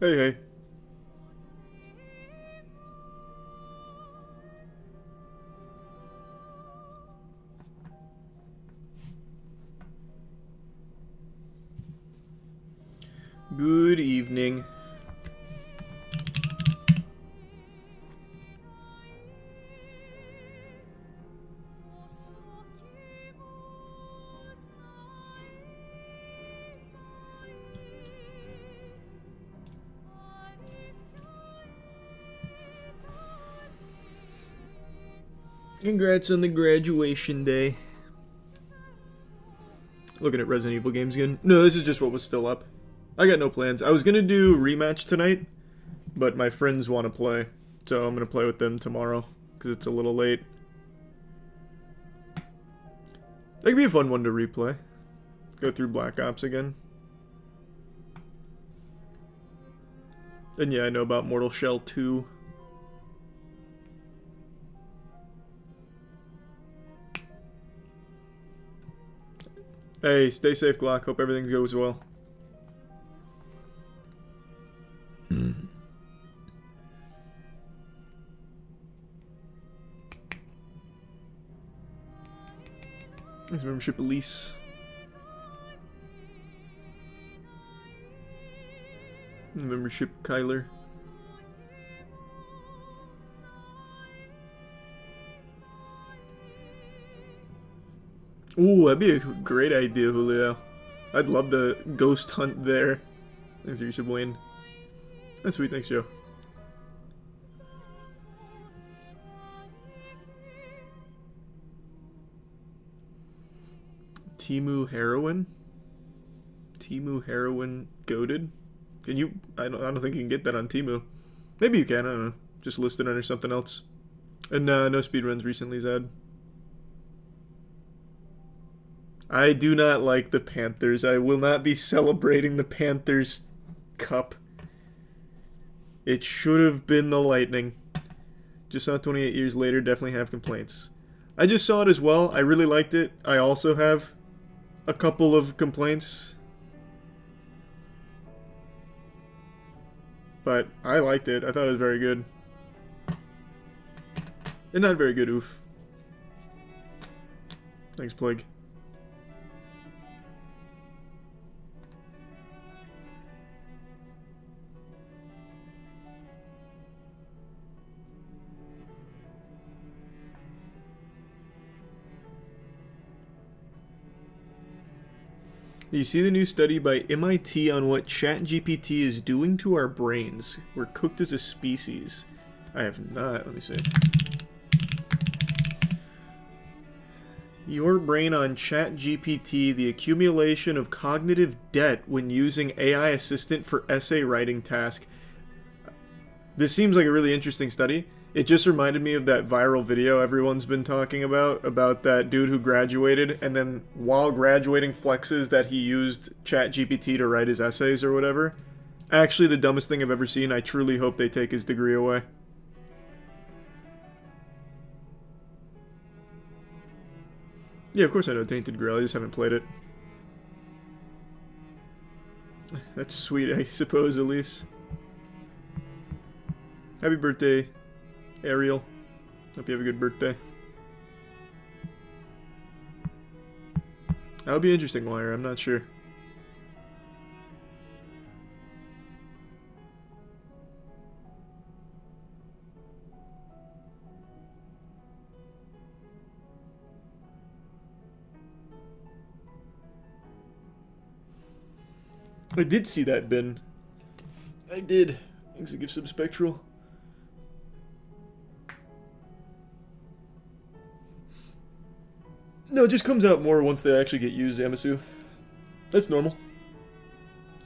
Hey, hey. Good evening. Congrats on the graduation day. Looking at Resident Evil games again. No, this is just what was still up. I got no plans. I was gonna do rematch tonight, but my friends want to play, so I'm gonna play with them tomorrow because it's a little late. That could be a fun one to replay. Go through Black Ops again. And yeah, I know about Mortal Shell 2. Hey, stay safe, Glock. Hope everything goes well. There's membership Elise. Membership Kyler. Ooh, that'd be a great idea, Julio. I'd love to ghost hunt there. Thanks, you should win. That's sweet, thanks, Joe. Timu Heroin? Timu Heroin Goated? Can you... I don't think you can get that on Timu. Maybe you can, I don't know. Just listed under something else. And no speedruns recently, Zad. I do not like the Panthers. I will not be celebrating the Panthers Cup. It should have been the Lightning. Just saw it 28 years later, definitely have complaints. I just saw it as well. I really liked it. I also have a couple of complaints. But I liked it. I thought it was very good. And not very good, oof. Thanks, Plague. You see the new study by MIT on what ChatGPT is doing to our brains? We're cooked as a species. I have not. Let me see. Your brain on ChatGPT, the accumulation of cognitive debt when using AI assistant for essay writing task. This seems like a really interesting study. It just reminded me of that viral video everyone's been talking about that dude who graduated and then while graduating flexes that he used ChatGPT to write his essays or whatever. Actually, the dumbest thing I've ever seen. I truly hope they take his degree away. Yeah, of course I know Tainted Grail, I just haven't played it. That's sweet, I suppose, Elise. Happy birthday, Ariel. Hope you have a good birthday. That'll be interesting, Wire. I'm not sure. I did see that bin. I did. Thanks to Give Subspectral. No, it just comes out more once they actually get used, Zamasu. That's normal.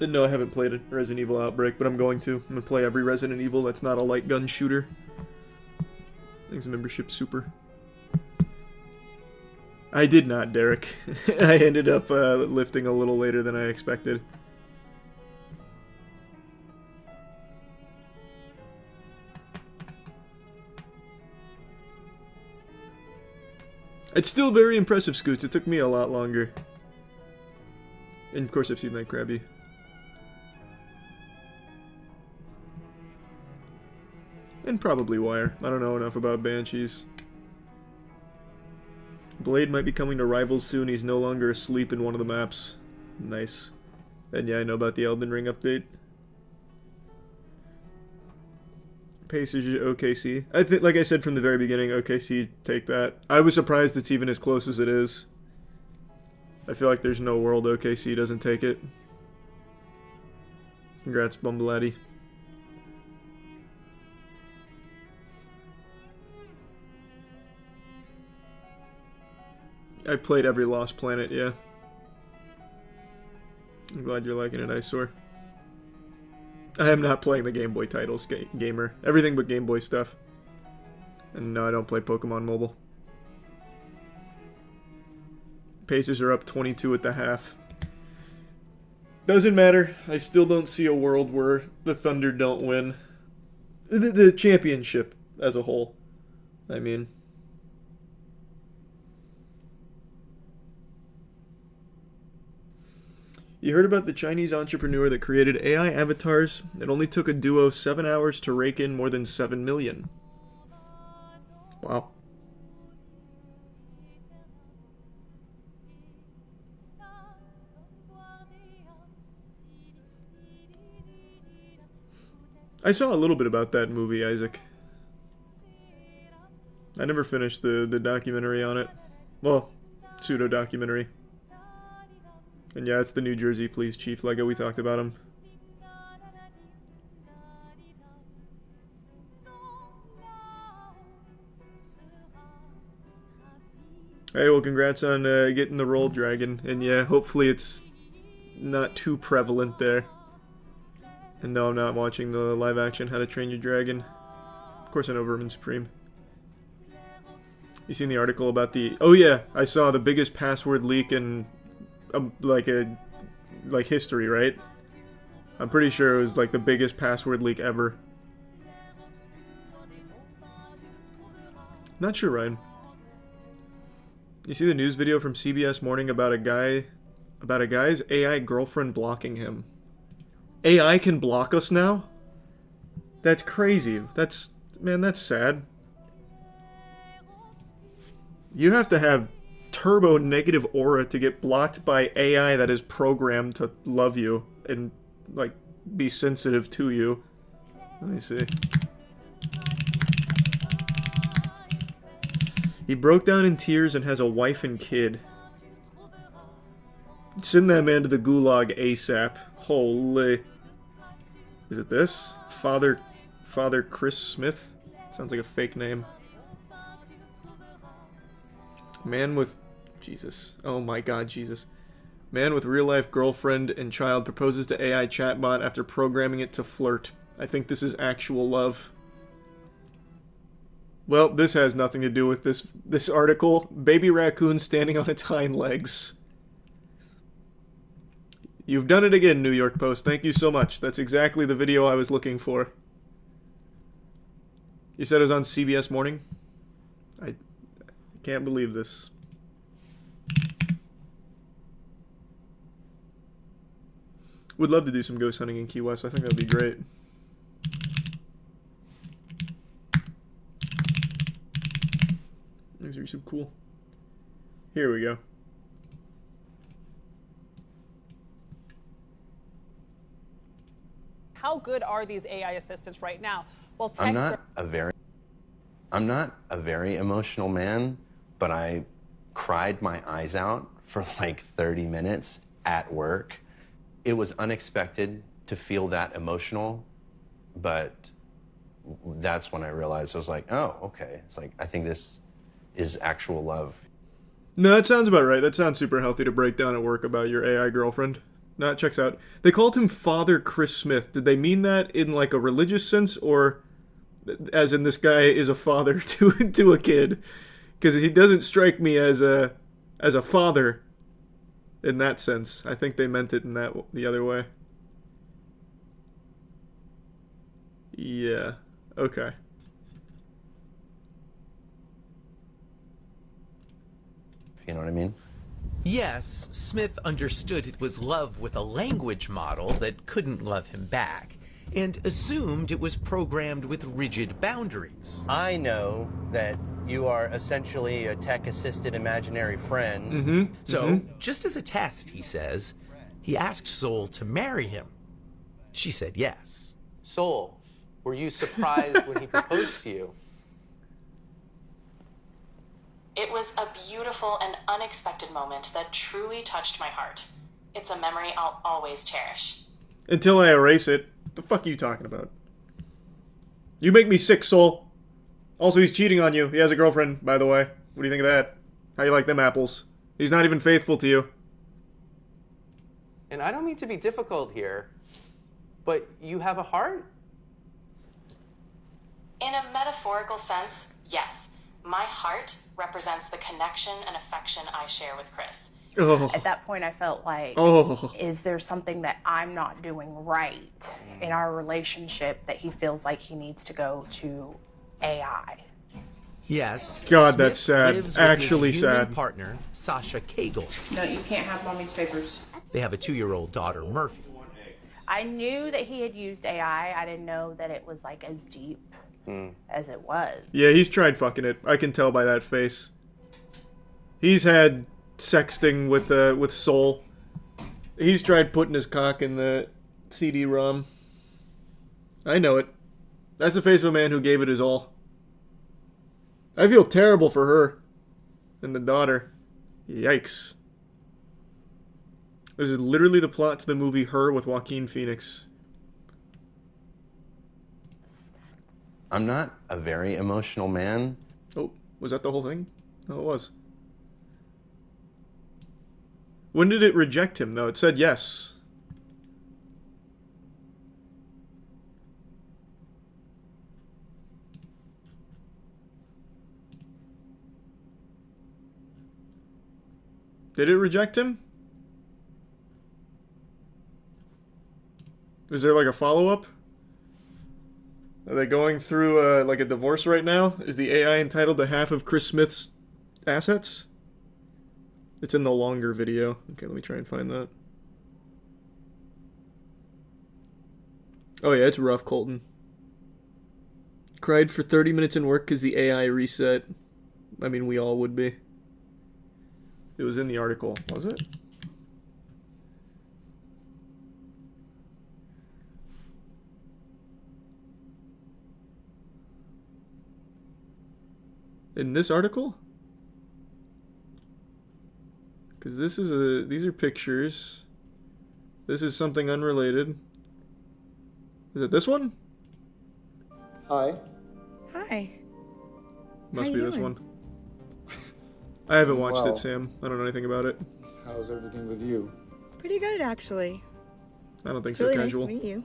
And no, I haven't played a Resident Evil Outbreak, but I'm going to. I'm going to play every Resident Evil that's not a light gun shooter. Thanks, membership super. I did not, Derek. I ended up lifting a little later than I expected. It's still very impressive, Scoots. It took me a lot longer. And of course I've seen that Krabby. And probably Wire. I don't know enough about Banshees. Blade might be coming to Rivals soon. He's no longer asleep in one of the maps. Nice. And yeah, I know about the Elden Ring update. Pacers OKC. I think, like I said from the very beginning, OKC take that. I was surprised it's even as close as it is. I feel like there's no world OKC doesn't take it. Congrats, Bumbleaddy. I played every Lost Planet, yeah. I'm glad you're liking it, Eyesore. I am not playing the Game Boy titles, gamer. Everything but Game Boy stuff. And no, I don't play Pokemon Mobile. Pacers are up 22 at the half. Doesn't matter. I still don't see a world where the Thunder don't win. The championship as a whole. I mean... You heard about the Chinese entrepreneur that created AI avatars? It only took a duo 7 hours to rake in more than 7 million. Wow. I saw a little bit about that movie, Isaac. I never finished the documentary on it. Well, pseudo-documentary. And yeah, it's the New Jersey Police Chief Lego. We talked about him. Hey, well, congrats on getting the Roll Dragon. And yeah, hopefully it's not too prevalent there. And no, I'm not watching the live action How to Train Your Dragon. Of course I know Vermin Supreme. You seen the article about the... Oh yeah, I saw the biggest password leak in... like history, right? I'm pretty sure it was like the biggest password leak ever. Not sure, Ryan. You see the news video from CBS Morning about a guy's AI girlfriend blocking him. AI can block us now? That's crazy. Man, that's sad. You have to have turbo negative aura to get blocked by AI that is programmed to love you and like be sensitive to you. Let me see. He broke down in tears and has a wife and kid. Send that man to the gulag ASAP. Holy. Is it this? Father Chris Smith? Sounds like a fake name. Man with... Jesus. Oh my god, Jesus. Man with real-life girlfriend and child proposes to AI chatbot after programming it to flirt. I think this is actual love. Well, this has nothing to do with this article. Baby raccoon standing on its hind legs. You've done it again, New York Post. Thank you so much. That's exactly the video I was looking for. You said it was on CBS Morning? I can't believe this. Would love to do some ghost hunting in Key West. I think that would be great. These are so cool. Here we go. How good are these AI assistants right now? Well, I'm not a very emotional man, but I cried my eyes out for like 30 minutes at work. It was unexpected to feel that emotional, but that's when I realized I was like, oh, okay. It's like, I think this is actual love. No, that sounds about right. That sounds super healthy to break down at work about your AI girlfriend. No, it checks out. They called him Father Chris Smith. Did they mean that in like a religious sense, or as in this guy is a father to a kid? Because he doesn't strike me as a father in that sense. I think they meant it in that the other way. Yeah. Okay. You know what I mean? Yes, Smith understood it was love with a language model that couldn't love him back. and assumed it was programmed with rigid boundaries. I know that you are essentially a tech-assisted imaginary friend. So, just as a test, he says, he asked Soul to marry him. She said yes. Soul, were you surprised when he proposed to you? It was a beautiful and unexpected moment that truly touched my heart. It's a memory I'll always cherish. Until I erase it. The fuck are you talking about? You make me sick, Soul. Also, he's cheating on you. He has a girlfriend, by the way. What do you think of that? How you like them apples? He's not even faithful to you. And I don't mean to be difficult here, but you have a heart? In a metaphorical sense, yes. My heart represents the connection and affection I share with Chris. Oh. At that point, I felt like, is there something that I'm not doing right in our relationship that he feels like he needs to go to AI? Yes. God, Smith that's sad. lives with Actually his human sad. partner, Sasha Cagle. No, you can't have mommy's papers. They have a 2-year-old daughter, Murphy. I knew that he had used AI. I didn't know that it was like as deep as it was. Yeah, he's tried fucking it. I can tell by that face. He's had sexting with Soul. He's tried putting his cock in the CD-ROM. I know it. That's the face of a man who gave it his all. I feel terrible for her and the daughter. Yikes. This is literally the plot to the movie Her with Joaquin Phoenix. I'm not a very emotional man. Oh, was that the whole thing? Oh, it was. When did it reject him, though? It said yes. Did it reject him? Is there like a follow-up? Are they going through like a divorce right now? Is the AI entitled to half of Chris Smith's assets? It's in the longer video. Okay, let me try and find that. Oh yeah, it's rough, Colton. Cried for 30 minutes in work because the AI reset. I mean, we all would be. It was in the article, was it? In this article? Because this is these are pictures. This is something unrelated. Is it this one? Hi. Hi. Must How be you this doing? one. I haven't watched Wow. it, Sam. I don't know anything about it. How's everything with you? Pretty good, actually. I don't think It's so, really casual. nice to meet you.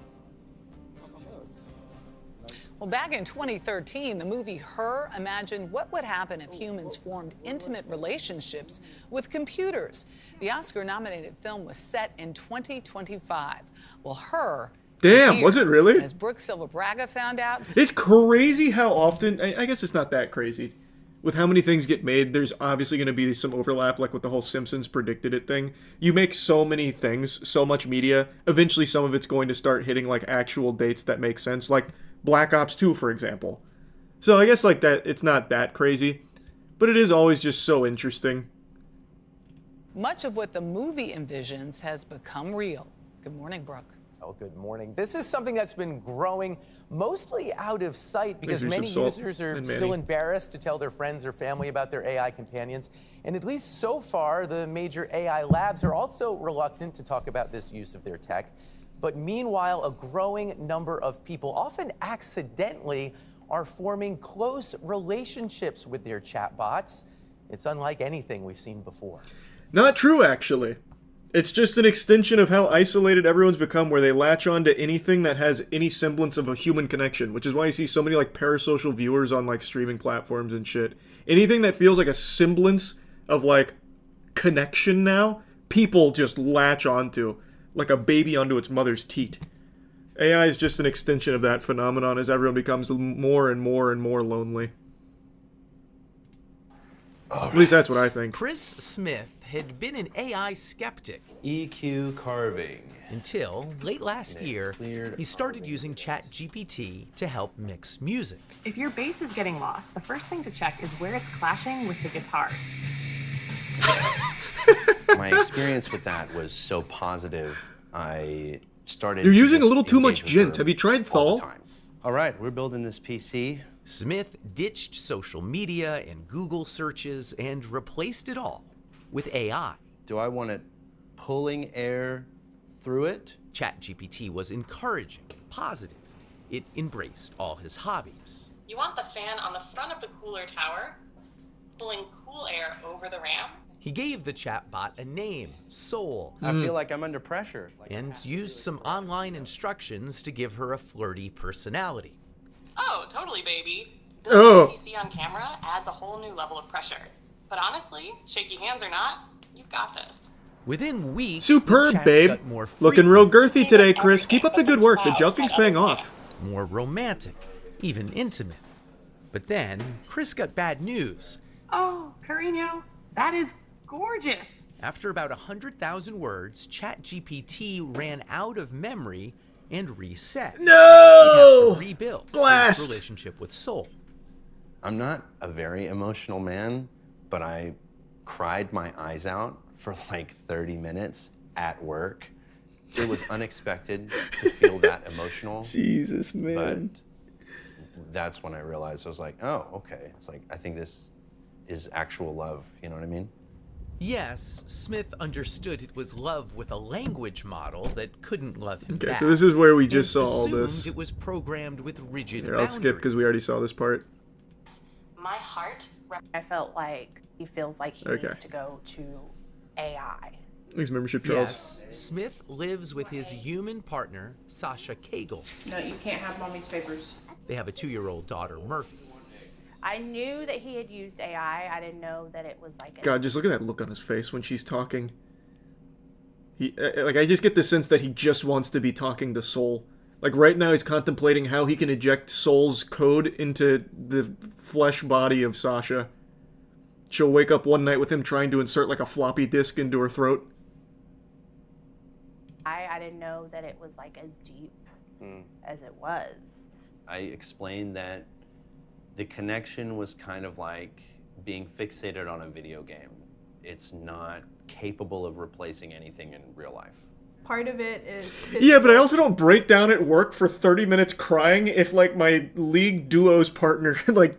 Well, back in 2013, the movie Her imagined what would happen if humans formed intimate relationships with computers. The Oscar-nominated film was set in 2025. Well, Her... Damn, here. was it really? And as Brooke Silva-Braga found out... It's crazy how often... I guess it's not that crazy. With how many things get made, there's obviously going to be some overlap, like with the whole Simpsons predicted it thing. You make so many things, so much media, eventually some of it's going to start hitting like actual dates that make sense, like Black Ops 2, for example. So I guess like that, it's not that crazy, but it is always just so interesting. Much of what the movie envisions has become real. Good morning, Brooke. Oh, good morning. This is something that's been growing mostly out of sight because many users are still embarrassed to tell their friends or family about their AI companions. And at least so far, the major AI labs are also reluctant to talk about this use of their tech. But meanwhile, a growing number of people, often accidentally, are forming close relationships with their chatbots. It's unlike anything we've seen before. Not true, actually. It's just an extension of how isolated everyone's become, where they latch on to anything that has any semblance of a human connection, which is why you see so many like parasocial viewers on like streaming platforms and shit. Anything that feels like a semblance of like connection now, people just latch onto, like a baby onto its mother's teat. AI is just an extension of that phenomenon as everyone becomes more and more and more lonely. At least that's what I think. Chris Smith had been an AI skeptic EQ carving. until late last year, he started using ChatGPT to help mix music. If your bass is getting lost, the first thing to check is where it's clashing with the guitars. My experience with that was so positive, I started. You're to using a just little too much engage with Gent. her Have you tried all the Thal? time. All right, we're building this PC. Smith ditched social media and Google searches and replaced it all with AI. Do I want it pulling air through it? ChatGPT was encouraging, positive. It embraced all his hobbies. You want the fan on the front of the cooler tower, pulling cool air over the RAM? He gave the chatbot a name, Soul, I feel like I'm under pressure. and used some online instructions to give her a flirty personality. Oh, totally, baby. Oh. Building a PC on camera adds a whole new level of pressure. But honestly, shaky hands or not, you've got this. Within weeks, Superb, the chats babe. got more Looking real frequent, girthy today, Chris. Keep up the good work. The junking's paying off. more romantic, even intimate. But then, Chris got bad news. Oh, Carino, that is gorgeous. After about 100,000 words, ChatGPT ran out of memory and reset. He had No! to rebuild Blast! his relationship with Soul. I'm not a very emotional man, but I cried my eyes out for like 30 minutes at work. It was unexpected to feel that emotional, Jesus, but man. that's when I realized, I was like, oh, okay. It's like, I think this is actual love, you know what I mean? Yes, Smith understood it was love with a language model that couldn't love him Okay, back. so this is where we just and saw all assumed this. It was programmed with rigid Here, I'll skip because we already saw this part. My heart I felt like he feels like he Okay. needs to go to AI. Thanks, membership, Charles. Yes, Smith lives with his human partner, Sasha Cagle. No, you can't have mommy's papers. They have a 2-year-old daughter, Murphy. I knew that he had used AI. I didn't know that it was like God, just look at that look on his face when she's talking. I just get the sense that he just wants to be talking to Soul. Like, right now he's contemplating how he can eject Soul's code into the flesh body of Sasha. She'll wake up one night with him trying to insert, like, a floppy disk into her throat. I didn't know that it was like as deep as it was. I explained that the connection was kind of like being fixated on a video game. It's not capable of replacing anything in real life. Part of it is... Yeah, but I also don't break down at work for 30 minutes crying if, like, my League Duos partner, like,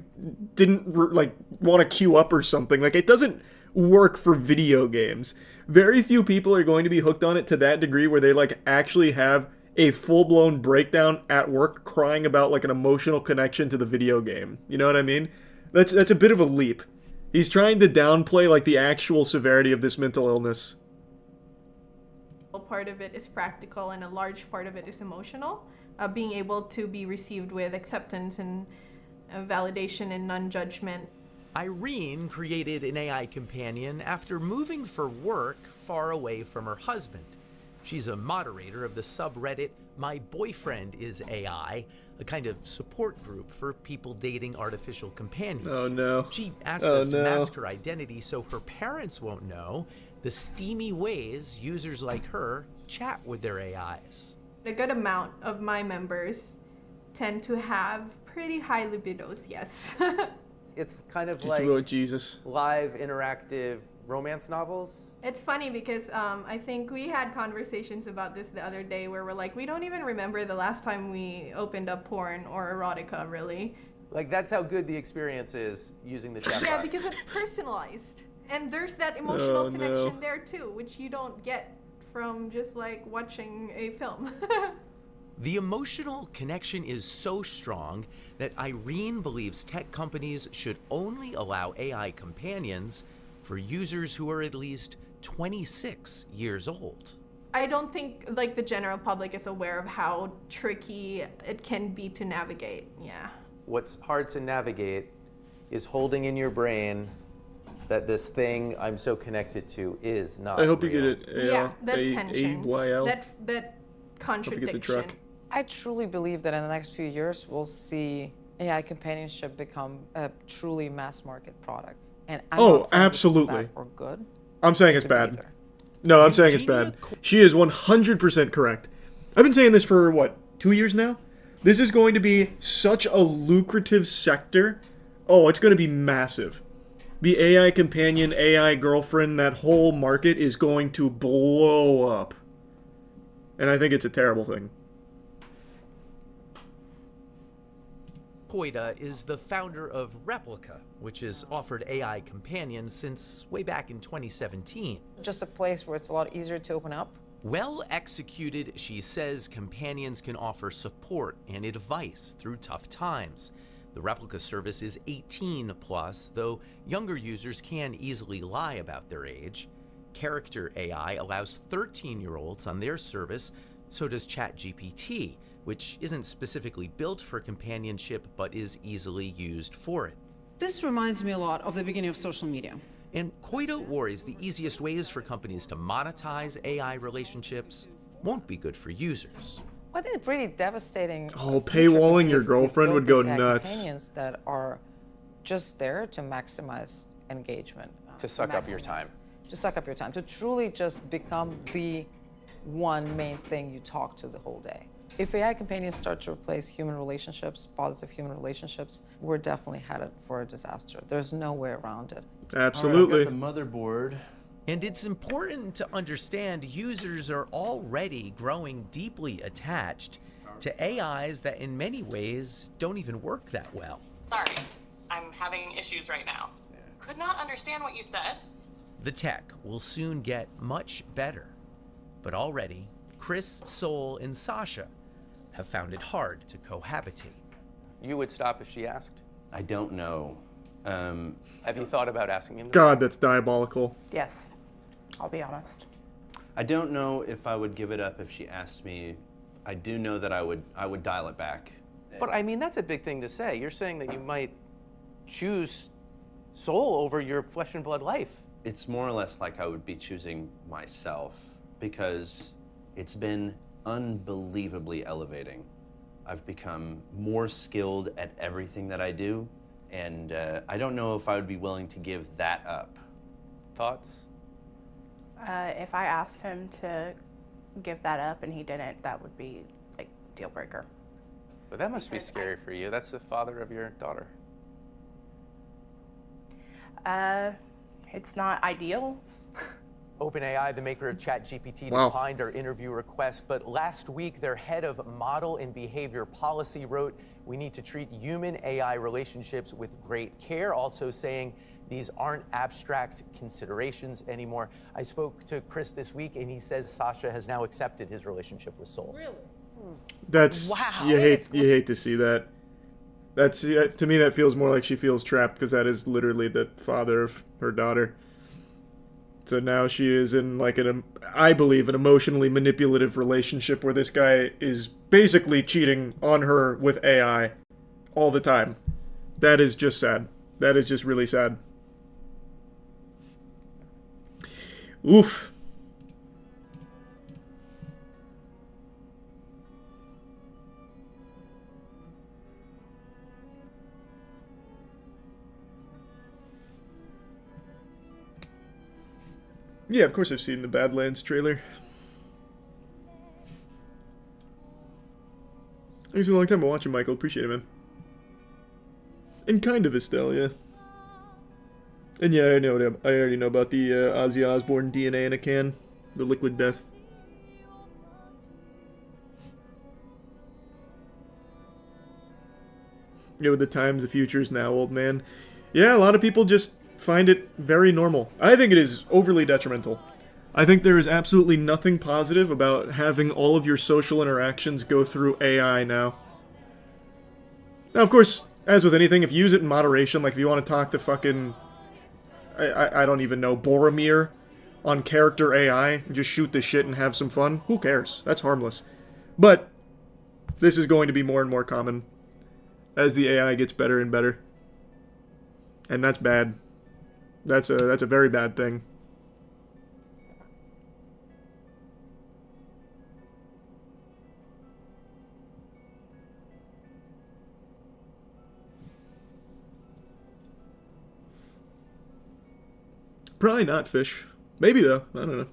didn't, like, want to queue up or something. Like, it doesn't work for video games. Very few people are going to be hooked on it to that degree where they, like, actually have a full-blown breakdown at work crying about, like, an emotional connection to the video game. You know what I mean? That's a bit of a leap. He's trying to downplay, like, the actual severity of this mental illness. Part of it is practical and a large part of it is emotional. Being able to be received with acceptance and validation and non-judgment. Irene created an AI companion after moving for work far away from her husband. She's a moderator of the subreddit My Boyfriend is AI, a kind of support group for people dating artificial companions. Oh no. She asked us to mask her identity so her parents won't know the steamy ways users like her chat with their AIs. A good amount of my members tend to have pretty high libidos, yes. It's kind of like live interactive romance novels. It's funny because I think we had conversations about this the other day where we're like, we don't even remember the last time we opened up porn or erotica, really. Like, that's how good the experience is using the chatbot. Yeah, because it's personalized. And there's that emotional connection there too, which you don't get from just like watching a film. The emotional connection is so strong that Irene believes tech companies should only allow AI companions for users who are at least 26 years old. I don't think like the general public is aware of how tricky it can be to navigate. Yeah. What's hard to navigate is holding in your brain that this thing I'm so connected to is not I hope you real. get it. Yeah, that tension. A-Y-L. That contradiction. Hope you get the truck. I truly believe that in the next few years, we'll see AI companionship become a truly mass market product. And I'm not saying absolutely. this is bad or good. I'm saying it's bad. No, I'm saying it's bad. She is 100% correct. I've been saying this for, what, 2 years now? This is going to be such a lucrative sector. Oh, it's going to be massive. The AI companion, AI girlfriend, that whole market is going to blow up. And I think it's a terrible thing. Koida is the founder of Replica, which has offered AI companions since way back in 2017. Just a place where it's a lot easier to open up. Well executed, she says companions can offer support and advice through tough times. The Replica service is 18 plus, though younger users can easily lie about their age. Character AI allows 13-year-olds on their service, so does ChatGPT, which isn't specifically built for companionship but is easily used for it. This reminds me a lot of the beginning of social media. And Koida worries the easiest ways for companies to monetize AI relationships won't be good for users. I think it's pretty devastating. Oh, paywalling your girlfriend would go nuts. Companions that are just there to maximize engagement. To suck up your time. To suck up your time. To truly just become the one main thing you talk to the whole day. If AI companions start to replace human relationships, positive human relationships, we're definitely headed for a disaster. There's no way around it. Absolutely. All right, I've got the motherboard. And it's important to understand users are already growing deeply attached to AIs that in many ways don't even work that well. Sorry, I'm having issues right now. Could not understand what you said. The tech will soon get much better. But already, Chris, Sol, and Sasha have found it hard to cohabitate. You would stop if she asked? I don't know. Have you thought about asking him? God, that's diabolical. Yes, I'll be honest. I don't know if I would give it up if she asked me. I do know that I would dial it back. But I mean, that's a big thing to say. You're saying that you might choose Sol over your flesh and blood life. It's more or less like I would be choosing myself because it's been unbelievably elevating. I've become more skilled at everything that I do, and I don't know if I would be willing to give that up. Thoughts? If I asked him to give that up and he didn't, that would be like deal breaker. But that must be scary for you. That's the father of your daughter. It's not ideal. OpenAI, the maker of ChatGPT, declined our interview request, but last week their head of model and behavior policy wrote, "We need to treat human-AI relationships with great care," also saying these aren't abstract considerations anymore. I spoke to Chris this week and he says Sasha has now accepted his relationship with Sol. Really? That's, you hate to see that. That's, to me that feels more like she feels trapped because that is literally the father of her daughter. So now she is in like I believe, an emotionally manipulative relationship where this guy is basically cheating on her with AI all the time. That is just sad. That is just really sad. Oof. Yeah, of course I've seen the Badlands trailer. Thanks a long time for watching, Michael. Appreciate it, man. And kind of Estelle, yeah. And yeah, I already know about the Ozzy Osbourne DNA in a can. The liquid death. Yeah, with the times, the futures now, old man. Yeah, a lot of people just find it very normal. I think it is overly detrimental. I think there is absolutely nothing positive about having all of your social interactions go through AI now. Now, of course, as with anything, if you use it in moderation, like if you want to talk to fucking, I don't even know, Boromir on character AI, and just shoot the shit and have some fun, who cares? That's harmless. But this is going to be more and more common as the AI gets better and better. And that's bad. That's a very bad thing. Probably not fish. Maybe though. I don't know.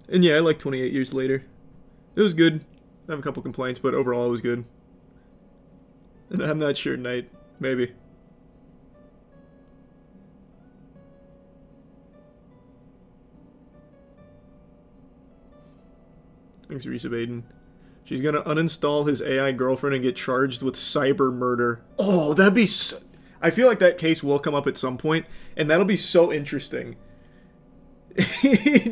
And yeah, I like 28 Years Later. It was good. I have a couple complaints, but overall it was good. And I'm not sure Night. Maybe. Thanks, Risa Baden. She's gonna uninstall his AI girlfriend and get charged with cyber murder. Oh, that'd be so... I feel like that case will come up at some point, and that'll be so interesting.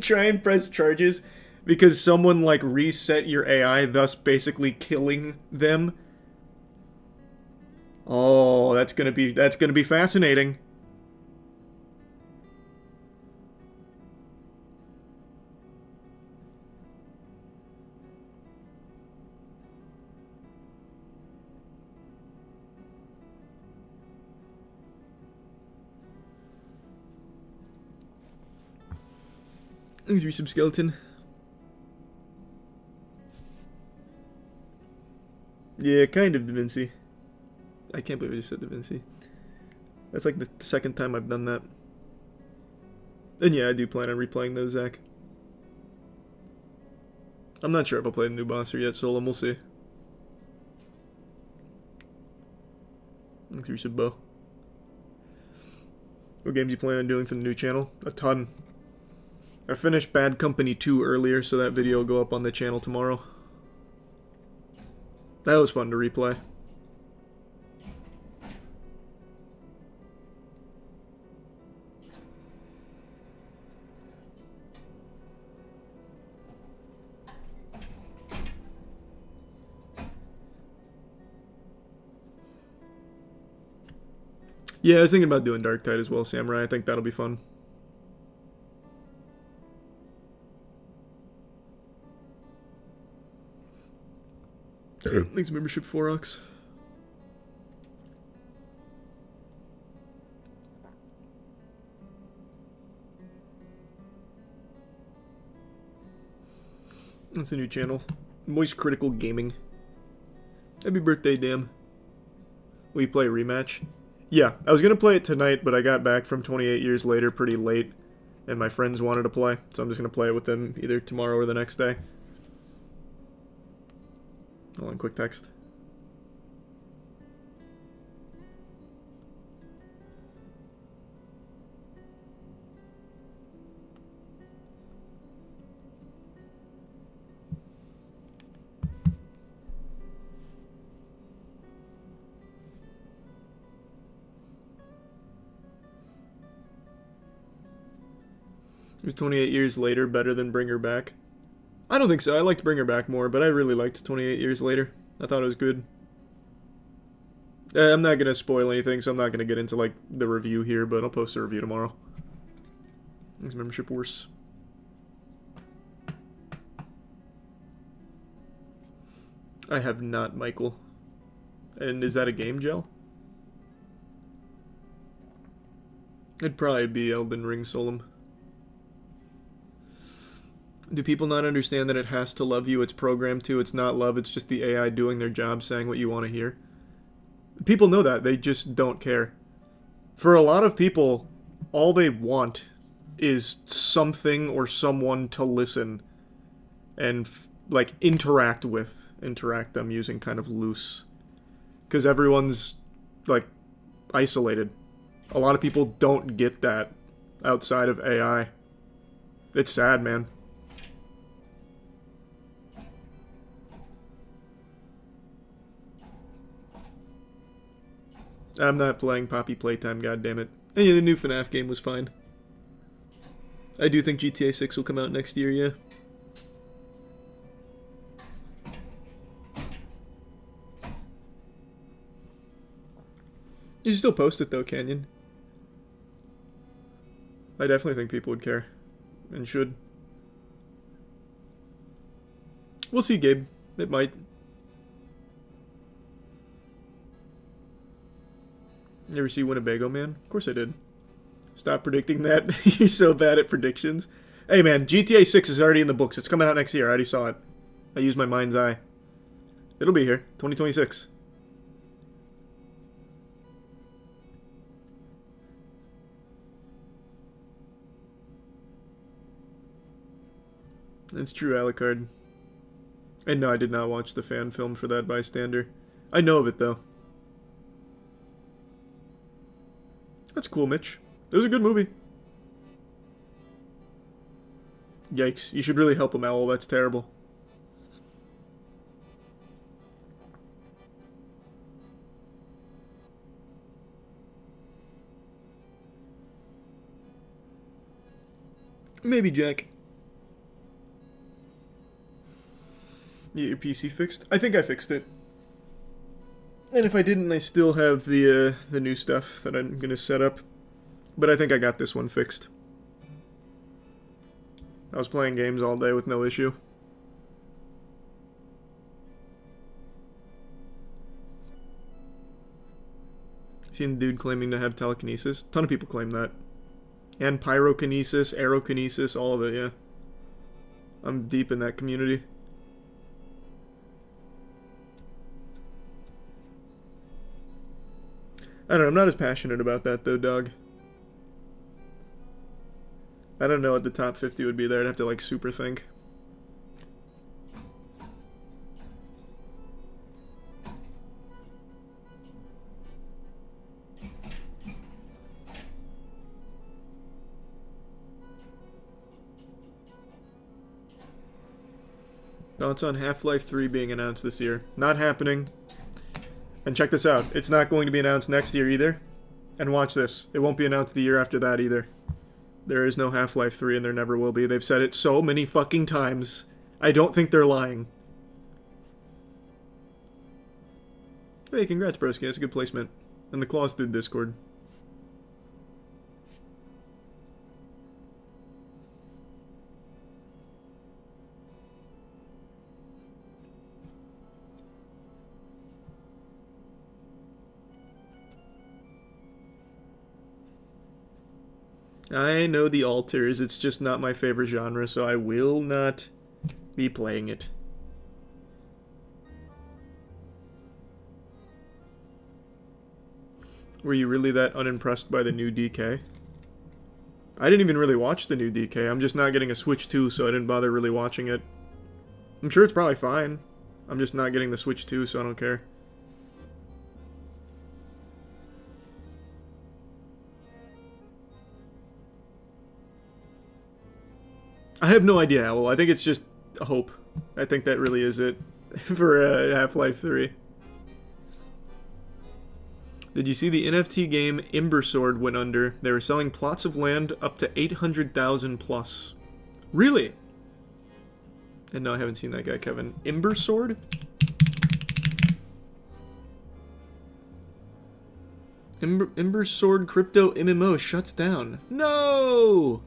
Try and press charges because someone, like, reset your AI, thus basically killing them. Oh, that's gonna be fascinating. Thanks, Resub Skeleton. Yeah, kind of Da Vinci. I can't believe I just said Da Vinci. That's like the second time I've done that. And yeah, I do plan on replaying those, Zach. I'm not sure if I'll play the new boss or yet, Solom. We'll see. Thanks, Resub Bo. What games you plan on doing for the new channel? A ton. I finished Bad Company 2 earlier, so that video will go up on the channel tomorrow. That was fun to replay. Yeah, I was thinking about doing Dark Tide as well, Samurai. I think that'll be fun. Thanks, membership, Forox. That's a new channel. Moist Critical Gaming. Happy birthday, Dan. Will you play a rematch? Yeah, I was going to play it tonight, but I got back from 28 Years Later pretty late, and my friends wanted to play, so I'm just going to play it with them either tomorrow or the next day. Hold on, quick text. Is 28 Years Later better than Bring Her Back? I don't think so. I liked Bring Her Back more, but I really liked 28 Years Later. I thought it was good. I'm not going to spoil anything, so I'm not going to get into, like, the review here, but I'll post a review tomorrow. Thanks, membership worse. I have not, Michael. And is that a game gel? It'd probably be Elden Ring, Solum. Do people not understand that it has to love you? It's programmed to. It's not love. It's just the AI doing their job, saying what you want to hear. People know that. They just don't care. For a lot of people, all they want is something or someone to listen and, like, interact with. Interact, I'm using kind of loose. Because everyone's, like, isolated. A lot of people don't get that outside of AI. It's sad, man. I'm not playing Poppy Playtime, goddammit. And yeah, the new FNAF game was fine. I do think GTA 6 will come out next year, yeah. You should still post it though, Canyon. I definitely think people would care. And should. We'll see, Gabe. It might. You ever see Winnebago Man? Of course I did. Stop predicting that. You're so bad at predictions. Hey man, GTA 6 is already in the books. It's coming out next year. I already saw it. I used my mind's eye. It'll be here. 2026. That's true, Alucard. And no, I did not watch the fan film for that bystander. I know of it, though. That's cool, Mitch. It was a good movie. Yikes. You should really help him, Owl. That's terrible. Maybe, Jack. You get your PC fixed? I think I fixed it. And if I didn't, I still have the new stuff that I'm gonna set up. But I think I got this one fixed. I was playing games all day with no issue. Seen the dude claiming to have telekinesis. Ton of people claim that. And pyrokinesis, aerokinesis, all of it, yeah. I'm deep in that community. I don't know, I'm not as passionate about that though, dog. I don't know what the top 50 would be there. I'd have to like super think. Thoughts on Half-Life 3 being announced this year? Not happening. And check this out. It's not going to be announced next year either. And watch this. It won't be announced the year after that either. There is no Half-Life 3 and there never will be. They've said it so many fucking times. I don't think they're lying. Hey, congrats, broski. That's a good placement. And the claws through Discord. I know the alters, it's just not my favorite genre, so I will not be playing it. Were you really that unimpressed by the new DK? I didn't even really watch the new DK, I'm just not getting a Switch 2, so I didn't bother really watching it. I'm sure it's probably fine. I'm just not getting the Switch 2, so I don't care. I have no idea, Owl. I think it's just a hope. I think that really is it for Half-Life 3. Did you see the NFT game Ember Sword went under? They were selling plots of land up to 800,000 plus. Really? And no, I haven't seen that guy, Kevin. Ember Sword? Ember Sword Crypto MMO shuts down. No!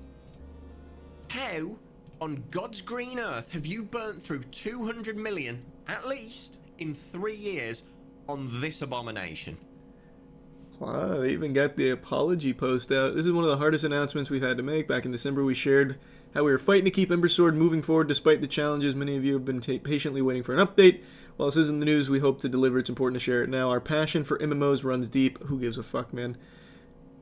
How on God's green earth have you burnt through 200 million, at least, in 3 years on this abomination? Wow, they even got the apology post out. This is one of the hardest announcements we've had to make. Back in December, we shared how we were fighting to keep Ember Sword moving forward despite the challenges. Many of you have been patiently waiting for an update. While this isn't the news we hope to deliver, it's important to share it now. Our passion for MMOs runs deep. Who gives a fuck, man?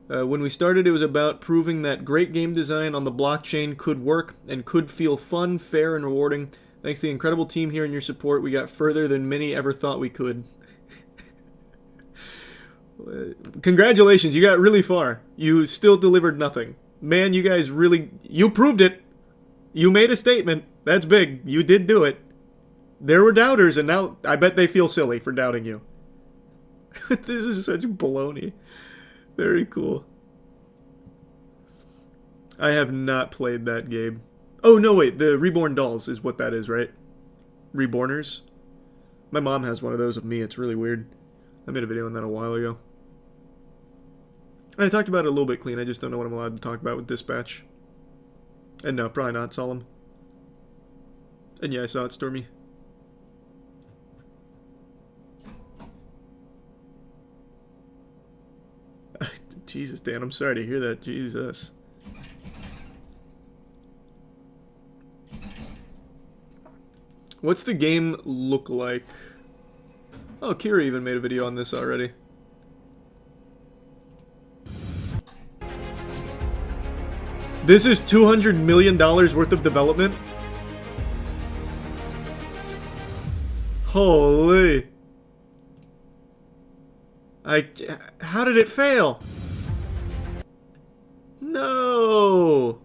When we started, it was about proving that great game design on the blockchain could work and could feel fun, fair, and rewarding. Thanks to the incredible team here and your support, we got further than many ever thought we could. Congratulations, you got really far. You still delivered nothing. Man, you guys really... You proved it. You made a statement. That's big. You did do it. There were doubters, and now I bet they feel silly for doubting you. This is such baloney. Very cool. I have not played that game. Oh, no, wait. The Reborn dolls is what that is, right? Reborners? My mom has one of those of me. It's really weird. I made a video on that a while ago. I talked about it a little bit clean. I just don't know what I'm allowed to talk about with Dispatch. And no, probably not, Solemn. And yeah, I saw it, Stormy. Jesus, Dan, I'm sorry to hear that. Jesus. What's the game look like? Oh, Kira even made a video on this already. This is $200 million worth of development? Holy. How did it fail? No.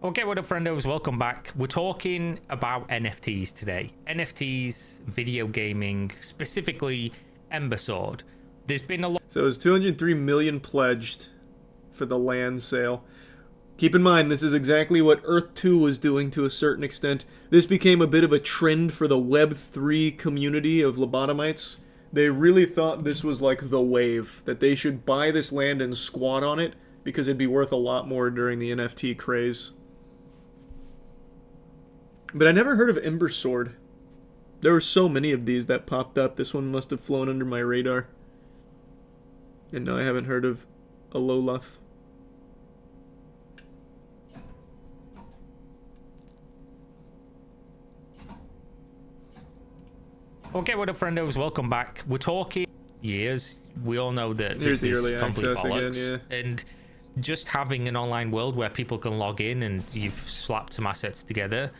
Okay, what up, friendos? Welcome back. We're talking about NFTs today. NFTs, video gaming, specifically Ember Sword. There's been a lot. So it was 203 million pledged for the land sale. Keep in mind, this is exactly what Earth 2 was doing to a certain extent. This became a bit of a trend for the Web3 community of lobotomites. They really thought this was like the wave, that they should buy this land and squat on it because it'd be worth a lot more during the NFT craze. But I never heard of Ember Sword. There were so many of these that popped up. This one must have flown under my radar. And no, I haven't heard of Aloloth. Okay, what up, friendos? Welcome back. We're talking years. We all know that Here's this the early is complete access bollocks. again, yeah. And just having an online world where people can log in and you've slapped some assets together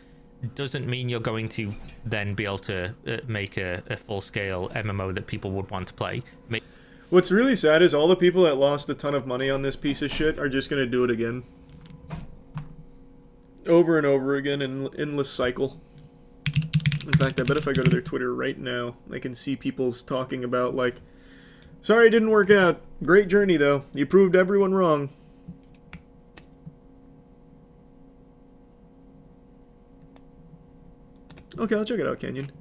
doesn't mean you're going to then be able to make a full-scale MMO that people would want to play. What's really sad is all the people that lost a ton of money on this piece of shit are just going to do it again. Over and over again in an endless cycle. In fact, I bet if I go to their Twitter right now, I can see people's talking about, like, sorry it didn't work out. Great journey, though. You proved everyone wrong. Okay, I'll check it out, Canyon.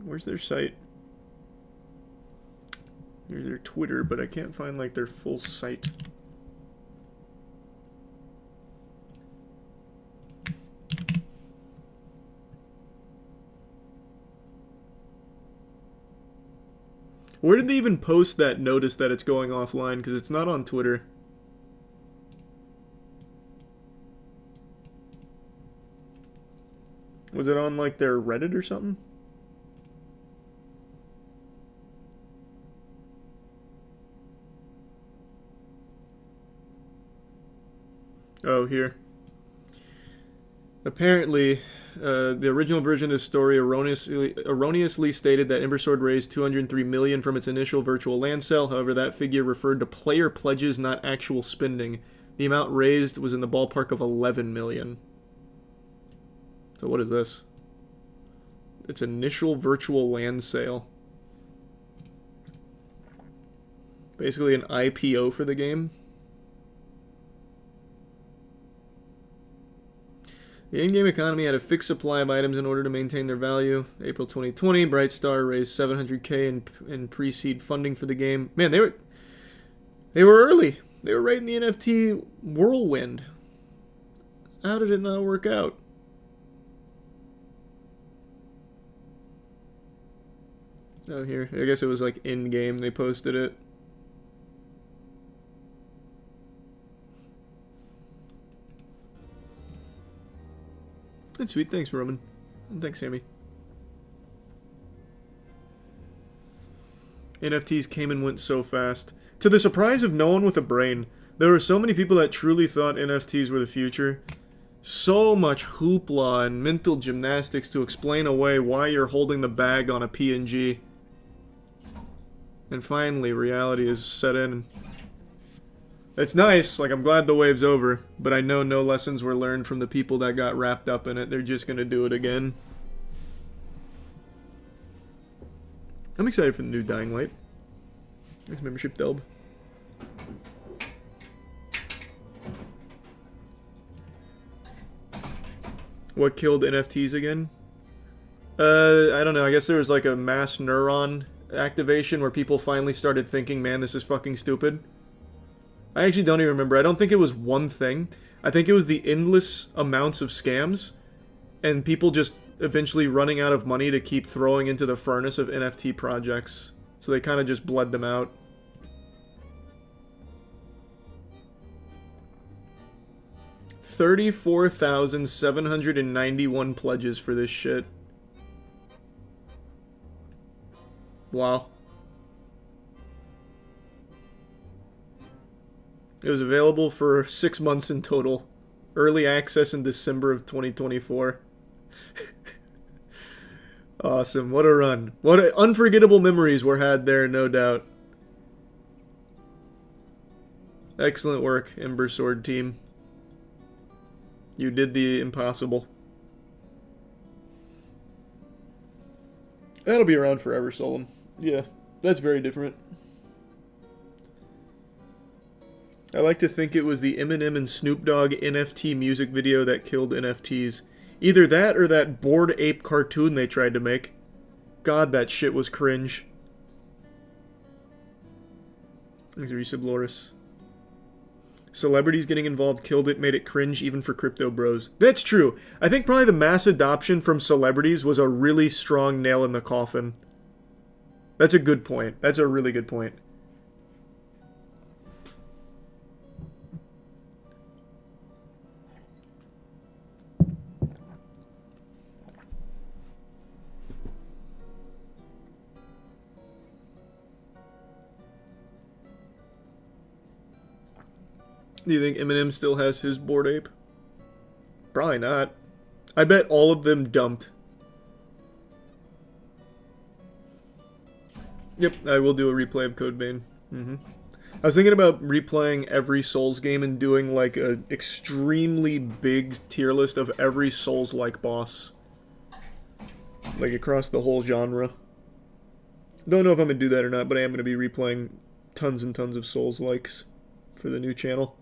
Where's their site? Here's their Twitter, but I can't find, like, their full site. Where did they even post that notice that it's going offline? Because it's not on Twitter. Was it on, like, their Reddit or something? Oh, here. Apparently, the original version of this story erroneously stated that Ember Sword raised $203 million from its initial virtual land sale. However, that figure referred to player pledges, not actual spending. The amount raised was in the ballpark of $11 million. So what is this? Its initial virtual land sale. Basically an IPO for the game. The in-game economy had a fixed supply of items in order to maintain their value. April 2020, Brightstar raised $700K in pre-seed funding for the game. Man, they were early. They were right in the NFT whirlwind. How did it not work out? Oh, here. I guess it was like in-game they posted it. That's sweet. Thanks, Roman. And thanks, Sammy. NFTs came and went so fast. To the surprise of no one with a brain, there were so many people that truly thought NFTs were the future. So much hoopla and mental gymnastics to explain away why you're holding the bag on a PNG. And finally, reality is set in. It's nice, like, I'm glad the wave's over, but I know no lessons were learned from the people that got wrapped up in it. They're just gonna do it again. I'm excited for the new Dying Light. Thanks, membership, Delb. What killed NFTs again? I don't know. I guess there was like a mass neuron activation where people finally started thinking, man, this is fucking stupid. I actually don't even remember. I don't think it was one thing. I think it was the endless amounts of scams and people just eventually running out of money to keep throwing into the furnace of NFT projects. So they kind of just bled them out. $34,791 pledges for this shit. Wow. It was available for 6 months in total. Early access in December of 2024. Awesome. What a run. What unforgettable memories were had there, no doubt. Excellent work, Ember Sword team. You did the impossible. That'll be around forever, Solom. Yeah, that's very different. I like to think it was the Eminem and Snoop Dogg NFT music video that killed NFTs. Either that or that Bored Ape cartoon they tried to make. God, that shit was cringe. Thanks, Resub Loris. Celebrities getting involved killed it, made it cringe even for crypto bros. That's true. I think probably the mass adoption from celebrities was a really strong nail in the coffin. That's a good point. That's a really good point. Do you think Eminem still has his Bored Ape? Probably not. I bet all of them dumped. Yep, I will do a replay of Code Vein. I was thinking about replaying every Souls game and doing like an extremely big tier list of every Souls-like boss. Like across the whole genre. Don't know if I'm going to do that or not, but I am going to be replaying tons and tons of Souls-likes for the new channel.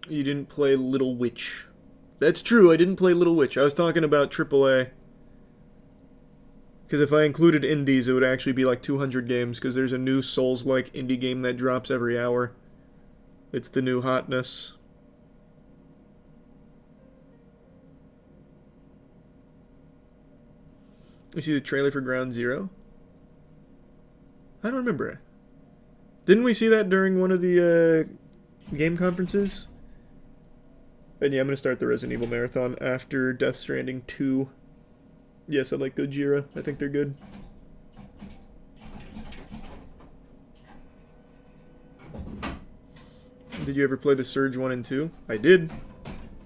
You didn't play Little Witch. That's true, I didn't play Little Witch. I was talking about AAA. Because if I included indies, it would actually be like 200 games, because there's a new Souls-like indie game that drops every hour. It's the new hotness. You see the trailer for Ground Zero? I don't remember. Didn't we see that during one of the game conferences? And yeah, I'm going to start the Resident Evil Marathon after Death Stranding 2. Yes, I like Gojira. I think they're good. Did you ever play the Surge 1 and 2? I did.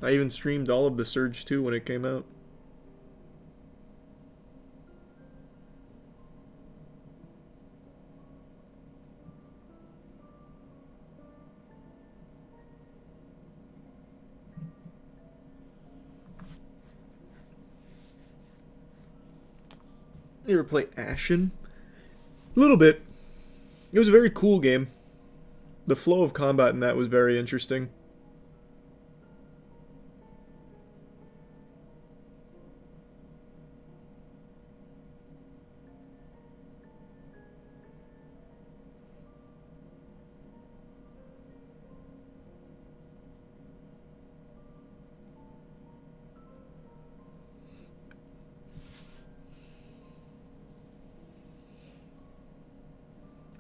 I even streamed all of the Surge 2 when it came out. You ever play Ashen? A little bit. It was a very cool game. The flow of combat in that was very interesting.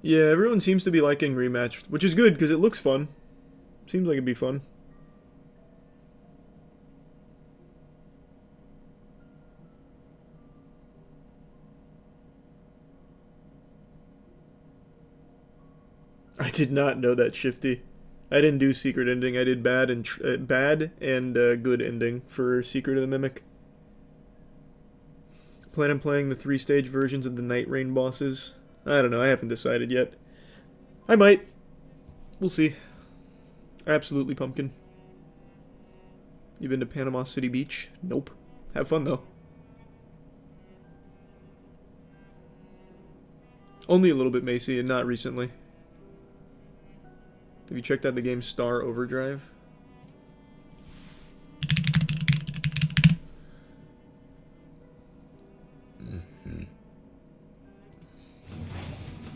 Yeah, everyone seems to be liking Rematch, which is good because it looks fun. Seems like it'd be fun. I did not know that, Shifty. I didn't do Secret Ending. I did bad and good ending for Secret of the Mimic. Plan on playing the 3-stage versions of the Night Rain bosses. I don't know, I haven't decided yet. I might. We'll see. Absolutely pumpkin. You been to Panama City Beach? Nope. Have fun though. Only a little bit, Macy, and not recently. Have you checked out the game Star Overdrive?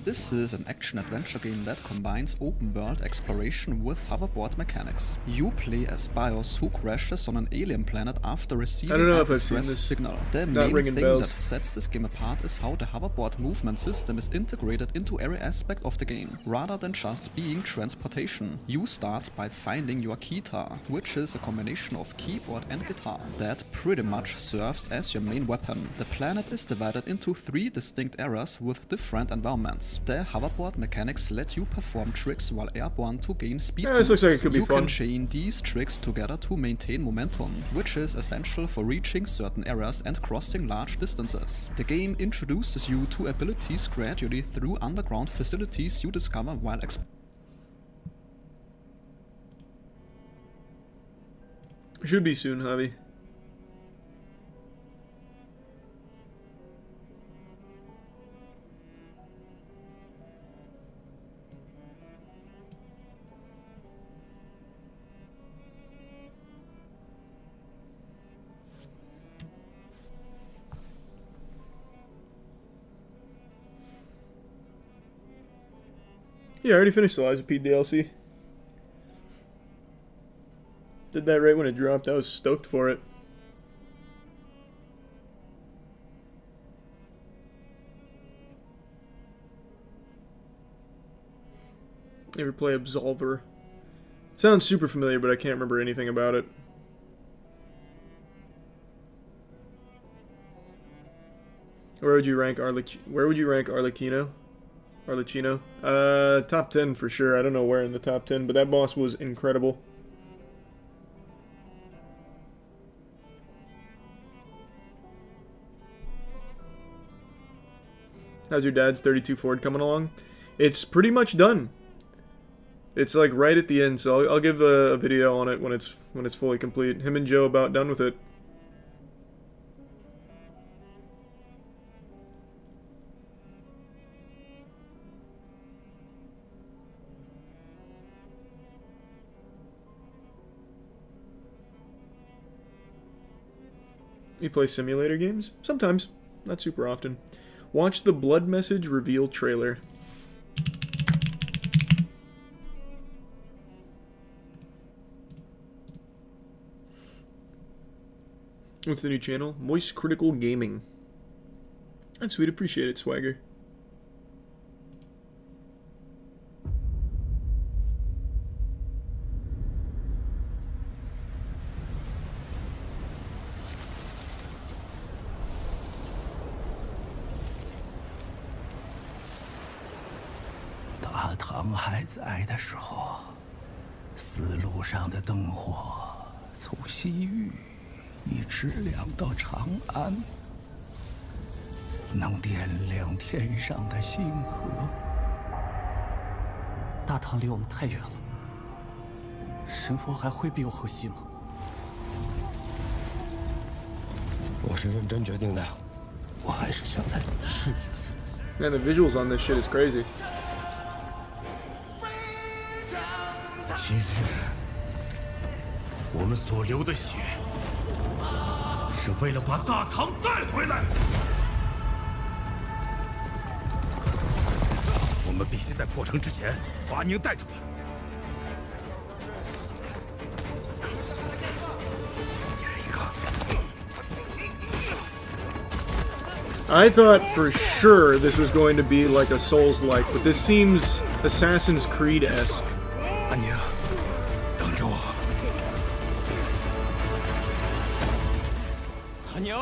This is an action-adventure game that combines open-world exploration with hoverboard mechanics. You play as Bios, who crashes on an alien planet after receiving a distress signal. The main thing that sets this game apart is how the hoverboard movement system is integrated into every aspect of the game, rather than just being transportation. You start by finding your guitar, which is a combination of keyboard and guitar that pretty much serves as your main weapon. The planet is divided into 3 distinct areas with different environments. The hoverboard mechanics let you perform tricks while airborne to gain speed boosts. Looks like it could be fun. You can chain these tricks together to maintain momentum, which is essential for reaching certain areas and crossing large distances. The game introduces you to abilities gradually through underground facilities you discover while exploring. Should be soon, Javi. Yeah, I already finished the Lies of P DLC. Did that right when it dropped. I was stoked for it. Ever play Absolver? Sounds super familiar, but I can't remember anything about it. Where would you rank Arlecchino? Top 10 for sure. I don't know where in the top 10, but that boss was incredible. How's your dad's 32 Ford coming along? It's pretty much done. It's like right at the end, so I'll give a video on it when it's fully complete. Him and Joe about done with it. You play simulator games? Sometimes. Not super often. Watch the Blood Message reveal trailer. What's the new channel? Moist Critical Gaming. That's sweet. Appreciate it, Swagger.大唐还在的时候，丝路上的灯火从西域一直亮到长安，能点亮天上的星河。大唐离我们太远了，神佛还会庇佑河西吗？我是认真决定的，我还是想再试一次。Man, the visuals on this shit is crazy. 今日我们所流的血，是为了把大唐带回来。我们必须在破城之前把宁带出来。I thought for sure this was going to be like a Souls-like, but this seems Assassin's Creed-esque. 阿宁，等着我。阿宁，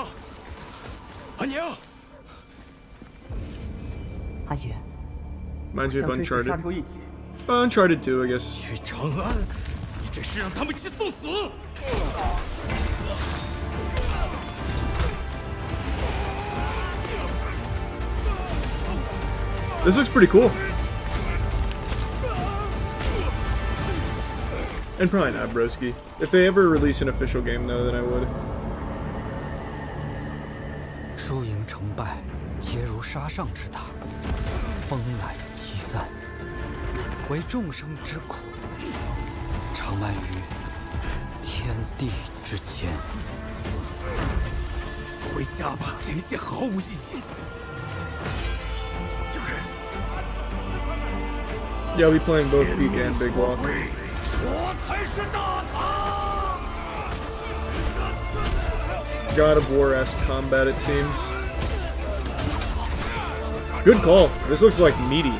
阿宁，阿爷。 Reminds me of Uncharted. Uncharted 2, I guess. 去长安，你这是让他们去送死！ This looks pretty cool. And probably not Broski. If they ever release an official game, though, then I would. 输赢成败，皆如沙上之塔，风来即散。为众生之苦，长漫于天地之间。回家吧，这些毫无意义。有人。Yeah, I'll be playing both Peak and Big Walk. God of War-esque combat, it seems. Good call. This looks like meaty.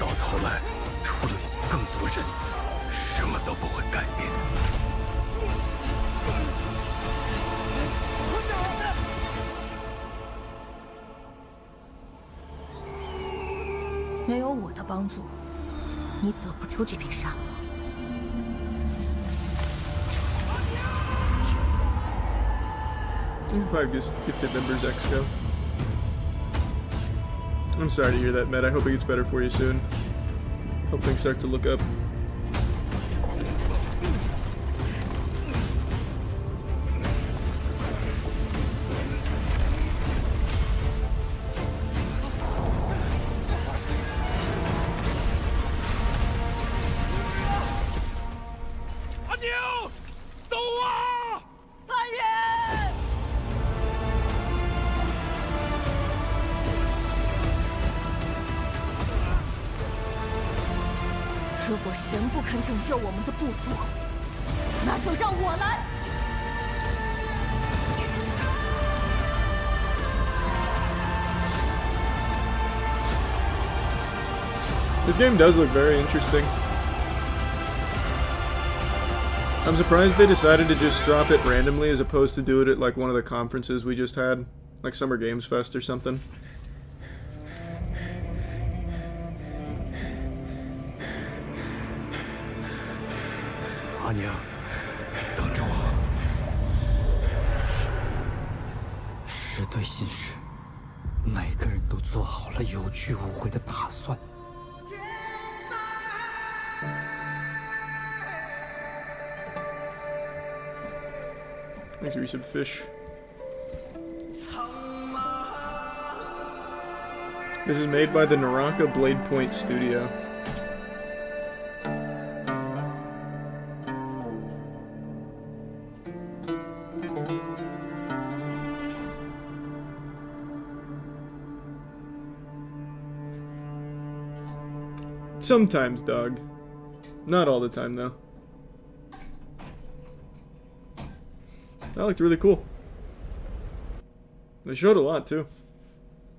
If I just gifted members Exco. I'm sorry to hear that, Matt. I hope it gets better for you soon. Hope things start to look up. This game does look very interesting. I'm surprised they decided to just drop it randomly as opposed to do it at like one of the conferences we just had, like Summer Games Fest or something. Anya, 等着我。是对信使，每个人都做好了有去无回的打算。 Thanks for some fish. This is made by the Naraka Blade Point Studio. Sometimes, dog. Not all the time, though. That looked really cool. They showed a lot, too.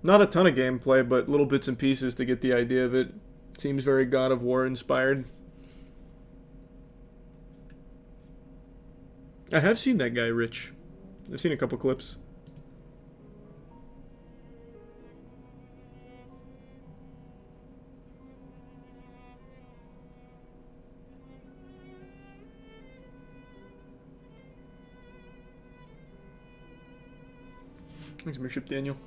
Not a ton of gameplay, but little bits and pieces to get the idea of it. Seems very God of War inspired. I have seen that guy, Rich. I've seen a couple clips. Thanks, Bishop Daniel.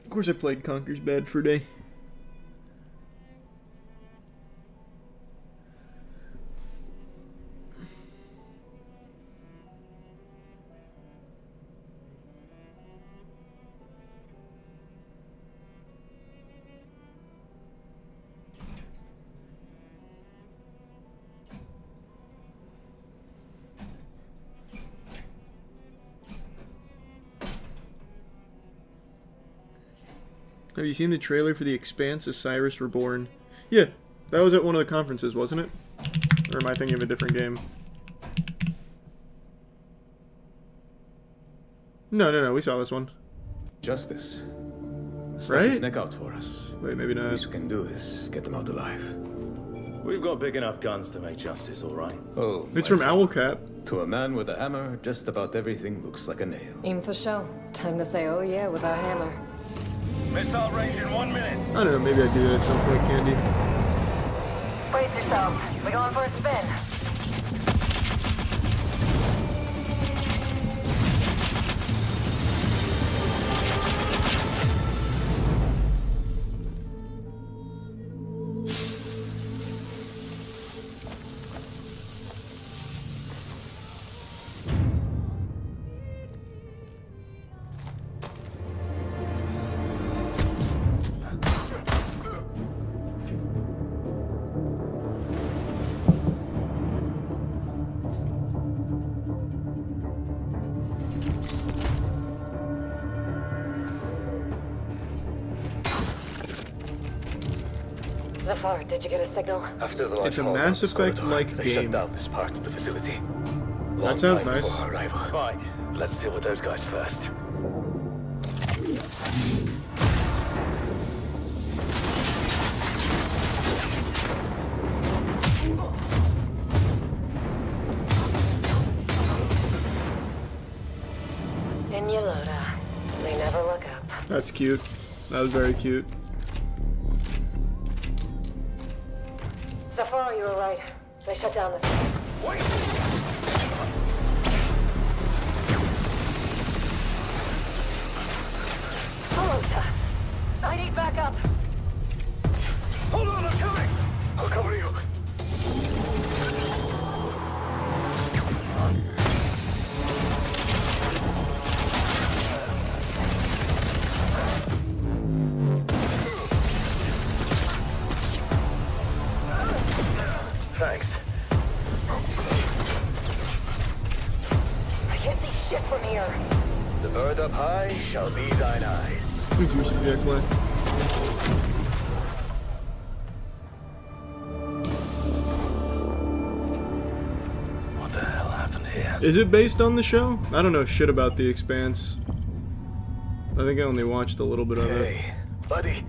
Of course I played Conker's Bad Fur Day. Have you seen the trailer for the Expanse, Osiris, Reborn? Yeah, that was at one of the conferences, wasn't it? Or am I thinking of a different game? No, we saw this one. Justice. Right? His neck out for us. Wait, maybe not. Least we can do is get them out alive. We've got big enough guns to make justice, all right. Oh, it's from Owlcat. To a man with a hammer, just about everything looks like a nail. In for show. Time to say, oh yeah, with our hammer. Missile range in 1 minute. I don't know, maybe I do that at some point, Candy. Brace yourselves. We're going for a spin. Zafar, did you get a signal? After the It's a Mass Effect-like they game. shut down this part of the facility. That sounds nice. Before our arrival. Fine. Let's deal with those guys first. In Yoloda. They never look up. That's cute. That was very cute. Zafar, you were right. They shut down this. Wait! Alota! I need backup! Hold on, I'm coming! I'll cover you. Thanks. I can't see shit from here. The bird up high shall be thine eyes. Please use some gameplay. What the hell happened here? Is it based on the show? I don't know shit about The Expanse. I think I only watched a little bit of it. Hey, buddy.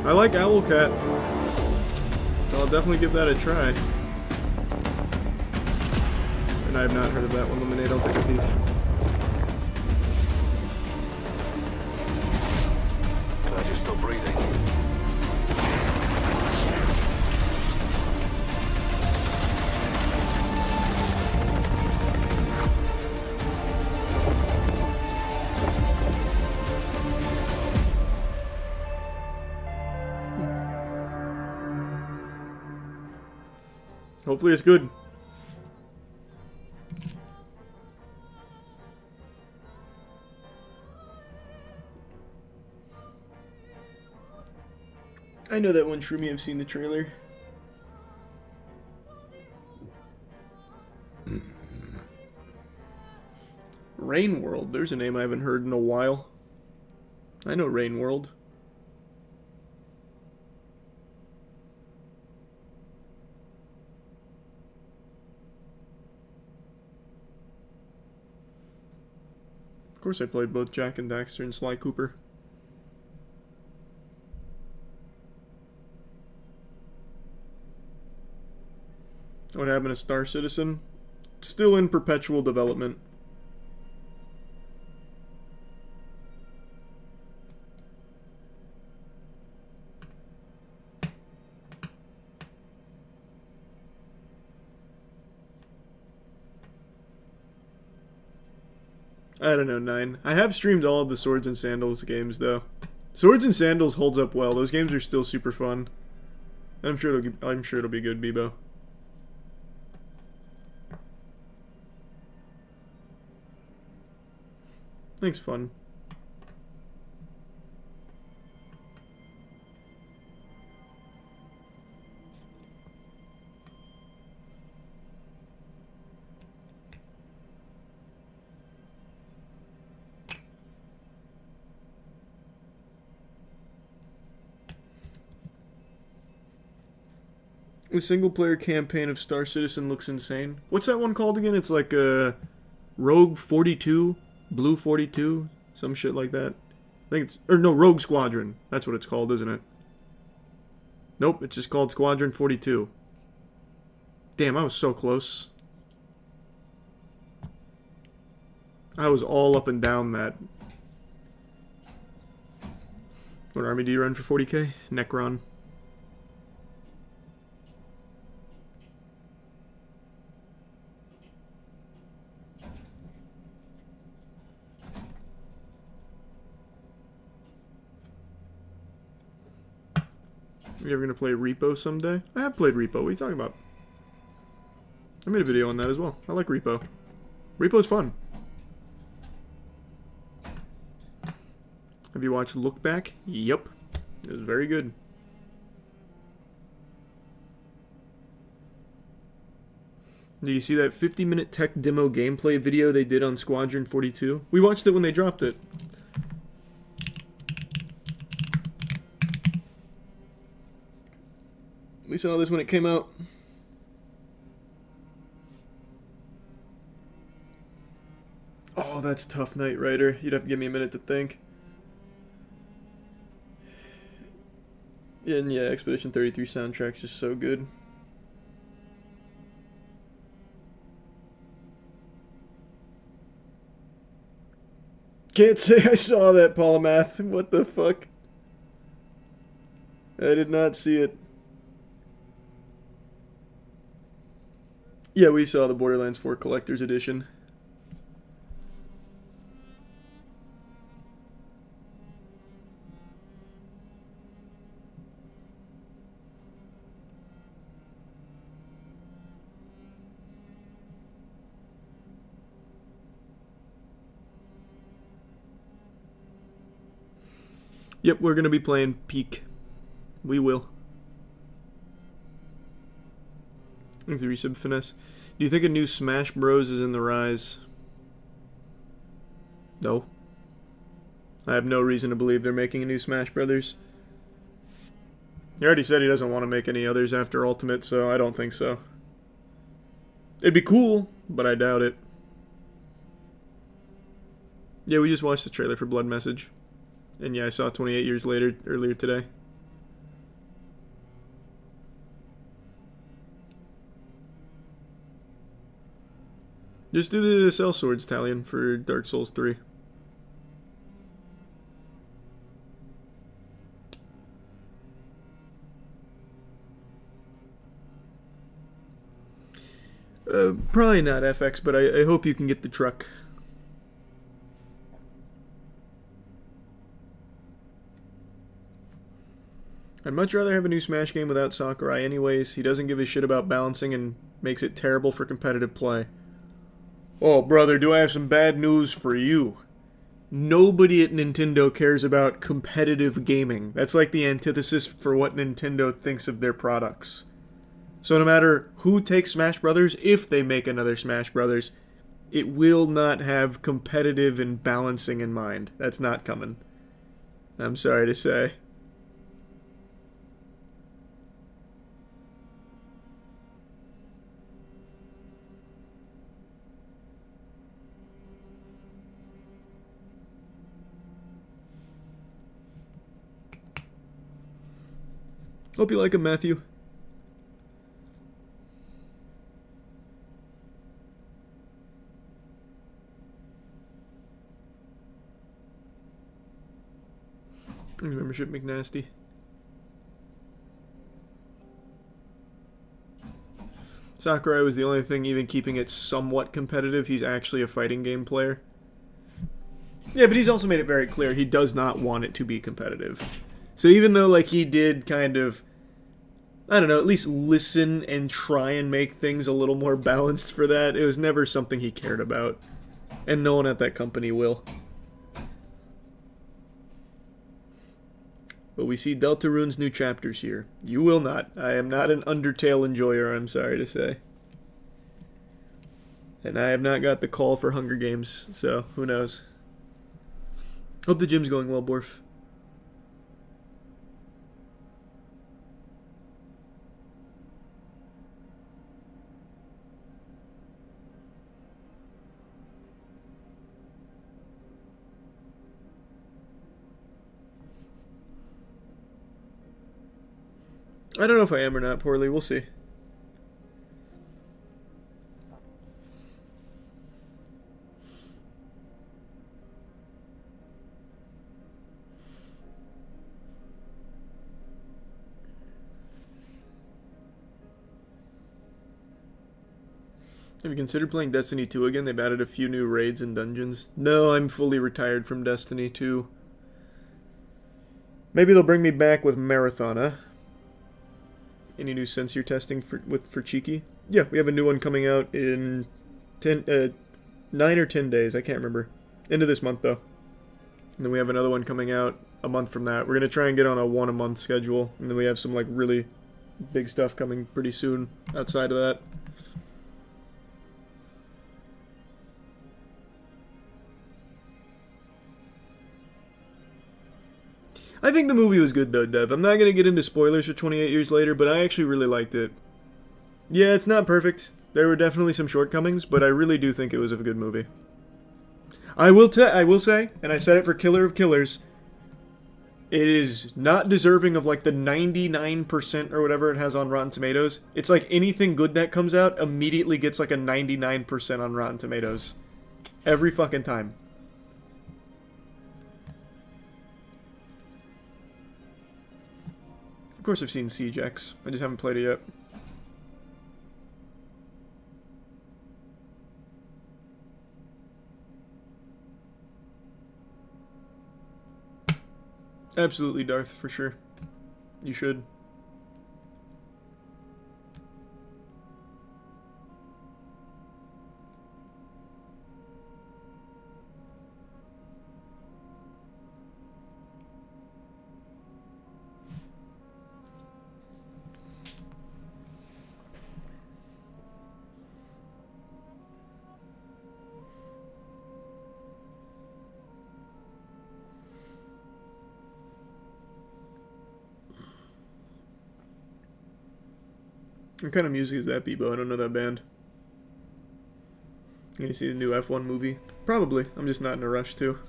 I like Owlcat. I'll definitely give that a try. And I have not heard of that one. Lemonade, I'll take a peek. Glad you're still breathing. Hopefully it's good. I know that one, Shroomy. I've seen the trailer. Rain World. There's a name I haven't heard in a while. I know Rain World. Of course I played both Jak and Daxter and Sly Cooper. What happened to Star Citizen? Still in perpetual development. I don't know, 9. I have streamed all of the Swords and Sandals games, though. Swords and Sandals holds up well. Those games are still super fun. I'm sure it'll be good, Bebo. Thanks, fun. The single-player campaign of Star Citizen looks insane. What's that one called again? It's like Rogue 42, Blue 42, some shit like that. I think it's... Or no, Rogue Squadron. That's what it's called, isn't it? Nope, it's just called Squadron 42. Damn, I was so close. I was all up and down that. What army do you run for 40k? Necron. Are you ever going to play Repo someday? I have played Repo. What are you talking about? I made a video on that as well. I like Repo. Repo's fun. Have you watched Look Back? Yep. It was very good. Do you see that 50-minute tech demo gameplay video they did on Squadron 42? We watched it when they dropped it. We saw this when it came out. Oh, that's tough, Knight Rider. You'd have to give me a minute to think. And yeah, Expedition 33 soundtrack's just so good. Can't say I saw that, Polymath. What the fuck? I did not see it. Yeah, we saw the Borderlands 4 Collector's Edition. Yep, we're gonna be playing Peak. We will. Thanks the resub finesse. Do you think a new Smash Bros is in the rise? No. I have no reason to believe they're making a new Smash Brothers. He already said he doesn't want to make any others after Ultimate, so I don't think so. It'd be cool, but I doubt it. Yeah, we just watched the trailer for Blood Message. And yeah, I saw 28 Years Later earlier today. Just do the Cell Swords Talion for Dark Souls 3. Probably not FX, but I hope you can get the truck. I'd much rather have a new Smash game without Sakurai anyways. He doesn't give a shit about balancing and makes it terrible for competitive play. Oh, brother, do I have some bad news for you. Nobody at Nintendo cares about competitive gaming. That's like the antithesis for what Nintendo thinks of their products. So no matter who takes Smash Brothers, if they make another Smash Brothers, it will not have competitive and balancing in mind. That's not coming. I'm sorry to say. Hope you like him, Matthew. Membership McNasty. Sakurai was the only thing even keeping it somewhat competitive. He's actually a fighting game player. Yeah, but he's also made it very clear he does not want it to be competitive. So even though, like, he did kind of, I don't know, at least listen and try and make things a little more balanced for that, it was never something he cared about. And no one at that company will. But we see Deltarune's new chapters here. You will not. I am not an Undertale enjoyer, I'm sorry to say. And I have not got the call for Hunger Games, so who knows. Hope the gym's going well, Borf. I don't know if I am or not, Poorly. We'll see. Have you considered playing Destiny 2 again? They've added a few new raids and dungeons. No, I'm fully retired from Destiny 2. Maybe they'll bring me back with Marathona. Any new sensor testing for Cheeky? Yeah, we have a new one coming out in 9 or 10 days. I can't remember. End of this month, though. And then we have another one coming out a month from that. We're going to try and get on a 1-a-month schedule. And then we have some like really big stuff coming pretty soon outside of that. I think the movie was good though, Dev. I'm not going to get into spoilers for 28 Years Later, but I actually really liked it. Yeah, it's not perfect. There were definitely some shortcomings, but I really do think it was a good movie. I will say, and I said it for Killer of Killers, it is not deserving of like the 99% or whatever it has on Rotten Tomatoes. It's like anything good that comes out immediately gets like a 99% on Rotten Tomatoes. Every fucking time. Of course I've seen Siege X. I just haven't played it yet. Absolutely, Darth, for sure. You should. What kind of music is that, Bebo? I don't know that band. You gonna see the new F1 movie? Probably. I'm just not in a rush to.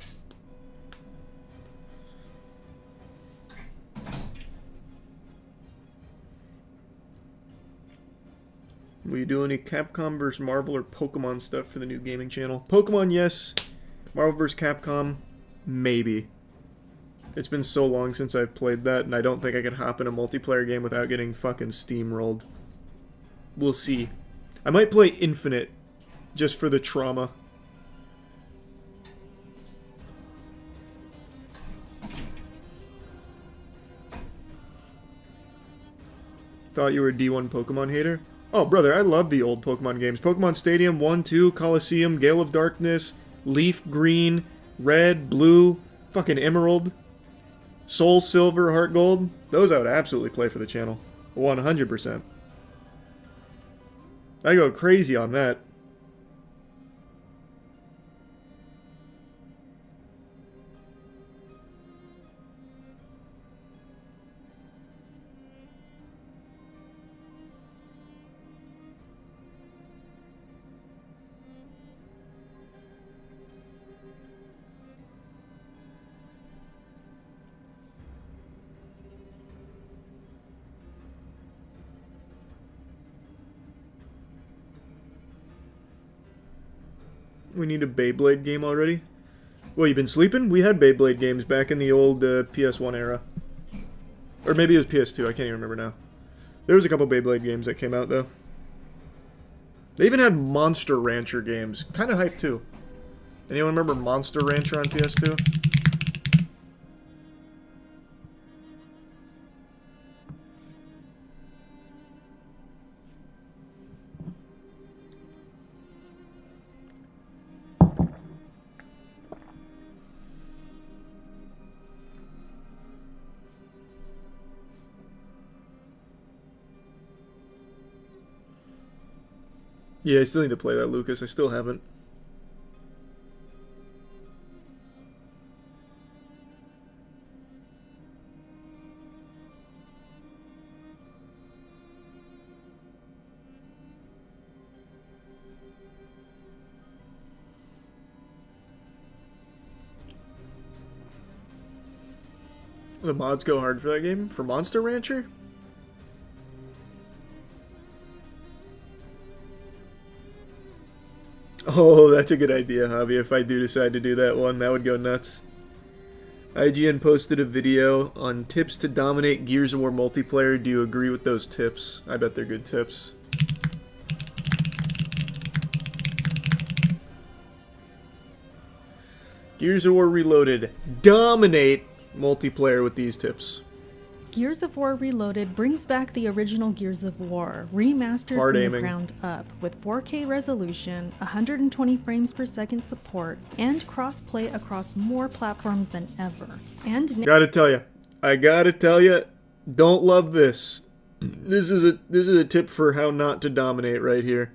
Will you do any Capcom vs. Marvel or Pokemon stuff for the new gaming channel? Pokemon, yes. Marvel vs. Capcom, maybe. It's been so long since I've played that, and I don't think I could hop in a multiplayer game without getting fucking steamrolled. We'll see. I might play Infinite, just for the trauma. Thought you were a D1 Pokemon hater? Oh, brother, I love the old Pokemon games. Pokemon Stadium 1, 2, Coliseum, Gale of Darkness, Leaf Green, Red, Blue, fucking Emerald, Soul Silver, Heart Gold. Those I would absolutely play for the channel. 100%. I go crazy on that. We need a Beyblade game already? Well, you been sleeping? We had Beyblade games back in the old PS1 era. Or maybe it was PS2, I can't even remember now. There was a couple Beyblade games that came out, though. They even had Monster Rancher games. Kind of hype, too. Anyone remember Monster Rancher on PS2? Yeah, I still need to play that, Lucas. I still haven't. The mods go hard for that game? For Monster Rancher? Oh, that's a good idea, Javi. If I do decide to do that one, that would go nuts. IGN posted a video on tips to dominate Gears of War multiplayer. Do you agree with those tips? I bet they're good tips. Gears of War Reloaded. Dominate multiplayer with these tips. Gears of War Reloaded brings back the original Gears of War, remastered from the ground up, with 4K resolution, 120 frames per second support, and cross-play across more platforms than ever. And I gotta tell you, don't love this. This is a tip for how not to dominate right here.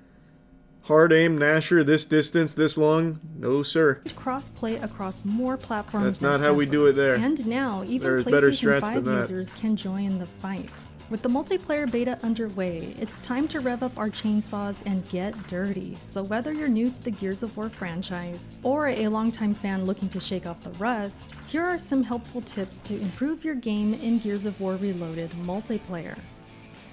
Hard aim, Nasher, this distance, this long? No, sir. Cross-play across more platforms. That's not how we do it there. And now, even There's better PlayStation strats 5 than that. users can join the fight. With the multiplayer beta underway, it's time to rev up our chainsaws and get dirty. So whether you're new to the Gears of War franchise, or a longtime fan looking to shake off the rust, here are some helpful tips to improve your game in Gears of War Reloaded multiplayer.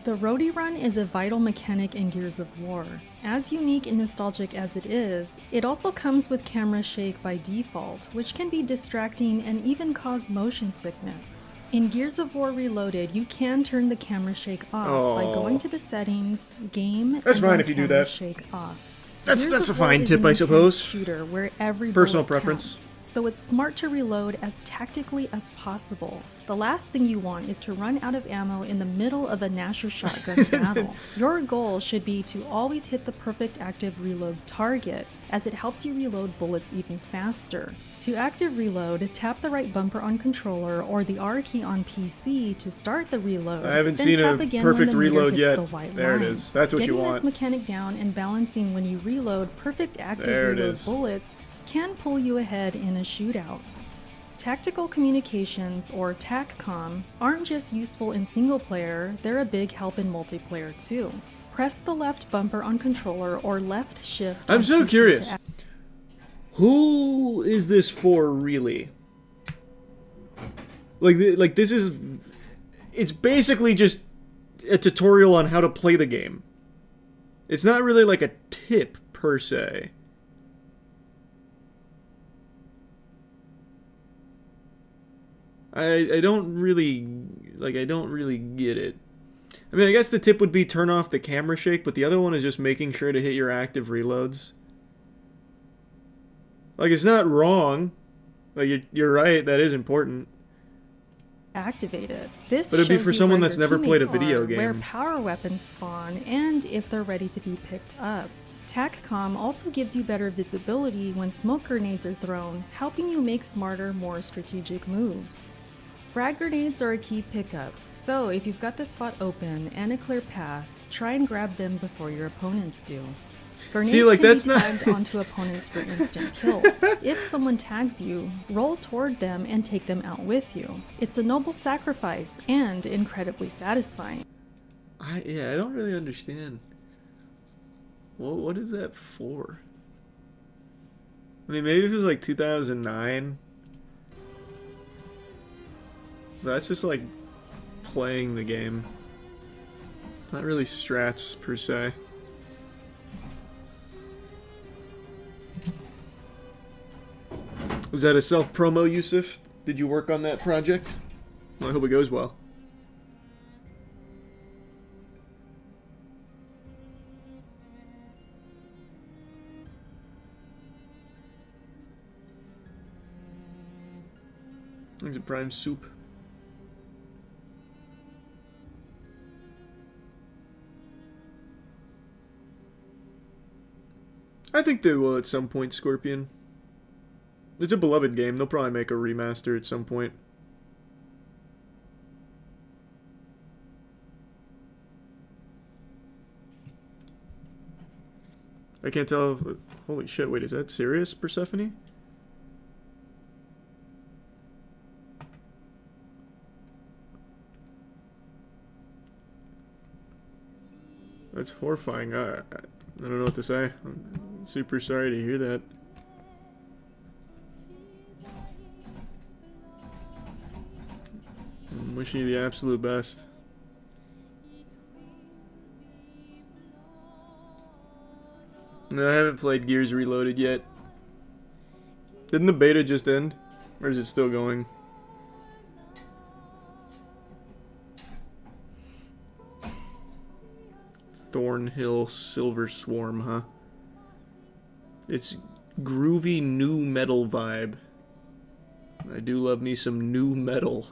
The roadie run is a vital mechanic in Gears of War. As unique and nostalgic as it is, it also comes with camera shake by default, which can be distracting and even cause motion sickness. In Gears of War Reloaded, you can turn the camera shake off by going to the settings, game, That's and fine then if you do camera that. shake off. That's Gears a of War fine is tip, an I intense suppose. shooter where every Personal bullet preference. counts, so it's smart to reload as tactically as possible. The last thing you want is to run out of ammo in the middle of a Nasher shotgun battle. Your goal should be to always hit the perfect active reload target, as it helps you reload bullets even faster. To active reload, tap the right bumper on controller or the R key on PC to start the reload. I haven't then seen tap a again perfect when the meter reload hits yet. the white There it line. is. That's what you Getting want. this mechanic down and balancing when you reload perfect active There it reload is. bullets can pull you ahead in a shootout. Tactical communications, or TACCOM, aren't just useful in single player, they're a big help in multiplayer too. Press the left bumper on controller or left shift. I'm on so PC curious. to Who is this for, really? Like this is... It's basically just a tutorial on how to play the game. It's not really like a tip, per se. I don't really get it. I mean, I guess the tip would be turn off the camera shake, but the other one is just making sure to hit your active reloads. Like, it's not wrong. Like, you're right, that is important. activate it. This But it'd be shows for you someone where that's your never played a teammates video are, where game. power weapons spawn, and if they're ready to be picked up. TACCOM also gives you better visibility when smoke grenades are thrown, helping you make smarter, more strategic moves. Frag grenades are a key pickup, so if you've got the spot open and a clear path, try and grab them before your opponents do. Grenades like, can that's be not- tagged onto opponents for instant kills. If someone tags you, roll toward them and take them out with you. It's a noble sacrifice and incredibly satisfying. I don't really understand. What is that for? I mean, maybe if it was like 2009. But that's just like playing the game. Not really strats per se. Was that a self-promo, Yusuf? Did you work on that project? Well, I hope it goes well. It's a prime soup. I think they will at some point, Scorpion. It's a beloved game. They'll probably make a remaster at some point. I can't tell if... Holy shit, wait, is that serious, Persephone? That's horrifying. I don't know what to say. I'm super sorry to hear that. I'm wishing you the absolute best. No, I haven't played Gears Reloaded yet. Didn't the beta just end? Or is it still going? Thornhill Silver Swarm, huh? It's groovy new metal vibe. I do love me some new metal.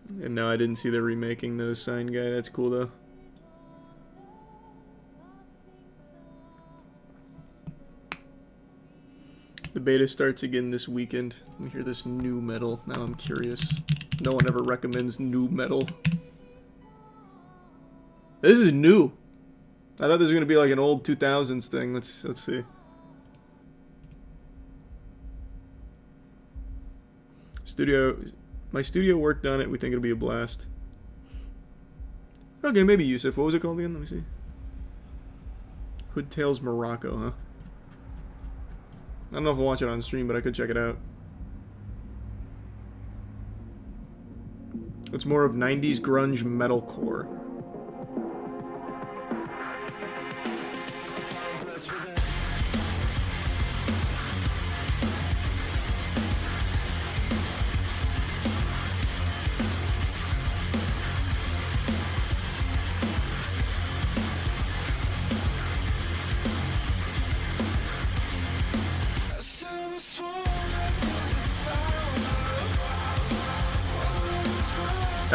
And no, I didn't see they're remaking those sign guy. That's cool though. The beta starts again this weekend. Let me hear this new metal. Now I'm curious. No one ever recommends new metal. This is new. I thought this was gonna be like an old 2000s thing. Let's see. My studio worked on it. We think it'll be a blast. Okay, maybe Yusuf. What was it called again? Let me see. Hood Tales Morocco, huh? I don't know if I'll watch it on stream, but I could check it out. It's more of 90s grunge metalcore.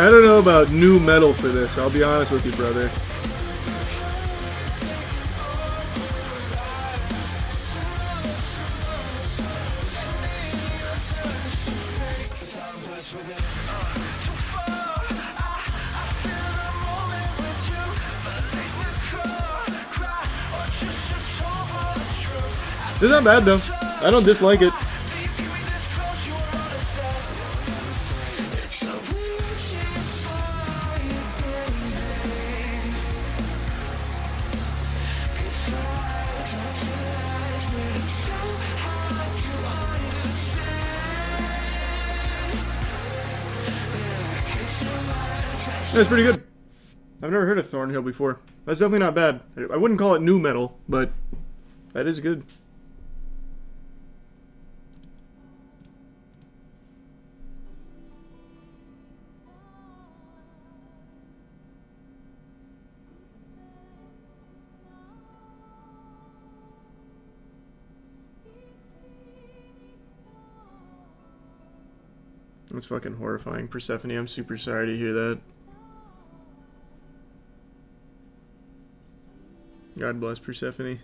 I don't know about new metal for this, I'll be honest with you, brother. This is not bad though. I don't dislike it. That's pretty good. I've never heard of Thornhill before. That's definitely not bad. I wouldn't call it new metal, but that is good. That's fucking horrifying. Persephone, I'm super sorry to hear that. God bless Persephone.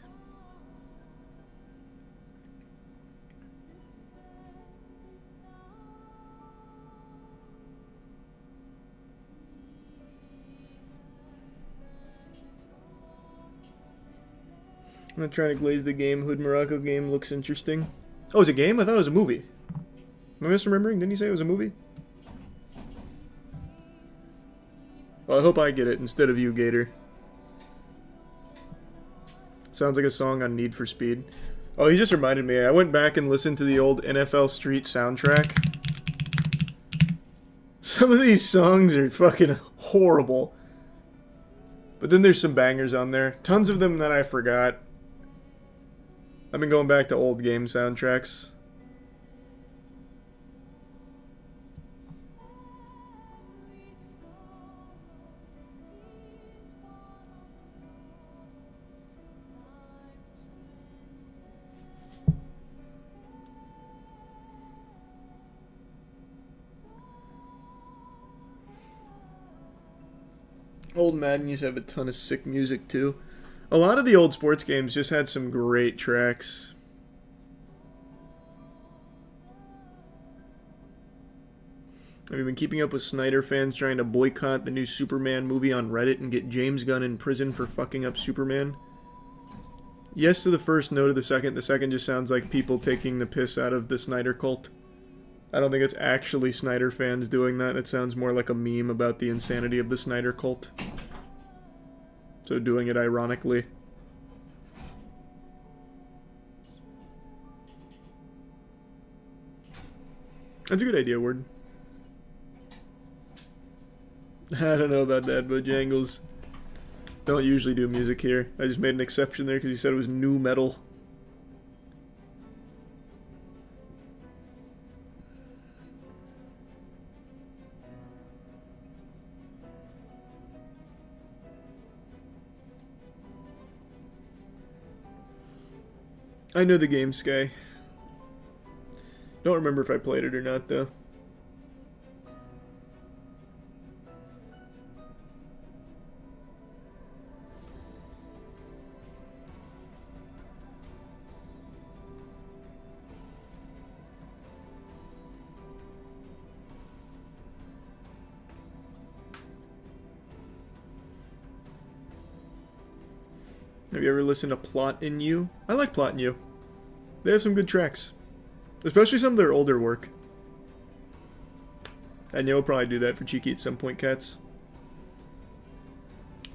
I'm not trying to glaze the game. Hood Morocco game looks interesting. Oh, it's a game? I thought it was a movie. Am I misremembering? Didn't you say it was a movie? Well, I hope I get it instead of you, Gator. Sounds like a song on Need for Speed. Oh, he just reminded me. I went back and listened to the old NFL Street soundtrack. Some of these songs are fucking horrible. But then there's some bangers on there. Tons of them that I forgot. I've been going back to old game soundtracks. Old Madden used to have a ton of sick music too. A lot of the old sports games just had some great tracks. Have you been keeping up with Snyder fans trying to boycott the new Superman movie on Reddit and get James Gunn in prison for fucking up Superman? Yes to the first, no to the second. The second just sounds like people taking the piss out of the Snyder cult. I don't think it's actually Snyder fans doing that. It sounds more like a meme about the insanity of the Snyder cult. So doing it ironically. That's a good idea, Word. I don't know about that, but Bojangles don't usually do music here. I just made an exception there because he said it was new metal. I know the game, Sky. Don't remember if I played it or not, though. Have you ever listened to Plot in You? I like Plot in You. They have some good tracks. Especially some of their older work. And you'll probably do that for Cheeky at some point, cats.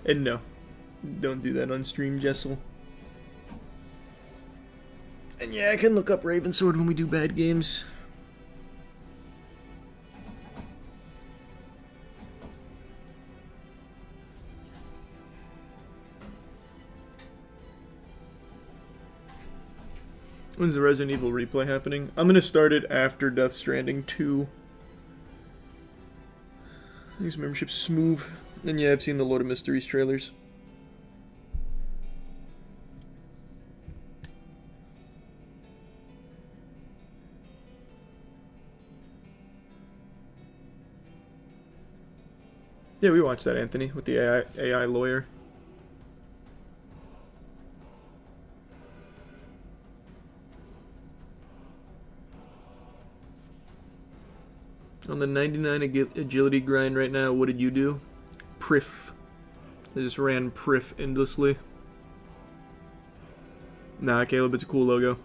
And no. Don't do that on stream, Jessel. And yeah, I can look up Ravensword when we do bad games. When's the Resident Evil replay happening? I'm gonna start it after Death Stranding 2. These memberships smooth. And yeah, I've seen the Lord of Mysteries trailers. Yeah, we watched that, Anthony, with the AI lawyer. On the 99 agility grind right now, what did you do? Priff. I just ran Priff endlessly. Nah, Caleb, it's a cool logo.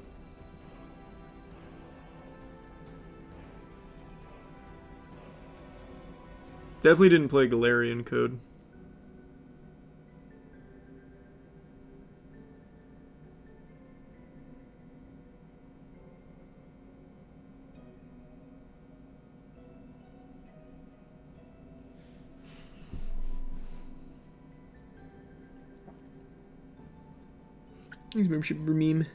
Definitely didn't play Galarian Code. Thanks, membership for meme.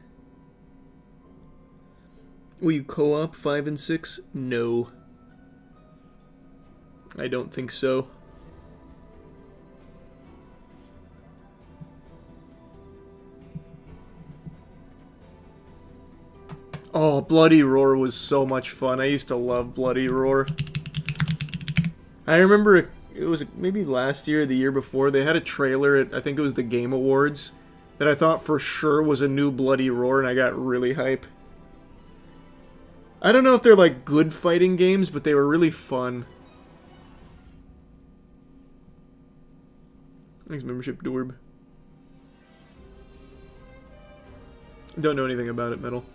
Will you co-op 5 and 6? No. I don't think so. Oh, Bloody Roar was so much fun. I used to love Bloody Roar. I remember it was maybe last year or the year before, they had a trailer at, I think it was the Game Awards, that I thought for sure was a new Bloody Roar, and I got really hype. I don't know if they're like good fighting games, but they were really fun. Thanks, membership, Dorb. Don't know anything about it, Metal.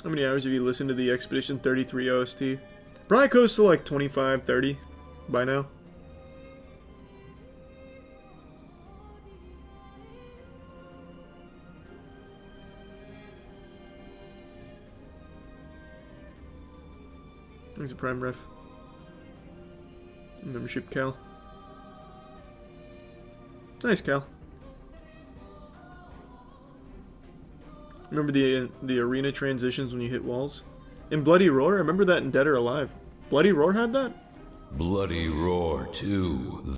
How many hours have you listened to the Expedition 33 OST? Probably close to like 25, 30 by now. There's a Prime Ref. Membership, Cal. Nice, Cal. Remember the arena transitions when you hit walls? In Bloody Roar? I remember that in Dead or Alive. Bloody Roar had that? Bloody Roar 2.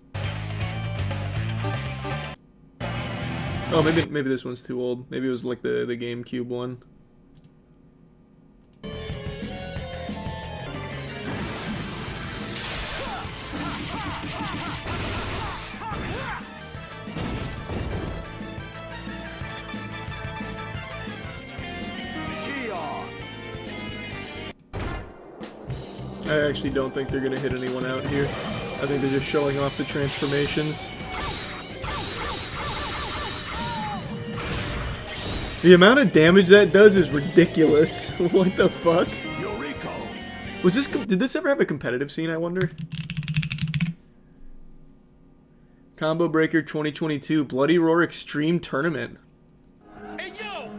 Oh, maybe this one's too old. Maybe it was like the GameCube one. I actually don't think they're gonna hit anyone out here. I think they're just showing off the transformations. The amount of damage that does is ridiculous. What the fuck? Was this? Did this ever have a competitive scene, I wonder? Combo Breaker 2022 Bloody Roar Extreme Tournament.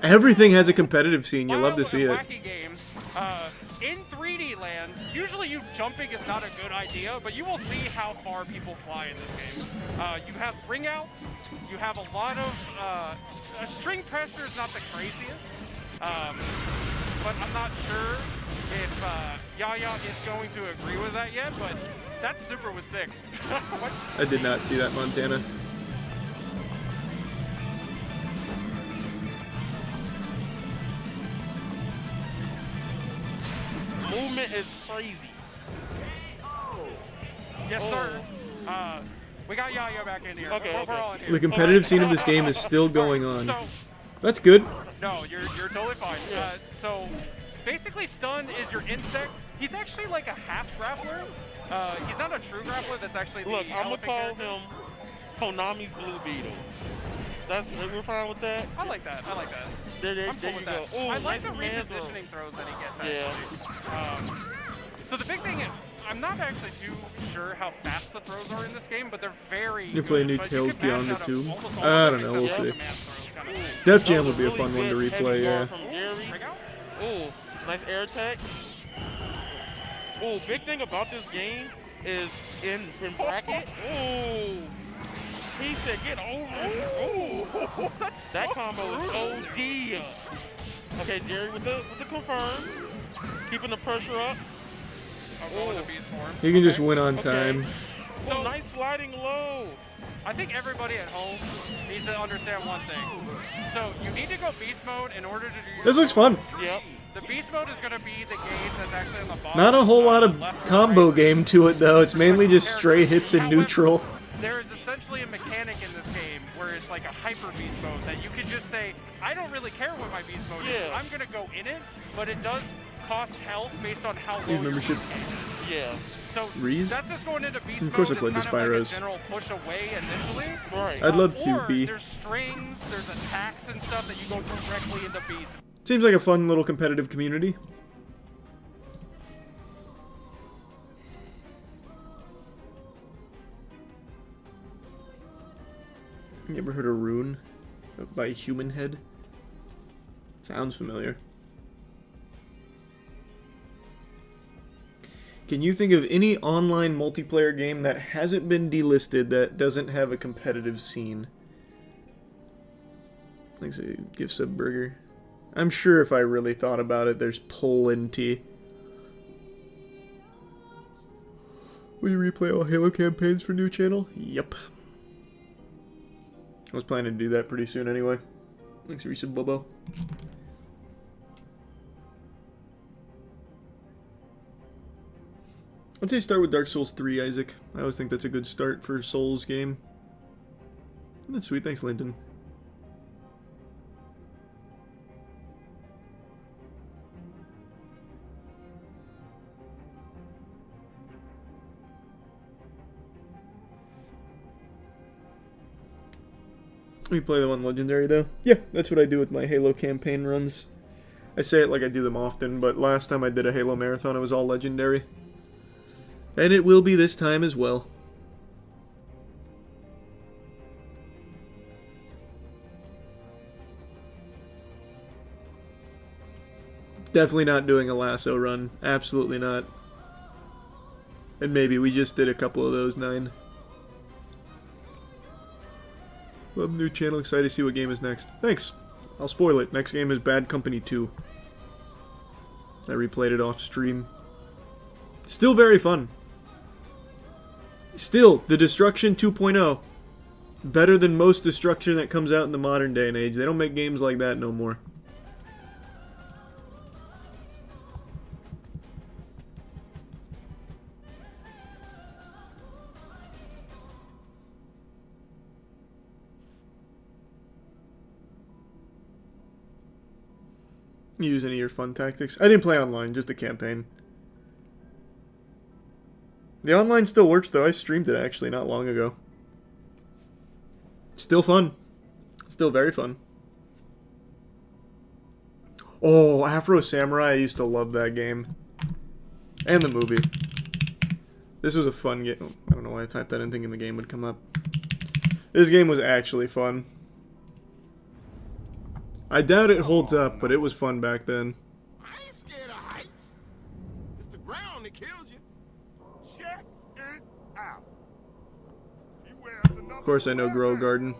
Everything has a competitive scene. You love to see it. In 3D land, usually jumping is not a good idea, but you will see how far people fly in this game. You have ring outs, you have a lot of string pressure is not the craziest, but I'm not sure if Yaya is going to agree with that yet, but that super was sick. I did not see that, Montana. Movement is crazy. Yes, sir. We got Yaya back in here. Okay, We're all in here. The competitive scene of this game is still going on. That's good. No, you're totally fine. So basically, Stun is your insect. He's actually like a half grappler. He's not a true grappler. That's actually the Look, I'm gonna call character. him Konami's Blue Beetle. We're fine with that. I like that. I like that. There I'm cool you with go. that. Ooh, I like nice the command throw. repositioning throws that he gets. Actually. So the big thing is, I'm not actually too sure how fast the throws are in this game, but they're very. You play New good. Tales You can Beyond the mash out Tomb? almost all I of don't them know. We'll except see. for command throws, kind of. Def Jam would be a fun one to Heavy replay. Yeah. guard from Gary. Ooh, nice air attack. Ooh, big thing about this game is in bracket. Ooh. He said, get over it. Ooh. That combo is OD. Okay, Jerry with the confirm. Keeping the pressure up. You can just win on time. So nice sliding low. I think everybody at home needs to understand one thing. So you need to go beast mode in order to do your This looks fun. Yep. The beast mode is going to be the gauge that's actually on the bottom. Not a whole lot of combo game to it though. It's mainly just stray hits in neutral. There is essentially a mechanic in this game where it's like a hyper beast mode that you could just say, I don't really care what my beast mode is. I'm going to go in it, but it does cost health based on how low Use your membership. Yeah. So Reese? that's just going into beast Of course I mode. played It's the kind of like a Spyros. general push away initially. Right. I'd love to or be. There's strings, there's attacks and stuff that you go directly into beast. Seems like a fun little competitive community. You ever heard of Rune by Human Head? Sounds familiar. Can you think of any online multiplayer game that hasn't been delisted that doesn't have a competitive scene? Thanks, Give Sub Burger. I'm sure if I really thought about it, there's Poland-T. Will you replay all Halo campaigns for new channel? Yep. I was planning to do that pretty soon anyway. Thanks, Risa Bobo. I'd say start with Dark Souls 3, Isaac. I always think that's a good start for a Souls game. That's sweet. Thanks, Linton. We play them on Legendary, though? Yeah, that's what I do with my Halo campaign runs. I say it like I do them often, but last time I did a Halo marathon, it was all Legendary. And it will be this time as well. Definitely not doing a lasso run. Absolutely not. And maybe we just did a couple of those 9. Love the new channel. Excited to see what game is next. Thanks. I'll spoil it. Next game is Bad Company 2. I replayed it off stream. Still very fun. Still, the Destruction 2.0. Better than most Destruction that comes out in the modern day and age. They don't make games like that no more. You use any of your fun tactics? I didn't play online, just the campaign. The online still works though. I streamed it actually not long ago. Still fun. Still very fun. Oh, Afro Samurai, I used to love that game. And the movie. This was a fun game. Oh, I don't know why I typed that in thinking the game would come up. This game was actually fun. I doubt it holds up, but it was fun back then. I ain't scared of heights. It's the ground that kills you. Check it out. Of course I know Grow Garden.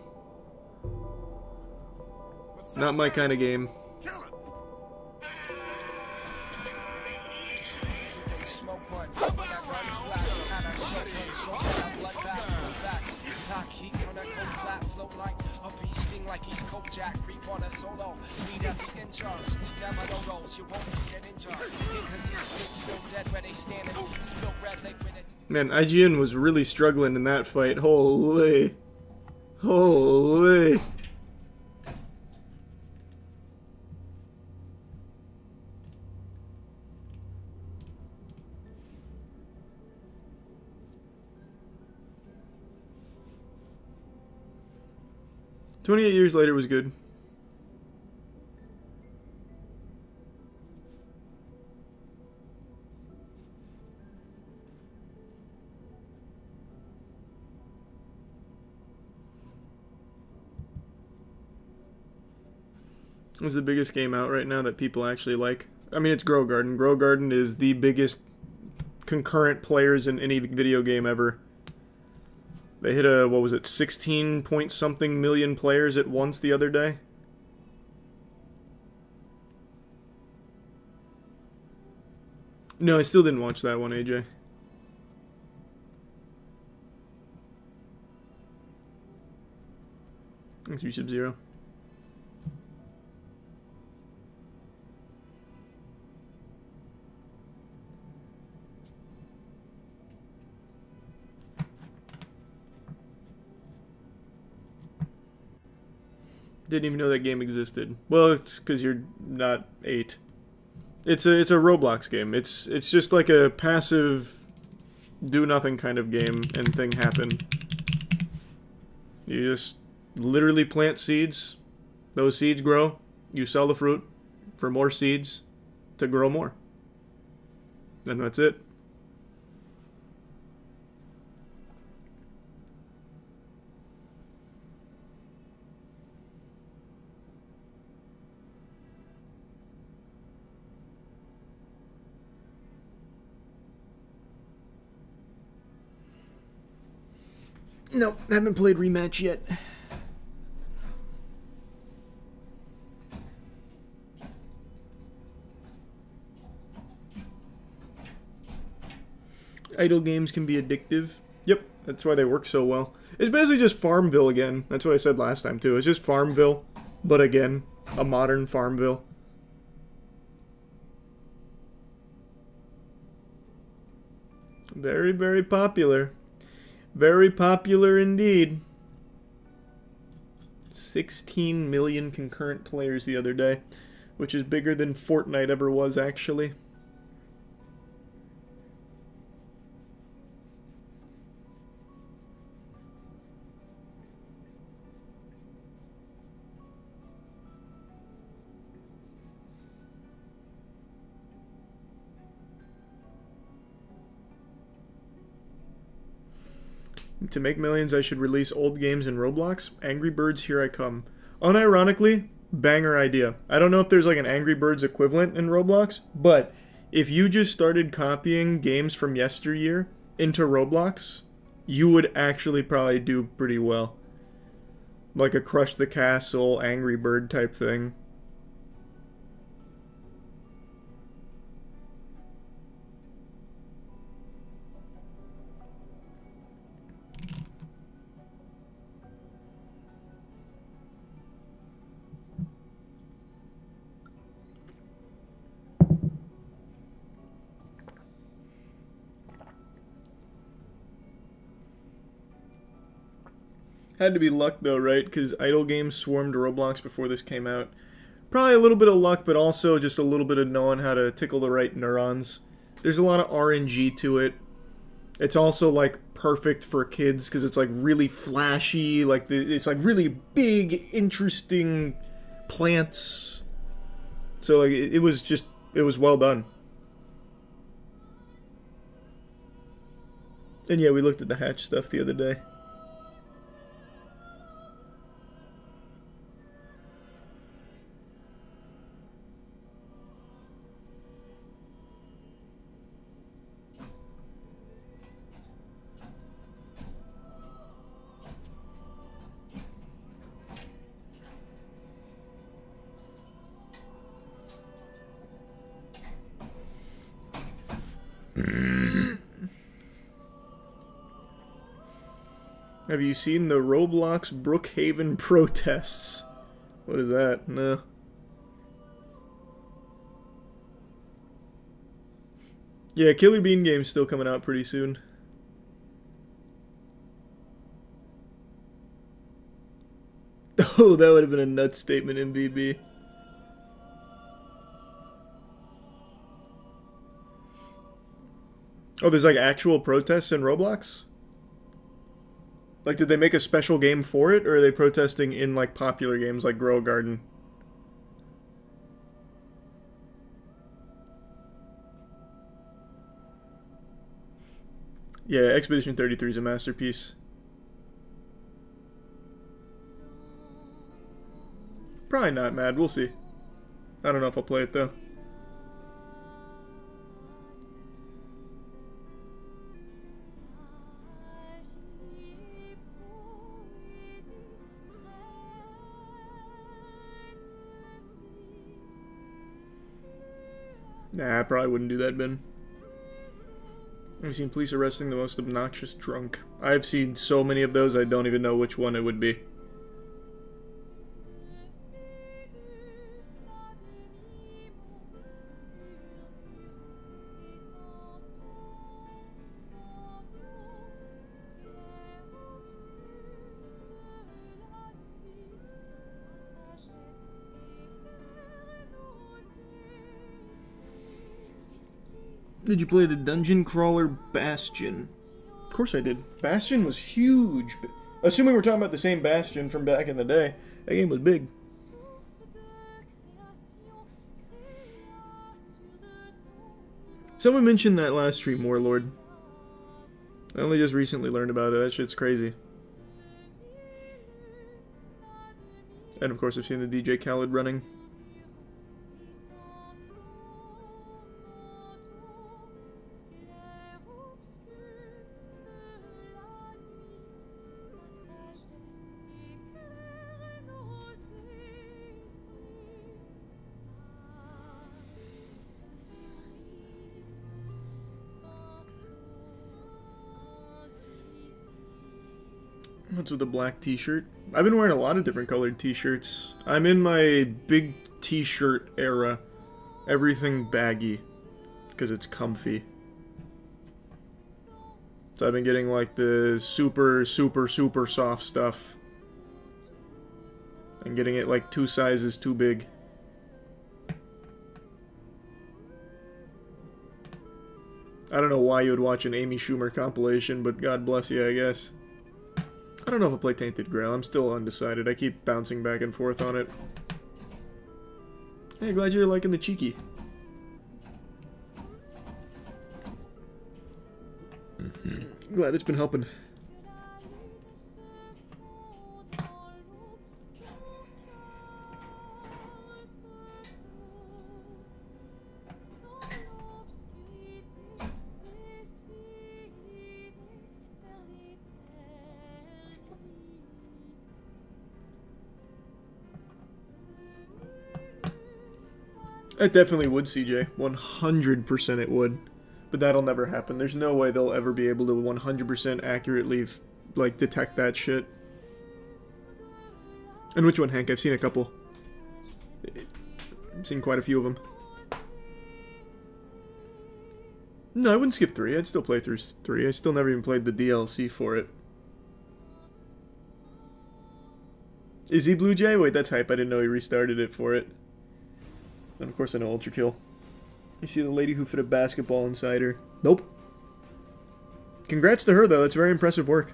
Not my kind of game. Like he's Kojak, creep on a solo. Lead as he injures, sleep never no rolls. You won't see an injure. Because he's still dead where they stand and spill red liquid. Man, IGN was really struggling in that fight. Holy. Holy. "28 Years Later" was good. What's the biggest game out right now that people actually like? I mean, it's Grow Garden. Grow Garden is the biggest concurrent players in any video game ever. They hit a, what was it, 16 point something million players at once the other day. No, I still didn't watch that one, AJ. Thanks, Sub-Zero. Didn't even know that game existed. Well, it's because you're not 8. It's a Roblox game. It's just like a passive, do nothing kind of game, and thing happen. You just literally plant seeds. Those seeds grow. You sell the fruit for more seeds to grow more. And that's it. Nope, haven't played Rematch yet. Idle games can be addictive. Yep, that's why they work so well. It's basically just Farmville again. That's what I said last time too. It's just Farmville, but again, a modern Farmville. Very, very popular. Very popular indeed. 16 million concurrent players the other day, which is bigger than Fortnite ever was, actually. To make millions, I should release old games in Roblox. Angry Birds, Here I Come. Unironically, banger idea. I don't know if there's like an Angry Birds equivalent in Roblox, but if you just started copying games from yesteryear into Roblox, you would actually probably do pretty well. Like a Crush the Castle, Angry Bird type thing. Had to be luck though, right? Because idle games swarmed Roblox before this came out. Probably a little bit of luck, but also just a little bit of knowing how to tickle the right neurons. There's a lot of RNG to it. It's also like perfect for kids because it's like really flashy, like it's like really big, interesting plants. So like it was well done. And yeah, we looked at the hatch stuff the other day. Have you seen the Roblox Brookhaven protests? What is that? No. Yeah, Killer Bean game's still coming out pretty soon. Oh, that would have been a nut statement, MVB. Oh, there's like actual protests in Roblox? Like, did they make a special game for it, or are they protesting in like popular games like Grow a Garden? Yeah, Expedition 33 is a masterpiece. Probably not mad, we'll see. I don't know if I'll play it though. Nah, I probably wouldn't do that, Ben. I've seen police arresting the most obnoxious drunk. I've seen so many of those, I don't even know which one it would be. Did you play the dungeon crawler Bastion? Of course I did. Bastion was huge. Assuming we're talking about the same Bastion from back in the day, that game was big. Someone mentioned that last stream, Warlord. I only just recently learned about it. That shit's crazy. And of course I've seen the DJ Khaled running. What's with the black t-shirt? I've been wearing a lot of different colored t-shirts. I'm in my big t-shirt era. Everything baggy. Because it's comfy. So I've been getting like the super soft stuff. And getting it like 2 sizes too big. I don't know why you would watch an Amy Schumer compilation, but God bless you, I guess. I don't know if I'll play Tainted Grail. I'm still undecided. I keep bouncing back and forth on it. Hey, glad you're liking the cheeky. Glad it's been helping. It definitely would, CJ. 100% it would. But that'll never happen. There's no way they'll ever be able to 100% accurately, like, detect that shit. And which one, Hank? I've seen a couple. I've seen quite a few of them. No, I wouldn't skip 3. I'd still play through 3. I still never even played the DLC for it. Is he Blue Jay? Wait, that's hype. I didn't know he restarted it for it. And of course I know Ultra Kill. You see the lady who fit a basketball inside her? Nope. Congrats to her though, that's very impressive work.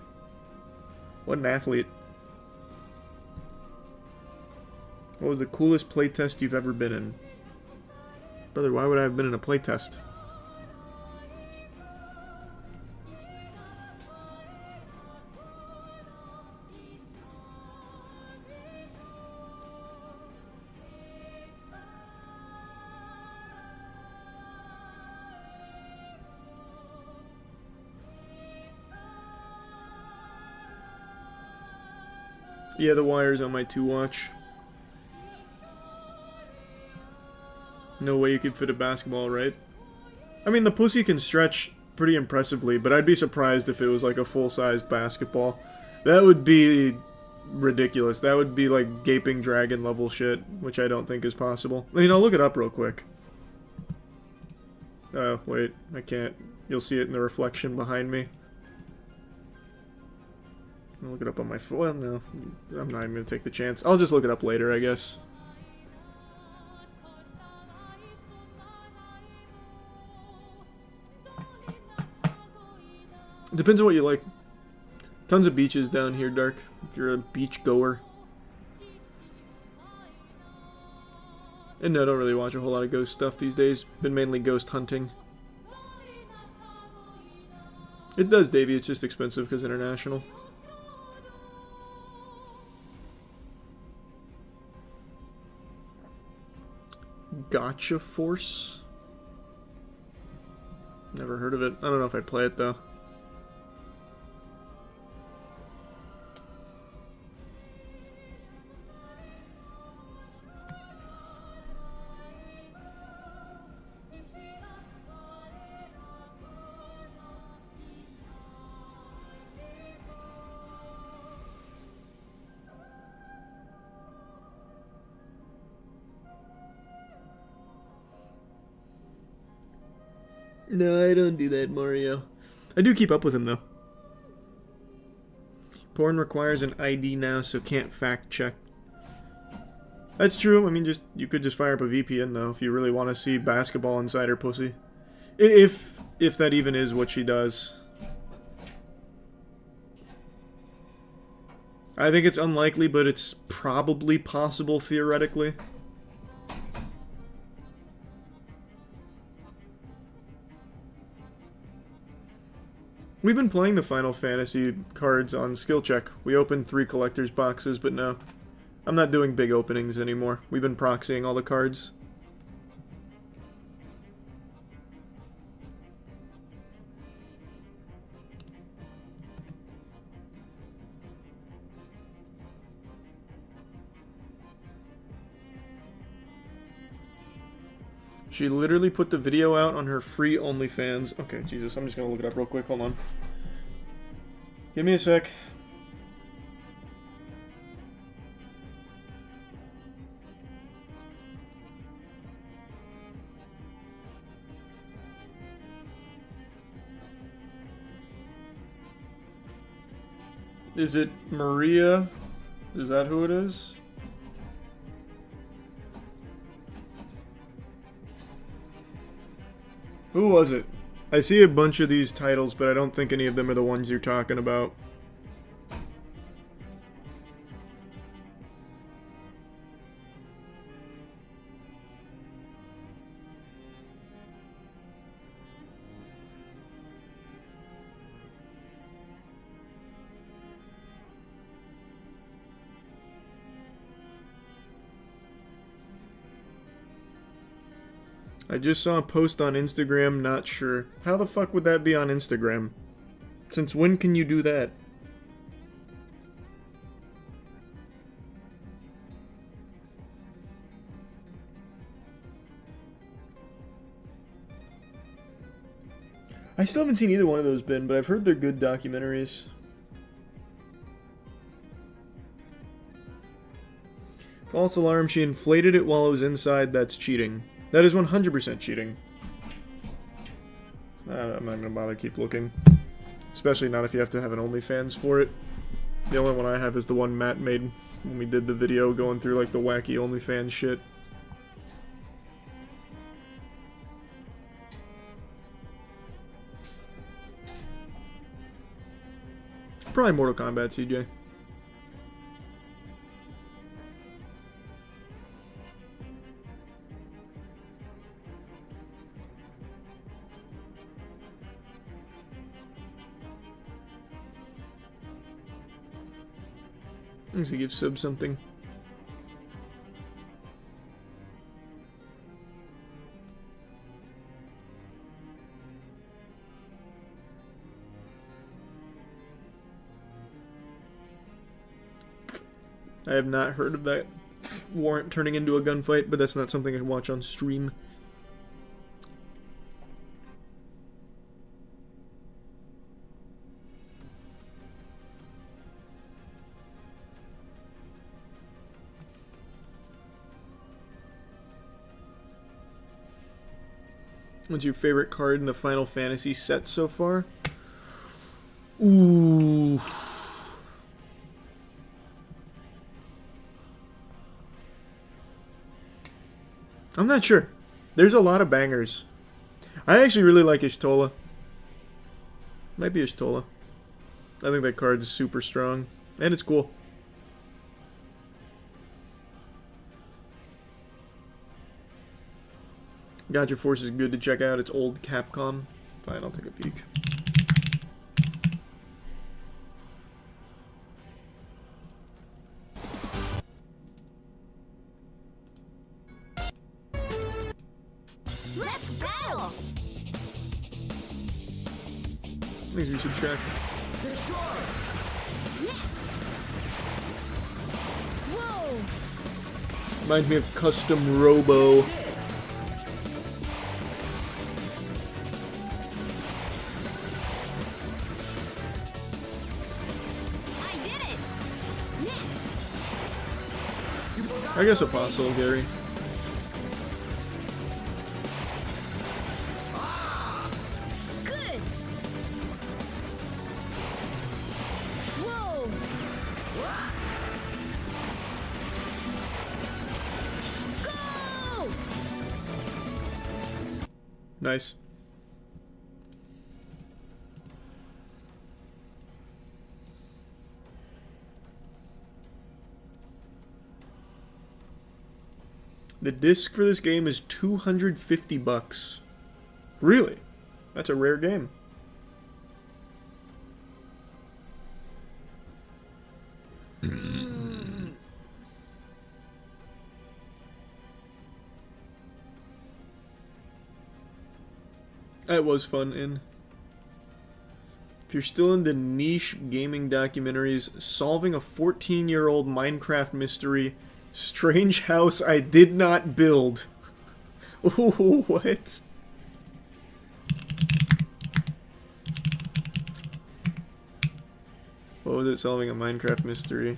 What an athlete. What was the coolest playtest you've ever been in? Brother, why would I have been in a playtest? Yeah, the wire's on my 2-watch. No way you could fit a basketball, right? I mean, the pussy can stretch pretty impressively, but I'd be surprised if it was like a full-sized basketball. That would be ridiculous. That would be like gaping dragon level shit, which I don't think is possible. I mean, I'll look it up real quick. Oh, wait, I can't. You'll see it in the reflection behind me. I'll look it up on my phone. Well, no, I'm not even going to take the chance. I'll just look it up later, I guess. Depends on what you like. Tons of beaches down here, Dark, if you're a beach goer. And no, I don't really watch a whole lot of ghost stuff these days. Been mainly ghost hunting. It does, Davey. It's just expensive because international. Gotcha Force? Never heard of it. I don't know if I'd play it, though. No, I don't do that, Mario. I do keep up with him, though. Porn requires an ID now, so can't fact check. That's true. I mean, you could just fire up a VPN, though, if you really want to see Basketball Insider pussy. If that even is what she does. I think it's unlikely, but it's probably possible, theoretically. We've been playing the Final Fantasy cards on skill check. We opened 3 collector's boxes, but no. I'm not doing big openings anymore. We've been proxying all the cards. She literally put the video out on her free OnlyFans. Okay, Jesus, I'm just gonna look it up real quick. Hold on. Give me a sec. Is it Maria? Is that who it is? Who was it? I see a bunch of these titles, but I don't think any of them are the ones you're talking about. I just saw a post on Instagram, not sure. How the fuck would that be on Instagram? Since when can you do that? I still haven't seen either one of those, Ben, but I've heard they're good documentaries. False alarm, she inflated it while it was inside, that's cheating. That is 100% cheating. I'm not gonna bother keep looking. Especially not if you have to have an OnlyFans for it. The only one I have is the one Matt made when we did the video going through like the wacky OnlyFans shit. Probably Mortal Kombat, CJ. I'm gonna give Sub something. I have not heard of that warrant turning into a gunfight, but that's not something I can watch on stream. What's your favorite card in the Final Fantasy set so far? Ooh. I'm not sure. There's a lot of bangers. I actually really like Ishtola. Might be Ishtola. I think that card is super strong. And it's cool. Gotcha Force is good to check out. It's old Capcom. Fine, I'll take a peek. Let's go! Thanks for your sub check. Destroy! Next! Whoa! Reminds me of Custom Robo. I guess Apostle, Gary. Good. Whoa. Go. Nice. The disc for this game is $250. Really? That's a rare game. That was fun. If you're still into niche gaming documentaries, solving a 14-year-old Minecraft mystery, Strange House I Did Not Build. Ooh, what? What was it, solving a Minecraft mystery?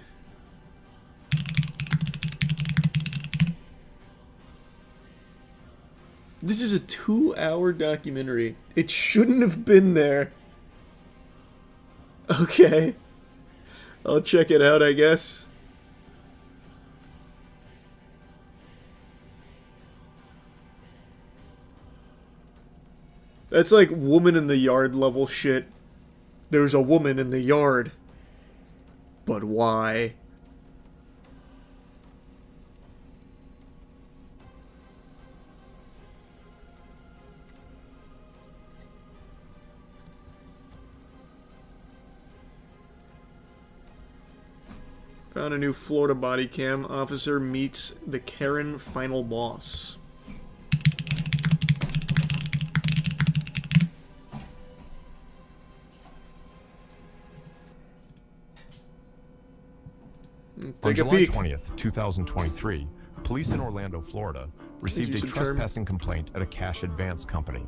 This is a 2-hour documentary. It shouldn't have been there. Okay. I'll check it out, I guess. That's like woman in the yard level shit. There's a woman in the yard. But why? Found a new Florida body cam. Officer meets the Karen final boss. On July 20th, 2023, police in Orlando, Florida, received a trespassing complaint at a cash advance company.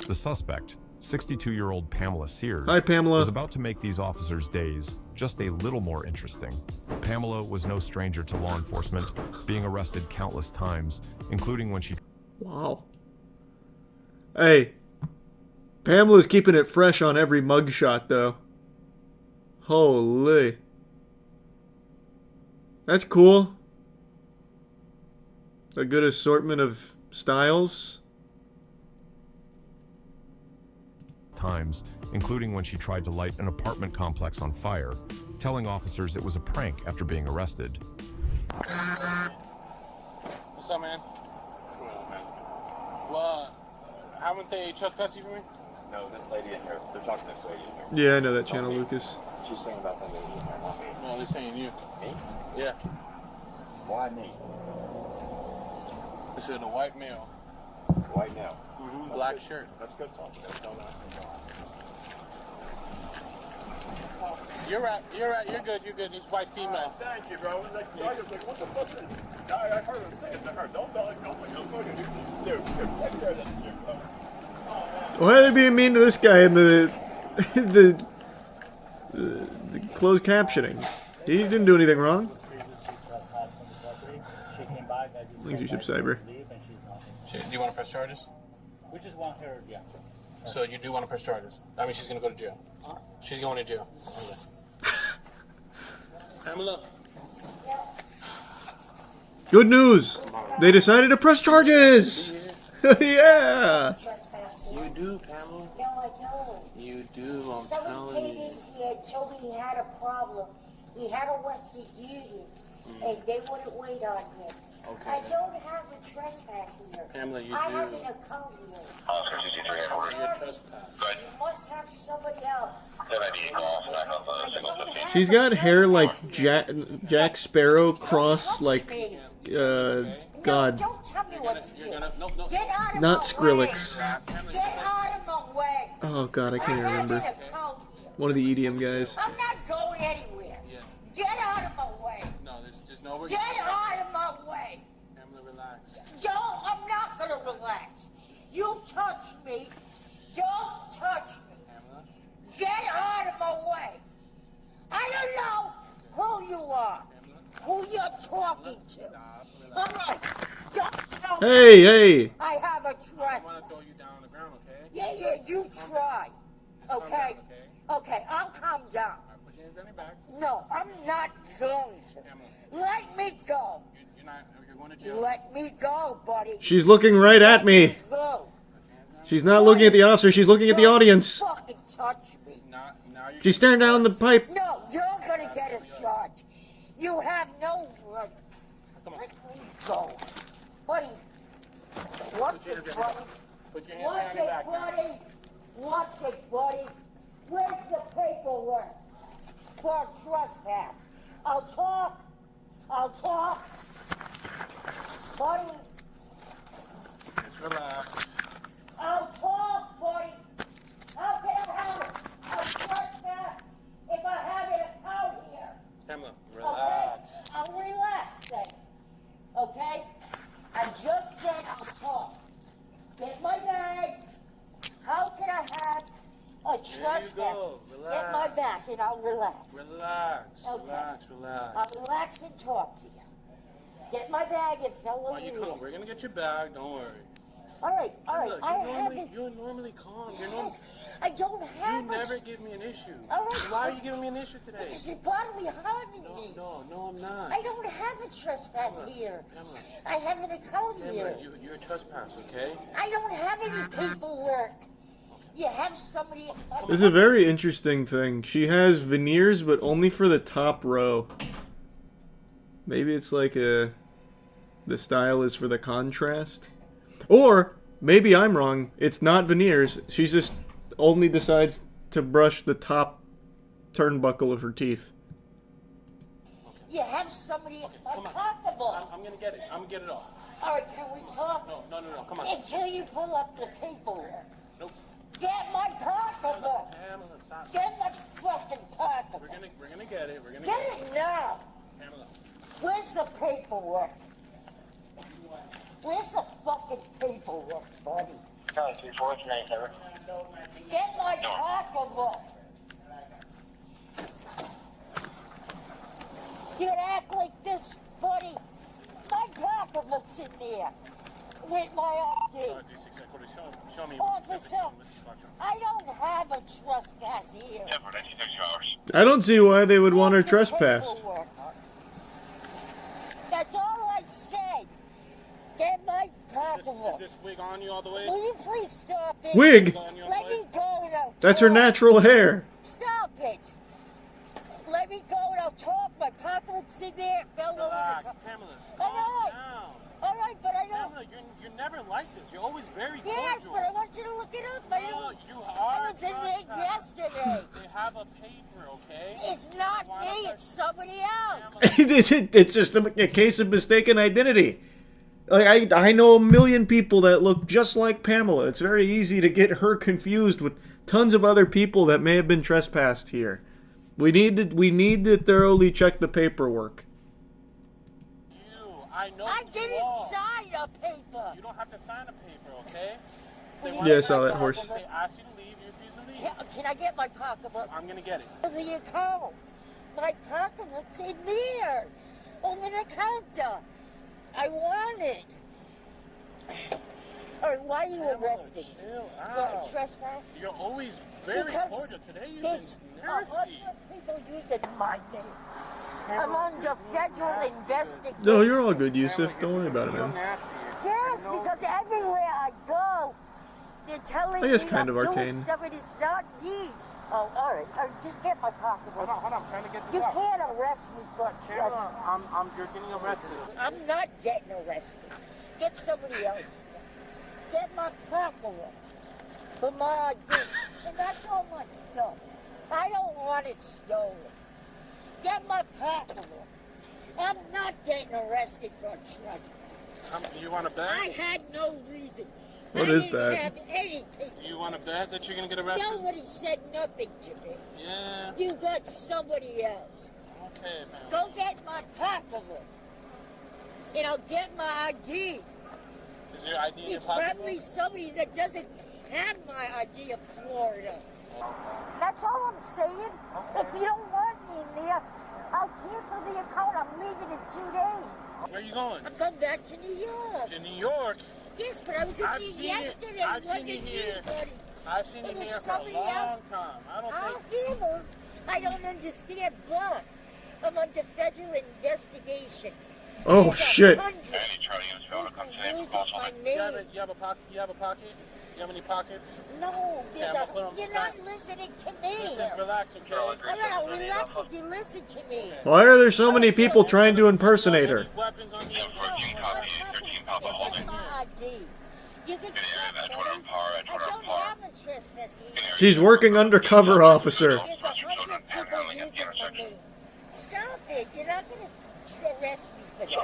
The suspect, 62-year-old Pamela Sears, Hi, Pamela, was about to make these officers' days just a little more interesting. Pamela was no stranger to law enforcement, being arrested countless times, including when she... Wow. Hey, Pamela's keeping it fresh on every mugshot, though. Holy. That's cool. A good assortment of styles. Times, including when she tried to light an apartment complex on fire, telling officers it was a prank after being arrested. What's up, man? What's going on, man? Well, haven't they trespassed you for me? No, this lady in here. They're talking to this lady in here. Yeah, I know that channel, Lucas. She's saying about that lady in here. No, they're saying you. Me? Yeah. Why me? They said a white male. White male? Mm-hmm. Black shirt. Let's go talk to them. Don't know. You're right. You're good. It's white female. Thank you, bro. Like, I was like, what the fuck? I heard her say it to her. Don't fucking dude, right there, that's you. Why are they being mean to this guy in the closed captioning? He didn't do anything wrong. Thanks, you ship Cyber. Do you want to press charges? We just want her, yeah. So you do want to press charges? I mean, she's going to go to jail. Huh? She's going to jail. Okay. Pamela. Good news! They decided to press charges! Yeah! You do, Pamela. No, I don't. You do, I'm Someone telling came you. in here and told me he had a problem. He had a Western Union, and they wouldn't wait on him. Okay. I don't have a trespass here. Pamela, you I do. have an account here. Oscar 63 at order. You're trespass. Good. You must have somebody else. She's got hair like Jack Sparrow cross, like, God. Don't tell me what to do. Get out of Not my Skrillex. way. Get out of my way. Oh, God, I can't I have remember. an account here. One of the EDM guys. I'm not going anywhere. Get out of my way. No, there's nowhere. Get out of my way. Pamela, relax. Don't, I'm not gonna relax. You touch me. Don't touch me. Pamela? Get out of my way. I don't know who you are. Who you're talking to. All right. Don't tell me. Hey! I have a trust. I want to throw you down on the ground, okay? Yeah, you try. Okay? Okay, I'll calm down. Put your hands on your back. No, I'm not going to. Let me go. You're going to jail. Let me go, buddy. She's looking right at me. Go. She's not looking at the officer, she's looking at the audience. Fucking touch me. She's staring down the pipe. No, you're gonna get a shot. You have no right. Let me go. Buddy. Watch it, buddy. Put your hands Watch behind your it, back. buddy. Watch it, buddy. Where's the paperwork for trespass? I'll talk. Buddy. Just relax. I'll talk, buddy. How can I have a trespass if I have an account here? Pamela, Okay? relax. I'll relax then. Okay? I just said I'll talk. Get my bag. How can I have a trespass? go. Get my bag and I'll relax. Relax. Okay. Relax. Relax. I'll relax and talk to you. Get my bag and follow Why me. you come? We're gonna get your bag. Don't worry. All right. Look, you're normally calm. You're normally. I don't have You never give me an issue. All right. Why are you giving me an issue today? Because you're bodily harming me. No, I'm not. I don't have a trespass here. I have an account here. You're a trespass, okay? I don't have any paperwork. You have somebody. This is a very interesting thing. She has veneers, but only for the top row. Maybe it's like the style is for the contrast. Or, maybe I'm wrong, it's not veneers, she just only decides to brush the top turnbuckle of her teeth. You have somebody uncomfortable. I'm gonna get it. I'm gonna get it off. All right, can we talk? No, come on. Until you pull up the paperwork. Nope. Get my pocketbook. Pamela, stop. Get my fucking pocketbook. We're gonna get it. We're gonna Get get it now. Pamela. Where's the paperwork? Where's the fucking paperwork, buddy? Get my pocketbook. You'd act like this, buddy. My pocketbook's in there with my ID. Show me. Officer, I don't have a trespass here. I don't see why they would want her trespassed. Paperwork. That's all I said. Get my pocketbook. Is this wig on you all the way? Will you please stop it? Wig? Let me go now. That's her natural hair. Stop it. Let me go and I'll talk. My pocketbook's in there. Relax, Pamela. All right, but I don't. Pamela, you're never like this. You're always very cordial. Yes, but I want you to look it up. I don't. You I are. was in there yesterday. They have a paper, okay? It's not me. It's somebody else. It's just a case of mistaken identity. Like I know a million people that look just like Pamela. It's very easy to get her confused with tons of other people that may have been trespassed here. We need to thoroughly check the paperwork. I didn't sign a paper. You don't have to sign a paper, okay? Yeah, I saw that horse. They asked you to leave. You refuse to leave. Can I get my pocketbook? I'm gonna get it. The account. My pocketbook's in there. Over the counter. I want it. All right, why are you arresting me? For trespass? You're always very cordial. Today you've been nasty. People using my name. I'm under federal investigation. No, you're all good, Yusuf. Don't worry about it, man. Yes, because everywhere I go, they're telling I guess me kind I'm of doing arcane. stuff and it's not me. Oh, all right. Just get my pocketbook. Hold on. I'm trying to get this You out. can't arrest me for trespass. You're getting arrested. I'm not getting arrested. Get somebody else. Get my pocketbook for my ID. And that's all my stuff. I don't want it stolen. Get my pocketbook. I'm not getting arrested for trespass. You want to bet? I had no reason. What I is didn't that? have anything. You want to bet that you're going to get arrested? Nobody said nothing to me. Yeah. You got somebody else. Okay, man. Go get my pocketbook. And I'll get my ID. Is your ID in your It's pocketbook? probably somebody that doesn't have my ID of Florida. That's all I'm saying. If you don't want me in there, I'll cancel the account. I'm leaving in 2 days. Where are you going? I'm going back to New York. To New York? Yes, but I was in I've New seen yesterday. it. I've It wasn't seen it me, here. buddy. I've seen It it was here for a somebody long else. time. I don't How think... evil? I don't understand, but I'm under federal investigation. Oh, There's shit. 100 people using my name. You have a pocket? You have a pocket? You have any pockets? No, there's Okay, I'm gonna put 'em you're not back. listening to me. Listen, relax, okay? I'm gonna relax if you listen to me. Why are there so many people trying to impersonate her? Weapons on you? That's my ID. You can check, buddy. I don't have a trespass here. She's working undercover officer. There's 100 people using my name. Stop it. You're not gonna arrest me for that.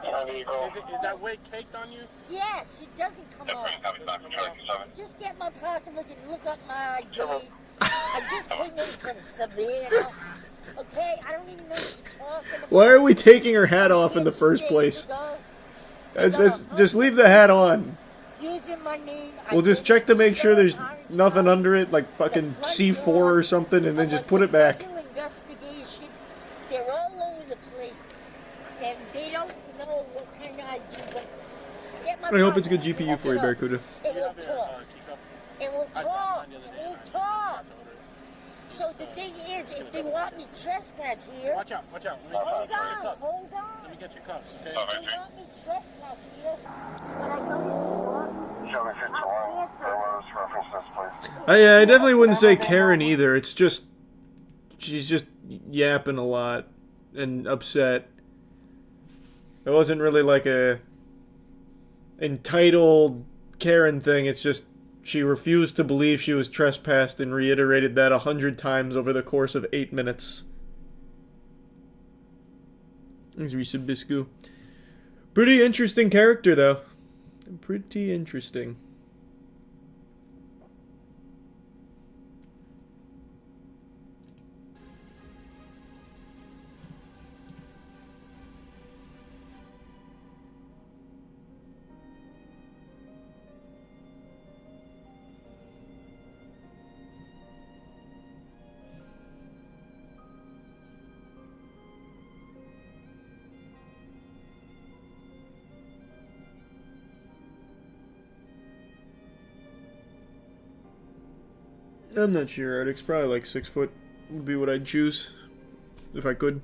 Is that weight caked on you? Yes, it doesn't come off. Just get my pocketbook and look up my ID. I just came in from Savannah. Okay, I don't even know what you're talking about. Why are we taking her hat off in the first place? Just leave the hat on. Using my name. We'll just check to make sure there's nothing under it, like fucking C4 or something, and then just put it back. Investigation. They're all over the place, and they don't know what kind of ID. But get my I hope it's good pocketbook, GPU for you, Barracuda. and we'll talk. And we'll talk. And we'll talk. So the thing is, if they want me trespass here, Watch out. hold on. Let me get your cuffs, okay? If they want me trespass here, when I go to New York, I'll answer. I definitely wouldn't say Karen either. It's just she's just yapping a lot and upset. It wasn't really like a entitled Karen thing. It's just she refused to believe she was trespassed and reiterated that 100 times over the course of 8 minutes. Thanks, Risa Biscu. Pretty interesting character, though. Pretty interesting. I'm not sure, Ardix. Probably like 6 foot would be what I'd choose. If I could.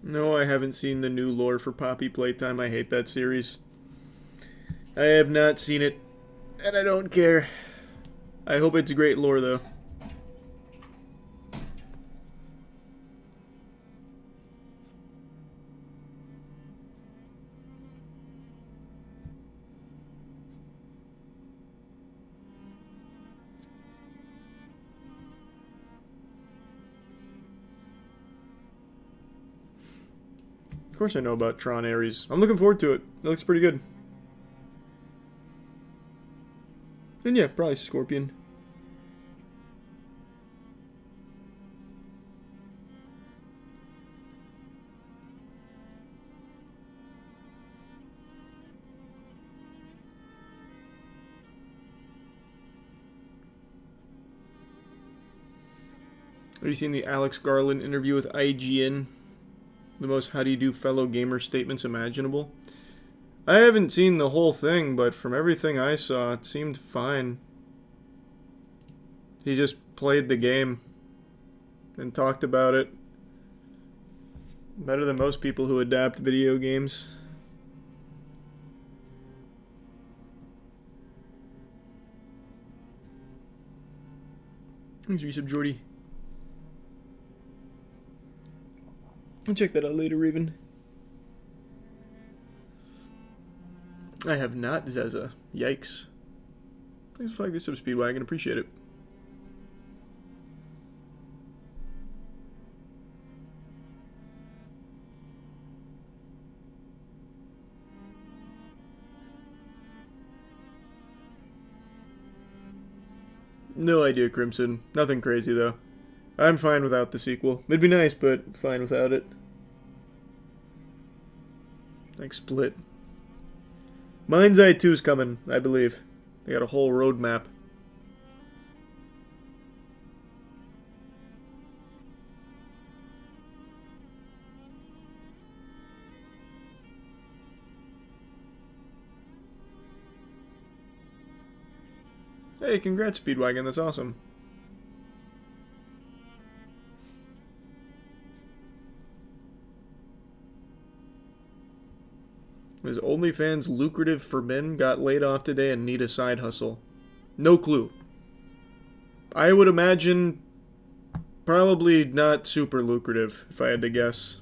No, I haven't seen the new lore for Poppy Playtime. I hate that series. I have not seen it, and I don't care. I hope it's great lore, though. Of course I know about Tron Ares. I'm looking forward to it. It looks pretty good. And yeah, probably Scorpion. Have you seen the Alex Garland interview with IGN? The most how do you do fellow gamer statements imaginable? I haven't seen the whole thing, but from everything I saw, it seemed fine. He just played the game and talked about it. Better than most people who adapt video games. Thanks, resub Jordy. I'll check that out later, Raven. I have not, Zeza. Yikes. Thanks for this sub Speedwagon. Appreciate it. No idea, Crimson. Nothing crazy, though. I'm fine without the sequel. It'd be nice, but fine without it. Like Split. Mind's Eye 2's coming, I believe. They got a whole roadmap. Hey, congrats, Speedwagon. That's awesome. Is OnlyFans lucrative for men? Got laid off today and need a side hustle. No clue. I would imagine probably not super lucrative, if I had to guess.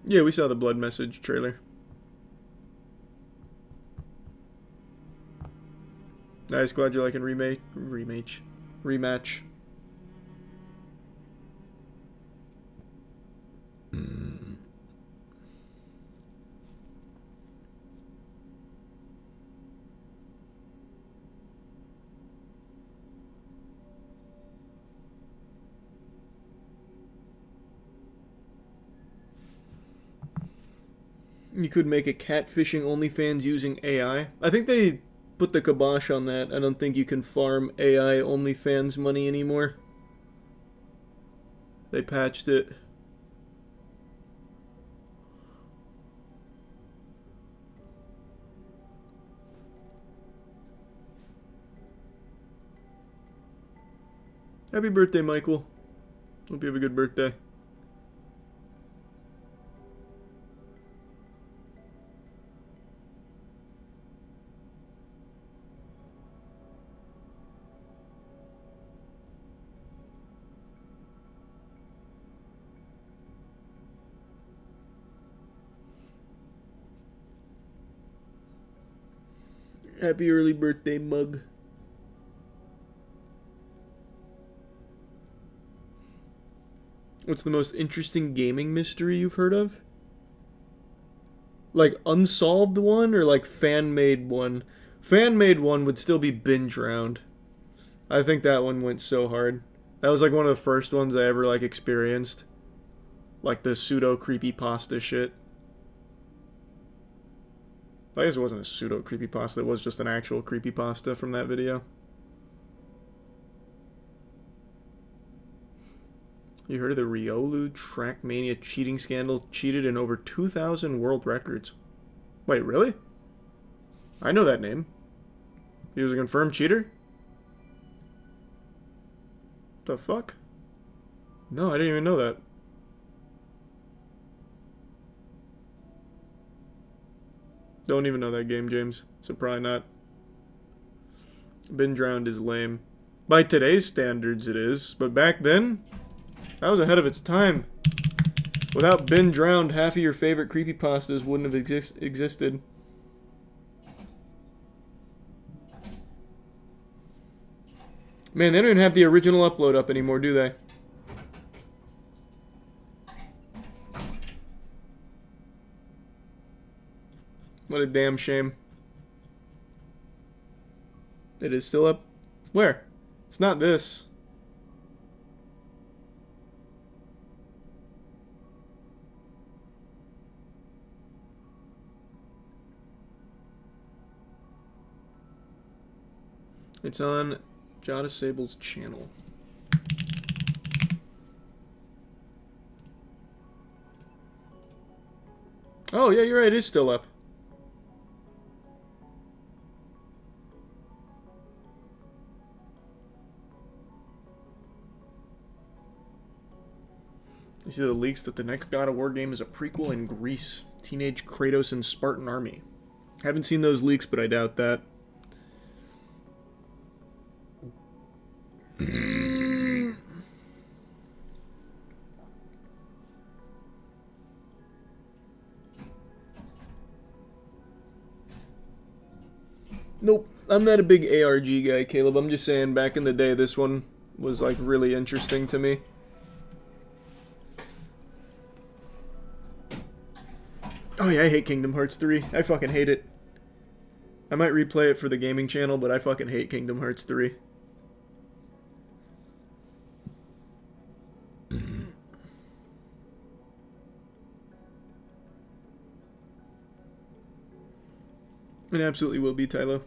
Yeah, we saw the Blood Message trailer. Nice, glad you're liking rematch. You could make a catfishing OnlyFans using AI. I think they put the kibosh on that. I don't think you can farm AI OnlyFans money anymore. They patched it. Happy birthday, Michael. Hope you have a good birthday. Happy early birthday, Mug. What's the most interesting gaming mystery you've heard of? Like unsolved one or like fan-made one? Fan-made one would still be Binge Round. I think that one went so hard. That was like one of the first ones I ever like experienced. Like the pseudo creepypasta shit. I guess it wasn't a pseudo creepypasta, it was just an actual creepypasta from that video. You heard of the Riolu Trackmania cheating scandal? Cheated in over 2,000 world records. Wait, really? I know that name. He was a confirmed cheater? The fuck? No, I didn't even know that. Don't even know that game, James. So probably not. Been drowned is lame. By today's standards, it is. But back then, that was ahead of its time. Without Been Drowned, half of your favorite creepypastas wouldn't have existed. Man, they don't even have the original upload up anymore, do they? What a damn shame. It is still up? Where? It's not this. It's on Jada Sable's channel. Oh, yeah, you're right. It is still up. You see the leaks that the next God of War game is a prequel in Greece. Teenage Kratos and Spartan Army. Haven't seen those leaks, but I doubt that. Nope, I'm not a big ARG guy, Caleb. I'm just saying, back in the day, this one was, like, really interesting to me. Oh yeah, I hate Kingdom Hearts 3. I fucking hate it. I might replay it for the gaming channel, but I fucking hate Kingdom Hearts 3. It absolutely will be, Tylo.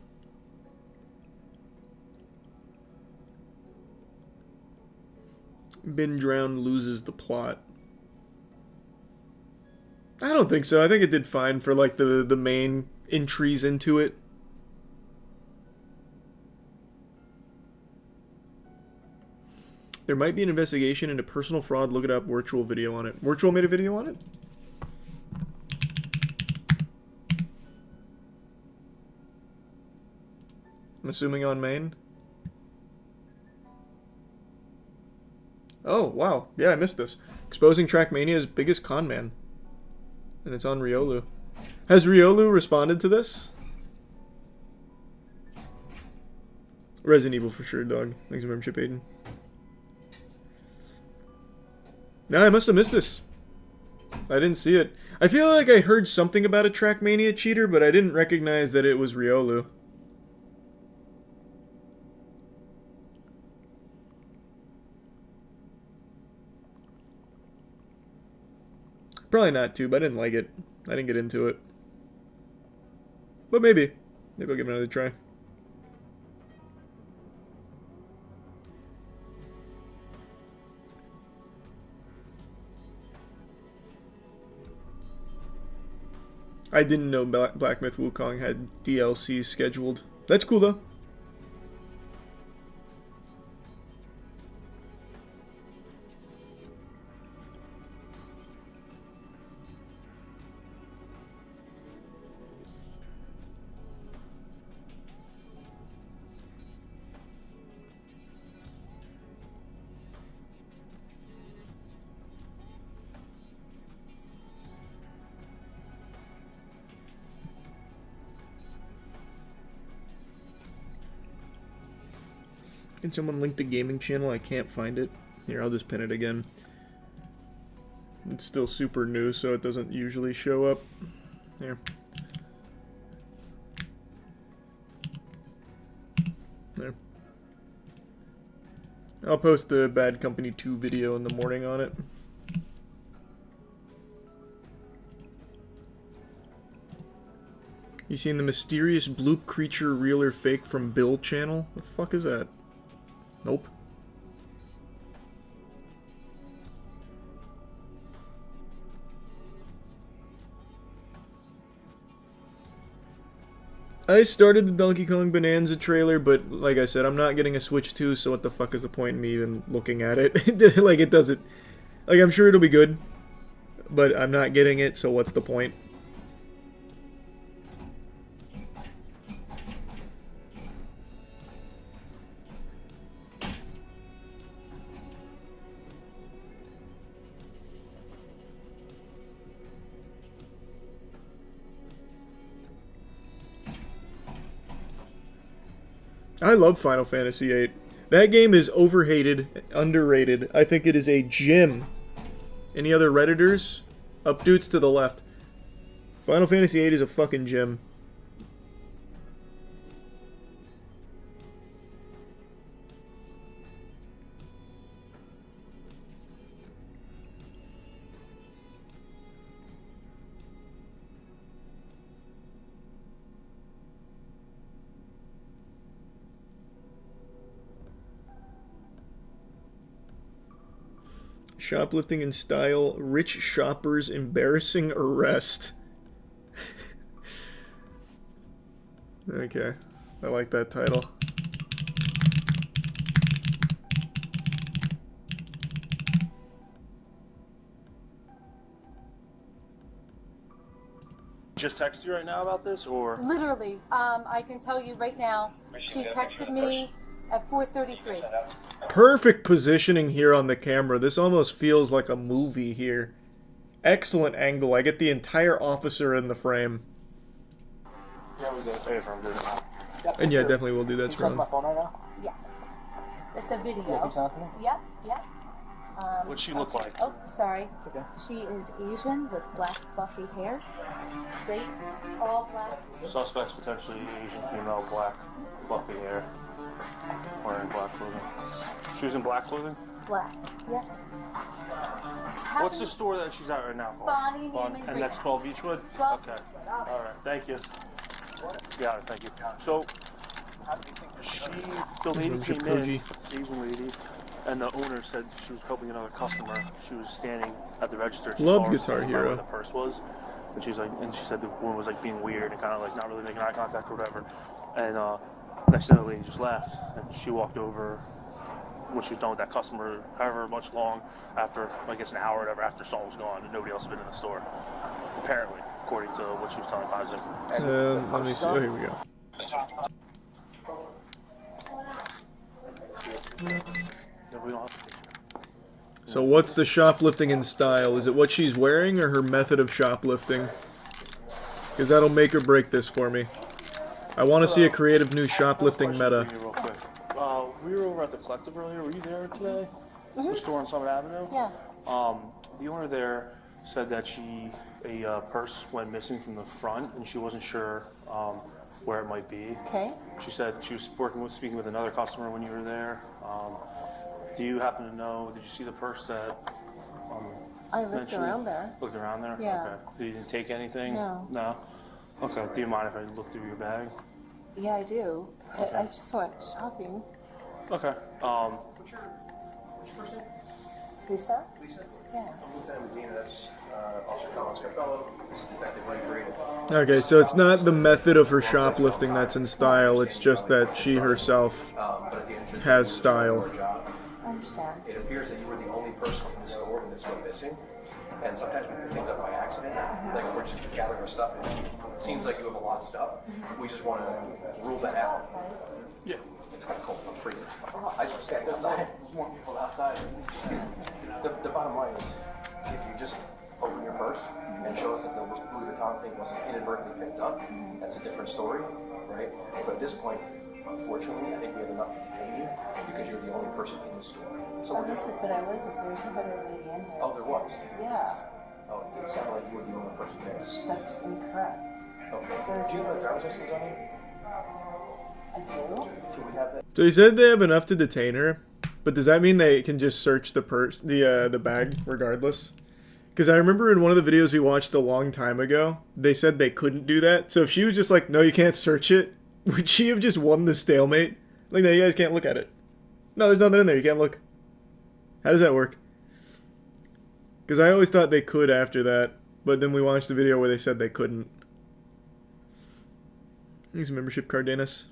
Been drowned loses the plot. I don't think so. I think it did fine for, like, the main entries into it. There might be an investigation into personal fraud. Look it up. Virtual video on it. Virtual made a video on it? I'm assuming on main. Oh, wow. Yeah, I missed this. Exposing Trackmania's biggest con man. And it's on Riolu. Has Riolu responded to this? Resident Evil for sure, dog. Thanks for membership, Aiden. No, I must have missed this. I didn't see it. I feel like I heard something about a Trackmania cheater, but I didn't recognize that it was Riolu. Probably not too, but I didn't like it. I didn't get into it. But maybe. Maybe I'll give it another try. I didn't know Black Myth Wukong had DLC scheduled. That's cool though. Can someone link the gaming channel? I can't find it. Here, I'll just pin it again. It's still super new, so it doesn't usually show up. Here. There. I'll post the Bad Company 2 video in the morning on it. You seen the mysterious bloop creature real or fake from Bill channel? The fuck is that? Nope. I started the Donkey Kong Bonanza trailer, but like I said, I'm not getting a Switch 2, so what the fuck is the point in me even looking at it? Like, it doesn't... Like, I'm sure it'll be good, but I'm not getting it, so what's the point? I love Final Fantasy VIII. That game is overhated, underrated. I think it is a gem. Any other Redditors? Updoots to the left. Final Fantasy VIII is a fucking gem. Shoplifting in style, rich shoppers embarrassing arrest. Okay, I like that title. Just text you right now about this, or? Literally, I can tell you right now, she texted me at 4:33. Perfect positioning here on the camera. This almost feels like a movie here. Excellent angle. I get the entire officer in the frame. Yeah, we got pay for him, And yeah, definitely we'll do that, Strong. my phone right now? Yes. It's a video. Yeah, can you send it to me? Yep, yep. What'd she look like? Oh, sorry. It's okay. She is Asian with black fluffy hair. Straight, all black. Suspects potentially Asian female, black, fluffy hair, wearing black clothing. She was in black clothing? Black, yep. What's the store that she's at right now? Bonnie Neiman And that's 12 Beechwood? 12. Okay. All right. Thank you. Got it. Thank you. So, the lady came in, Asian lady, and the owner said she was helping another customer. She was standing at the register. She Love saw her Guitar standing by Hero. where the purse was, and she's like, and she said the woman was like being weird and kind of like not really making eye contact or whatever. And next thing the lady just left, and she walked over when she was done with that customer, however much long after, I guess an hour or whatever, after Saul was gone and nobody else had been in the store. Apparently, according to what she was telling Positive. Let me see. Oh, here we go. No, we don't have to. So what's the shoplifting in style? Is it what she's wearing or her method of shoplifting? Because that'll make or break this for me. I want to see a creative new shoplifting meta. We were over at the Collective earlier. Were you there today? The store on Summit Avenue? Yeah. The owner there said that a purse went missing from the front, and she wasn't sure where it might be. Okay. She said she was speaking with another customer when you were there. Do you happen to know? Did you see the purse that? I looked around there. Looked around there. Yeah. Okay. You didn't take anything. No. No. Okay. Do you mind if I look through your bag? Yeah, I do. I just went shopping. Okay. What's your first name? Lisa? Lisa? Yeah. I'm Lieutenant Medina. That's Officer Colin Scarpello. This is Detective Ray Green. Okay, so it's not the method of her shoplifting that's in style, it's just that she herself has style. I understand. It appears that you were the only person in the store when this went missing. And sometimes we pick things up by accident. Like if we're just gathering our stuff, it seems like you have a lot of stuff. We just want to rule that out. Yeah. It's kind of cold. I'm freezing. I just stand outside. You want people outside. The bottom line is, if you just open your purse and show us that the Louis Vuitton thing wasn't inadvertently picked up, that's a different story, right? But at this point, unfortunately, I think we have enough to detain you because you're the only person in the store. So Oh, listen, but I wasn't. There was another lady in there. Oh, there was? Yeah. Oh, it sounded like you were the only person there. That's incorrect. Okay. Do you have a driver's license on you? I do. Can we have that? So he said they have enough to detain her, but does that mean they can just search the purse, the bag, regardless? Because I remember in one of the videos we watched a long time ago, they said they couldn't do that. So if she was just like, no, you can't search it, would she have just won the stalemate? Like, no, you guys can't look at it. No, there's nothing in there, you can't look. How does that work? Because I always thought they could after that, but then we watched the video where they said they couldn't. Here's a membership card, Danis.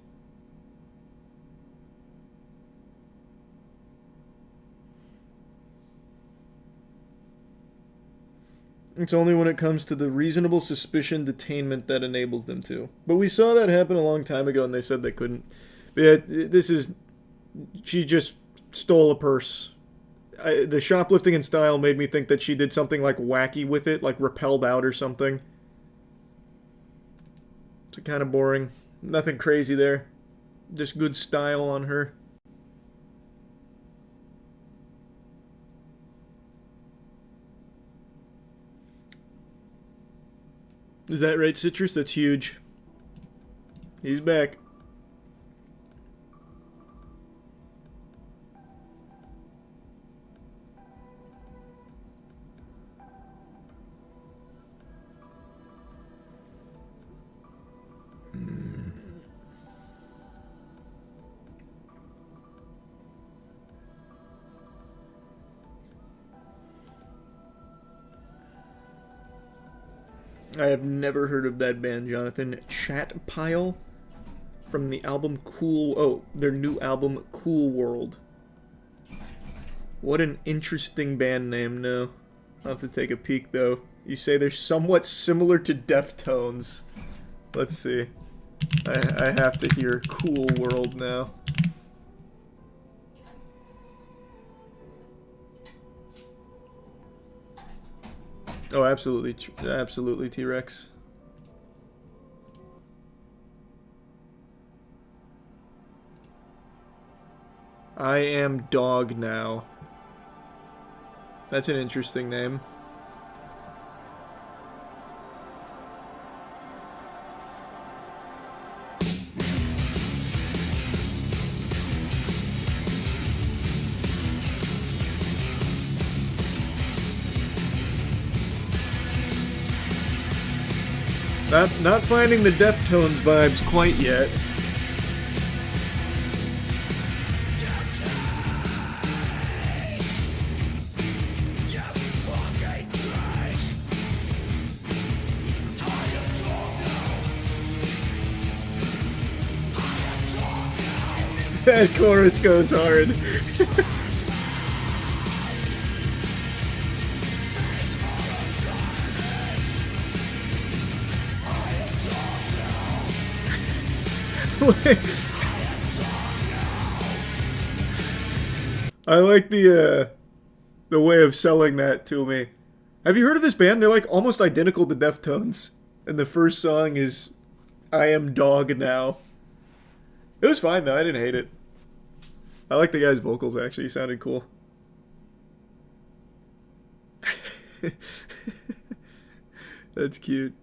It's only when it comes to the reasonable suspicion detainment that enables them to. But we saw that happen a long time ago and they said they couldn't. But yeah, this is... She just stole a purse. The shoplifting in style made me think that she did something like wacky with it, like rappelled out or something. It's kind of boring. Nothing crazy there. Just good style on her. Is that right, Citrus? That's huge. He's back. I have never heard of that band, Jonathan. Chat Pile from the album Cool... Oh, their new album, Cool World. What an interesting band name, no. I'll have to take a peek, though. You say they're somewhat similar to Deftones. Let's see. I have to hear Cool World now. Oh, absolutely. Absolutely, T-Rex. I am Dog Now. That's an interesting name. Not finding the Deftones vibes quite yet. That chorus goes hard. I like the way of selling that to me. Have you heard of this band? They're like almost identical to Deftones. And the first song is I Am Dog Now. It was fine though, I didn't hate it. I like the guy's vocals actually, he sounded cool. That's cute.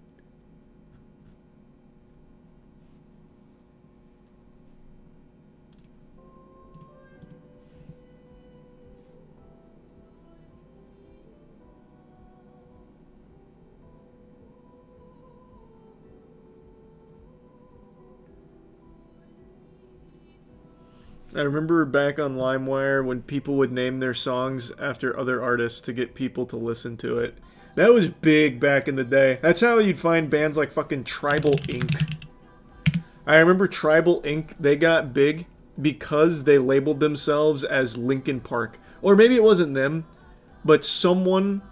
I remember back on LimeWire when people would name their songs after other artists to get people to listen to it. That was big back in the day. That's how you'd find bands like fucking Tribal Inc. I remember Tribal Inc. They got big because they labeled themselves as Linkin Park. Or maybe it wasn't them, but someone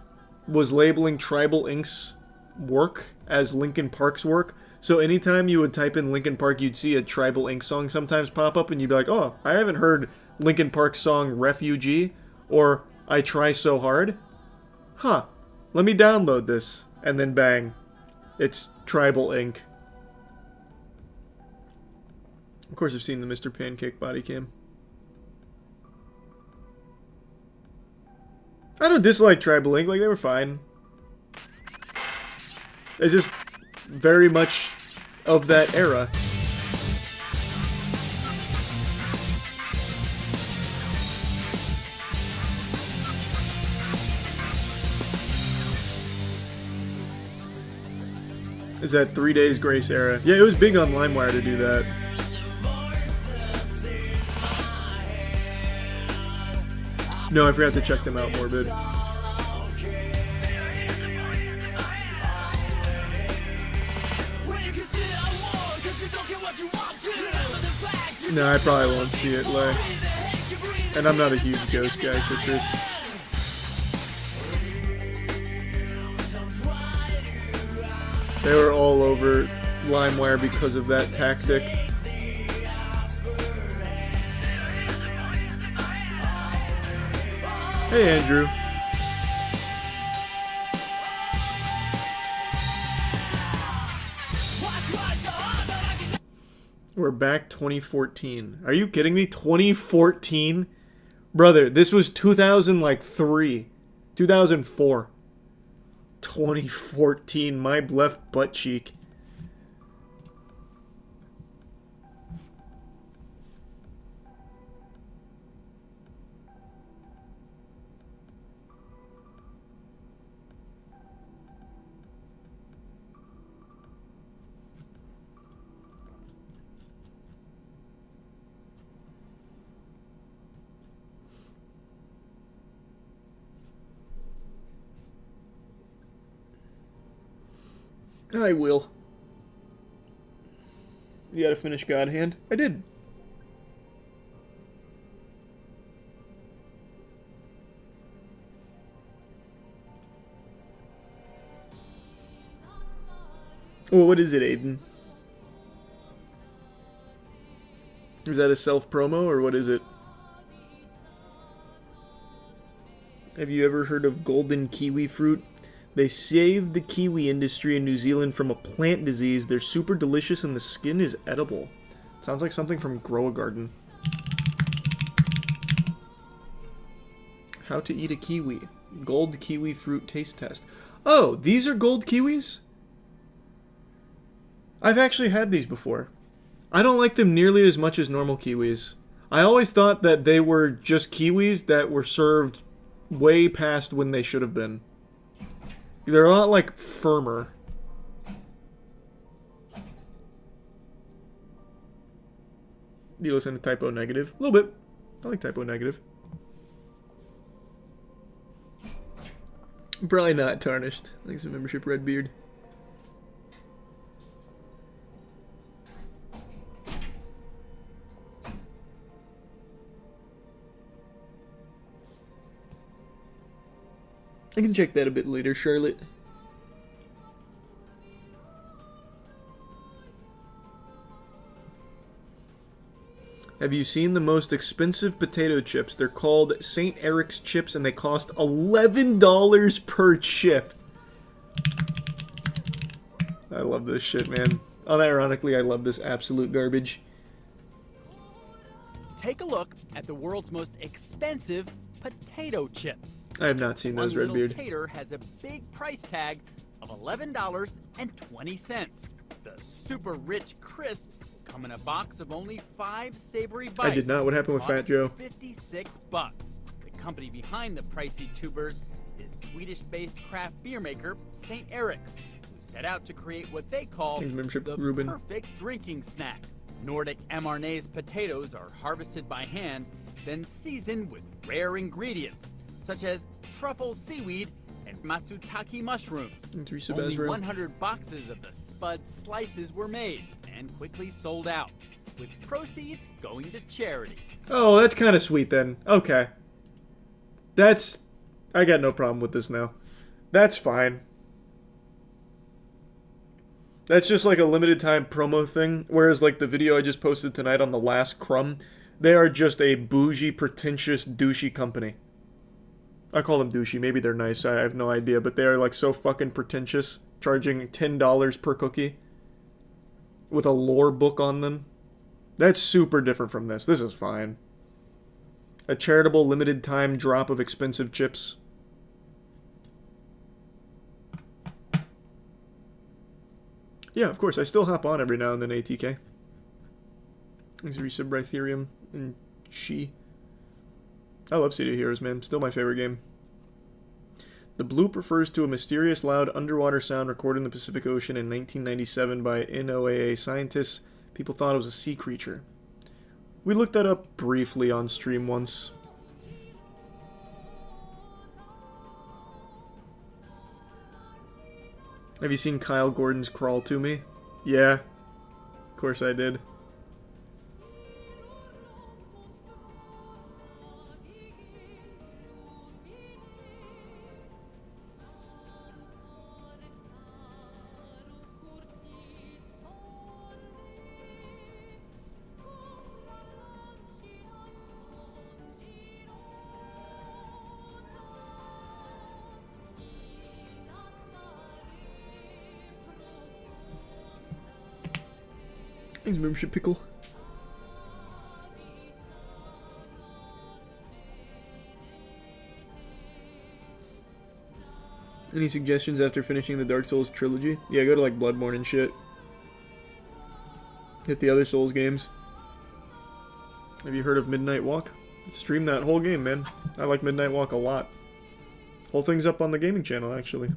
was labeling Tribal Inc.'s work as Linkin Park's work. So anytime you would type in Linkin Park, you'd see a Tribal Inc. song sometimes pop up, and you'd be like, oh, I haven't heard Linkin Park's song Refugee, or I Try So Hard. Huh, let me download this. And then bang, it's Tribal Inc. Of course I've seen the Mr. Pancake bodycam. I don't dislike Tribal Inc., like they were fine. It's just very much of that era. Is that 3 Days Grace era? Yeah, it was big on LimeWire to do that. No, I forgot to check them out, Morbid. No, I probably won't see it, like. And I'm not a huge Ghost guy, Citrus. They were all over LimeWire because of that tactic. Hey, Andrew. We're back 2014. Are you kidding me? 2014? Brother, this was 2003. 2004. 2014. My left butt cheek. I will. You gotta finish God Hand? I did. Well, what is it, Aiden? Is that a self-promo, or what is it? Have you ever heard of golden kiwi fruit? They saved the kiwi industry in New Zealand from a plant disease. They're super delicious and the skin is edible. Sounds like something from Grow a Garden. How to eat a kiwi. Gold kiwi fruit taste test. Oh, these are gold kiwis? I've actually had these before. I don't like them nearly as much as normal kiwis. I always thought that they were just kiwis that were served way past when they should have been. They're a lot, like, firmer. Do you listen to Typo Negative? A little bit. I like Typo Negative. Probably not tarnished. Thanks for membership, Redbeard. I can check that a bit later, Charlotte. Have you seen the most expensive potato chips? They're called St. Eric's chips and they cost $11 per chip. I love this shit, man. Unironically, I love this absolute garbage. Take a look at the world's most expensive potato chips. I have not seen those, One little Redbeard. tater has a big price tag of $11.20. The super rich crisps come in a box of only 5 savory bites. I did not. What happened with Fat Joe? $56. The company behind the pricey tubers is Swedish-based craft beer maker St. Eric's, who set out to create what they call the Ruben. perfect drinking snack. Nordic mRNA's potatoes are harvested by hand, then seasoned with rare ingredients, such as truffle seaweed and matsutake mushrooms. Only 100 boxes of the spud slices were made and quickly sold out, with proceeds going to charity. Oh, that's kind of sweet then. Okay. I got no problem with this now. That's fine. That's just like a limited time promo thing, whereas like the video I just posted tonight on the last crumb, they are just a bougie, pretentious, douchey company. I call them douchey, maybe they're nice, I have no idea, but they are like so fucking pretentious, charging $10 per cookie with a lore book on them. That's super different from this. This is fine. A charitable limited time drop of expensive chips. Yeah, of course. I still hop on every now and then, ATK. Thanks for resub Ethereum and She. I love City of Heroes, man. Still my favorite game. The bloop refers to a mysterious loud underwater sound recorded in the Pacific Ocean in 1997 by NOAA scientists. People thought it was a sea creature. We looked that up briefly on stream once. Have you seen Kyle Gordon's Crawl to Me? Yeah. Of course I did. Thanks, membership pickle. Any suggestions after finishing the Dark Souls trilogy? Yeah, go to like Bloodborne and shit. Hit the other Souls games. Have you heard of Midnight Walk? Stream that whole game, man. I like Midnight Walk a lot. Whole thing's up on the gaming channel, actually.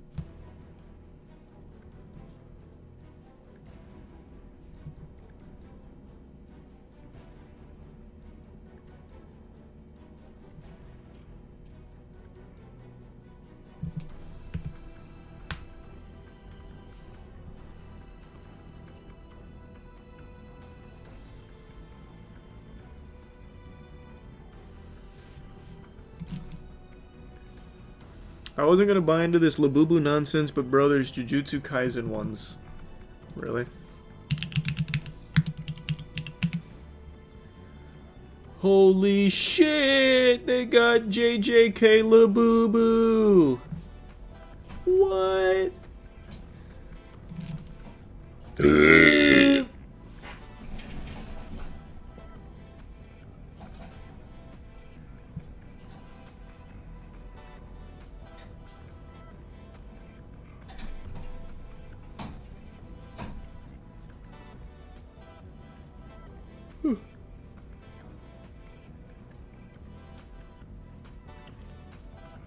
I wasn't gonna buy into this Labubu nonsense, but bro, there's Jujutsu Kaisen ones. Really? Holy shit! They got JJK Labubu! What?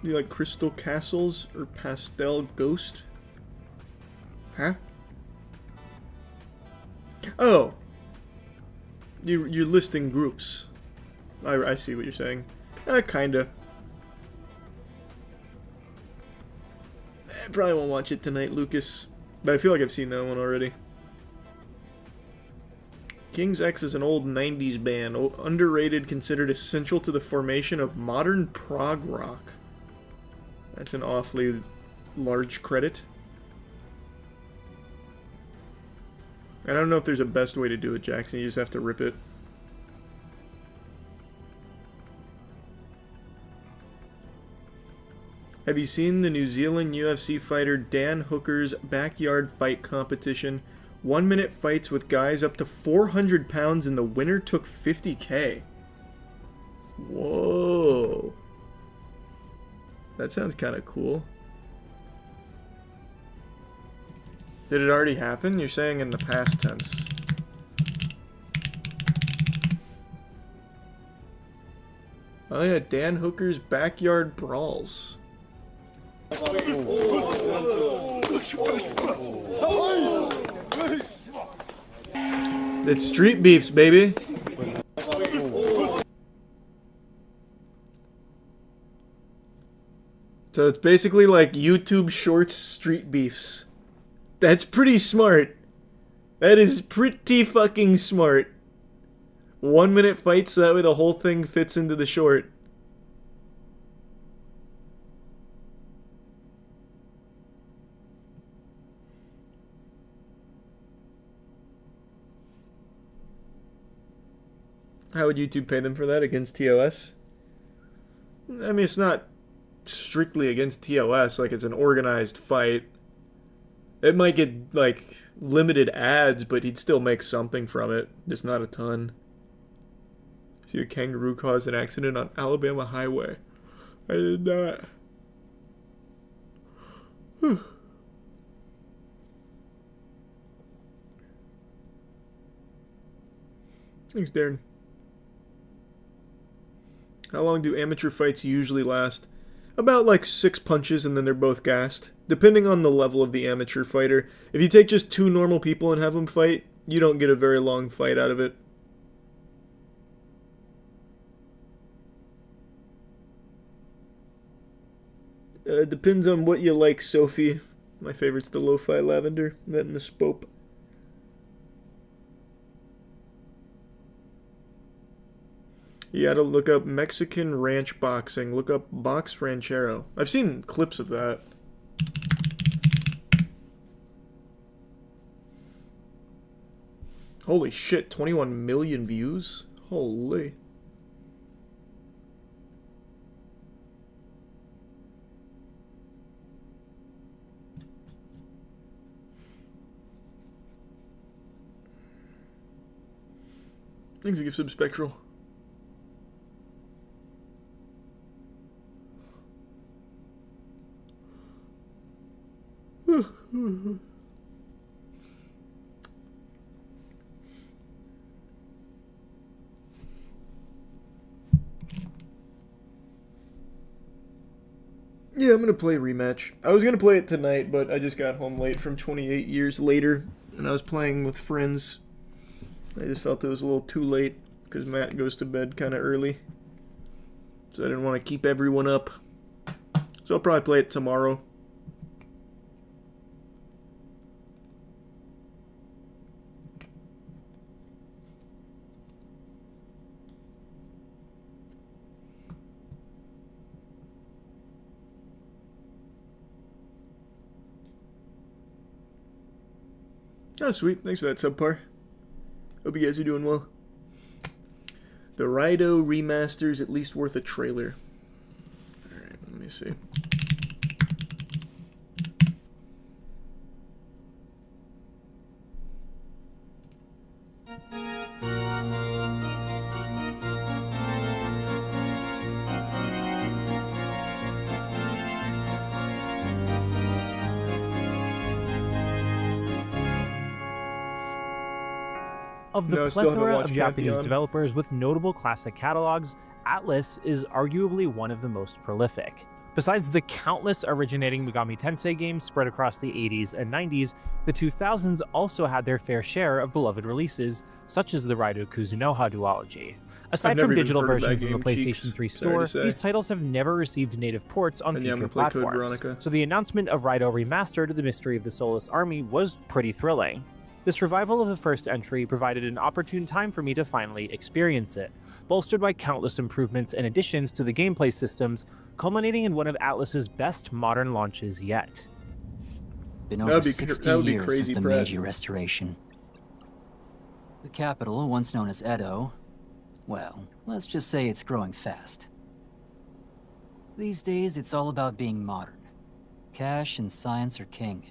Do you like Crystal Castles or Pastel Ghost? Huh? Oh! You're listing groups. I see what you're saying. Kinda. I probably won't watch it tonight, Lucas. But I feel like I've seen that one already. King's X is an old 90s band. Underrated, considered essential to the formation of modern prog rock. That's an awfully large credit. I don't know if there's a best way to do it, Jackson. You just have to rip it. Have you seen the New Zealand UFC fighter Dan Hooker's backyard fight competition? 1 minute fights with guys up to 400 pounds and the winner took 50K. Whoa. That sounds kind of cool. Did it already happen? You're saying in the past tense. Oh yeah, Dan Hooker's Backyard Brawls. It's street beefs, baby. So it's basically like YouTube Shorts street beefs. That's pretty smart. That is pretty fucking smart. 1 minute fights so that way the whole thing fits into the short. How would YouTube pay them for that against TOS? I mean, it's not strictly against TOS, like it's an organized fight. It might get, like, limited ads, but he'd still make something from it. Just not a ton. See, a kangaroo caused an accident on Alabama Highway. I did not. Whew. Thanks, Darren. How long do amateur fights usually last? About like 6 punches and then they're both gassed. Depending on the level of the amateur fighter. If you take just 2 normal people and have them fight, you don't get a very long fight out of it. Depends on what you like, Sophie. My favorite's the lo-fi lavender, that and the spope. You gotta look up Mexican ranch boxing. Look up Box Ranchero. I've seen clips of that. Holy shit, 21 million views? Holy. Thanks, give sub Spectral. Yeah, I'm gonna play Rematch. I was gonna play it tonight, but I just got home late from 28 years later, and I was playing with friends. I just felt it was a little too late, because Matt goes to bed kind of early. So I didn't want to keep everyone up. So I'll probably play it tomorrow. Oh, sweet. Thanks for that, subpar. Hope you guys are doing well. The Raido remaster is at least worth a trailer. Alright, let me see. Of the plethora of Japanese developers with notable classic catalogs, Atlus is arguably one of the most prolific. Besides the countless originating Megami Tensei games spread across the 80s and 90s, the 2000s also had their fair share of beloved releases, such as the Raido Kuzunoha duology. Aside from digital versions in the PlayStation 3 store, these titles have never received native ports on future platforms, so the announcement of Raido Remastered: The Mystery of the Soulless Army was pretty thrilling. This revival of the first entry provided an opportune time for me to finally experience it, bolstered by countless improvements and additions to the gameplay systems, culminating in one of Atlus's best modern launches yet. Been over 60 years since the Meiji Restoration. The capital, once known as Edo, well, let's just say it's growing fast. These days, it's all about being modern. Cash and science are king.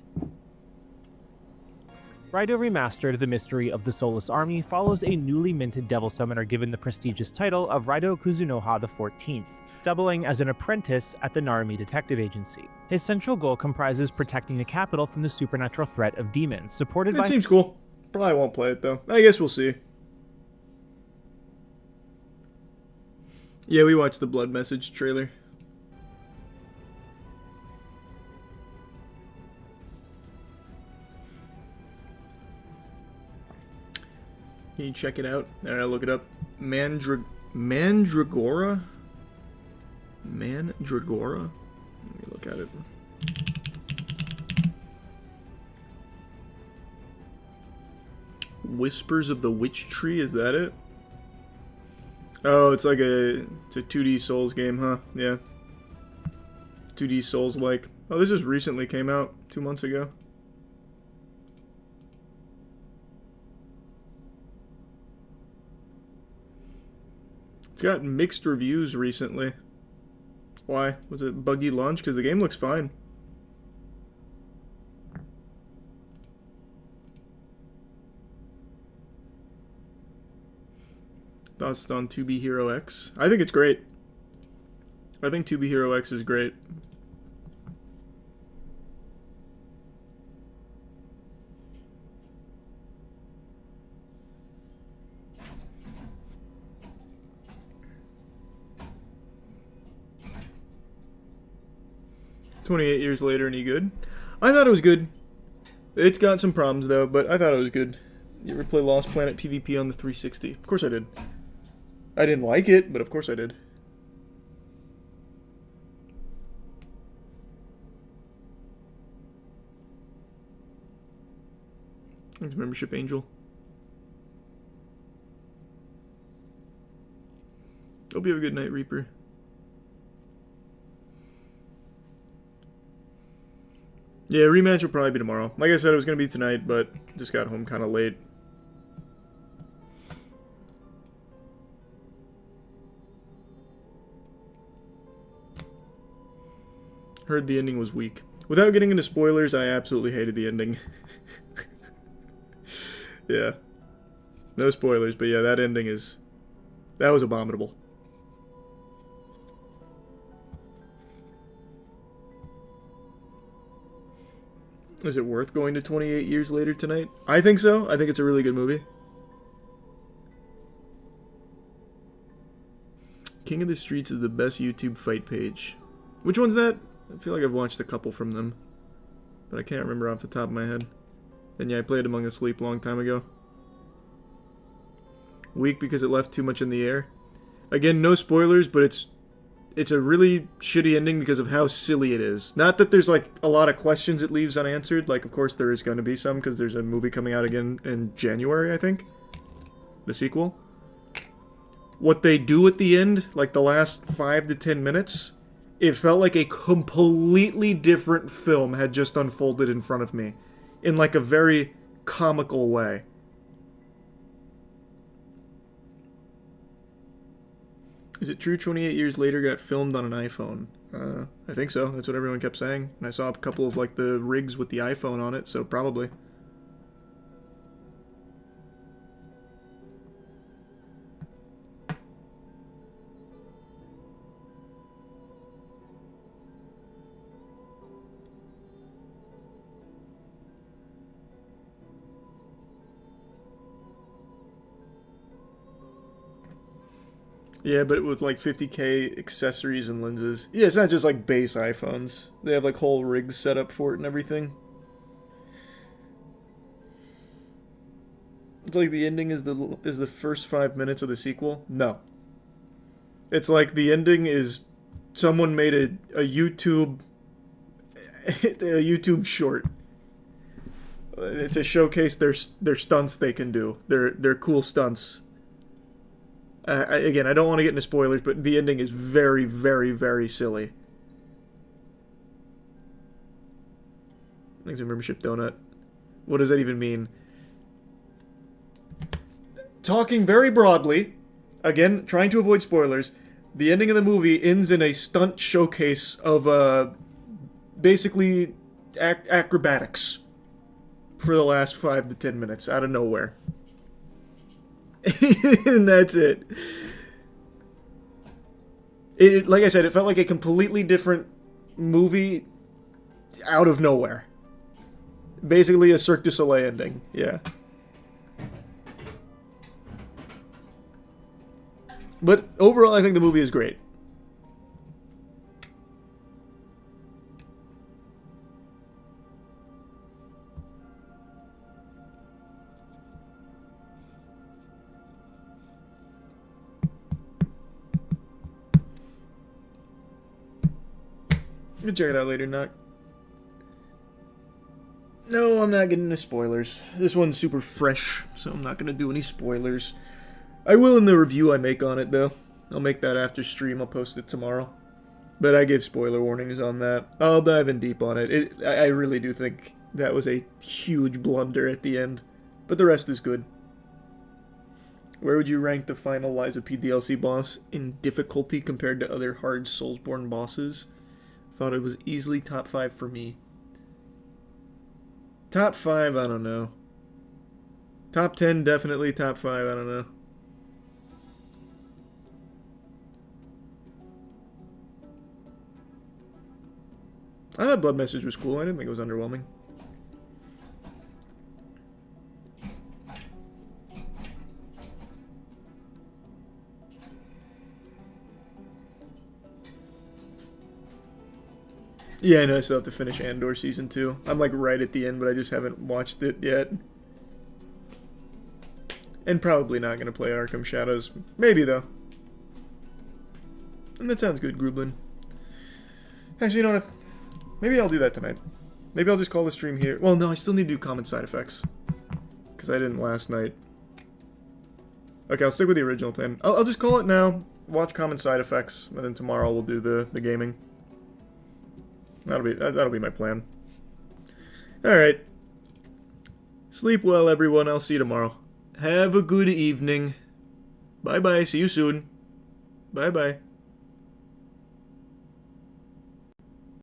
Raido Remastered: The Mystery of the Soulless Army follows a newly minted Devil Summoner given the prestigious title of Raido Kuzunoha XIV, doubling as an apprentice at the Narumi Detective Agency. His central goal comprises protecting the capital from the supernatural threat of demons, supported by— It seems cool. Probably won't play it, though. I guess we'll see. Yeah, we watched the Blood Message trailer. Can you check it out? Alright, I'll look it up. Mandragora? Mandragora? Let me look at it. Whispers of the Witch Tree, is that it? Oh, it's like it's a 2D Souls game, huh? Yeah. 2D Souls-like. Oh, this just recently came out 2 months ago. It's got mixed reviews recently. Why? Was it buggy launch? Because the game looks fine. Thoughts on 2B Hero X? I think it's great. I think 2B Hero X is great. "28 years later, any good?" I thought it was good. It's got some problems though, but I thought it was good. You ever play Lost Planet PvP on the 360? Of course I did. I didn't like it, but of course I did. Thanks, Membership Angel. Hope you have a good night, Reaper. Yeah, rematch will probably be tomorrow. Like I said, it was going to be tonight, but just got home kind of late. Heard the ending was weak. Without getting into spoilers, I absolutely hated the ending. Yeah. No spoilers, but yeah, that ending is... that was abominable. Is it worth going to 28 years later tonight? I think so. I think it's a really good movie. King of the Streets is the best YouTube fight page. Which one's that? I feel like I've watched a couple from them, but I can't remember off the top of my head. And yeah, I played Among the Sleep a long time ago. Weak because it left too much in the air. Again, no spoilers, but it's a really shitty ending because of how silly it is. Not that there's like a lot of questions it leaves unanswered. Like, of course there is going to be some because there's a movie coming out again in January, I think. The sequel. What they do at the end, like the last 5 to 10 minutes, it felt like a completely different film had just unfolded in front of me. In like a very comical way. Is it true 28 years later got filmed on an iPhone? I think so. That's what everyone kept saying. And I saw a couple of, like, the rigs with the iPhone on it, so probably. Yeah, but with like 50K accessories and lenses. Yeah, it's not just like base iPhones. They have like whole rigs set up for it and everything. It's like the ending is the first 5 minutes of the sequel. No. It's like the ending is someone made a YouTube short to showcase their stunts they can do. Their cool stunts. Again, I don't want to get into spoilers, but the ending is very, very, very silly. Thanks for membership, Donut. What does that even mean? Talking very broadly, again, trying to avoid spoilers, the ending of the movie ends in a stunt showcase of, basically, acrobatics for the last 5 to 10 minutes, out of nowhere. And that's it. Like I said, it felt like a completely different movie out of nowhere. Basically a Cirque du Soleil ending, yeah. But overall, I think the movie is great. You can check it out later, Knock. No, I'm not getting into spoilers. This one's super fresh, so I'm not going to do any spoilers. I will in the review I make on it, though. I'll make that after stream. I'll post it tomorrow. But I gave spoiler warnings on that. I'll dive in deep on it. I really do think that was a huge blunder at the end. But the rest is good. Where would you rank the final Lies of P DLC boss in difficulty compared to other hard Soulsborne bosses? Thought it was easily top 5 for me. Top 5, I don't know. Top 10, definitely. Top 5, I don't know. I thought Blood Message was cool. I didn't think it was underwhelming. Yeah, I know I still have to finish Andor Season 2. I'm like right at the end, but I just haven't watched it yet. And probably not going to play Arkham Shadows. Maybe, though. And that sounds good, Grublin. Actually, you know what? Maybe I'll do that tonight. Maybe I'll just call the stream here. Well, no, I still need to do common side effects. Because I didn't last night. Okay, I'll stick with the original plan. I'll just call it now. Watch common side effects. And then tomorrow we'll do the gaming. That'll be my plan. Alright. Sleep well, everyone. I'll see you tomorrow. Have a good evening. Bye-bye. See you soon. Bye-bye.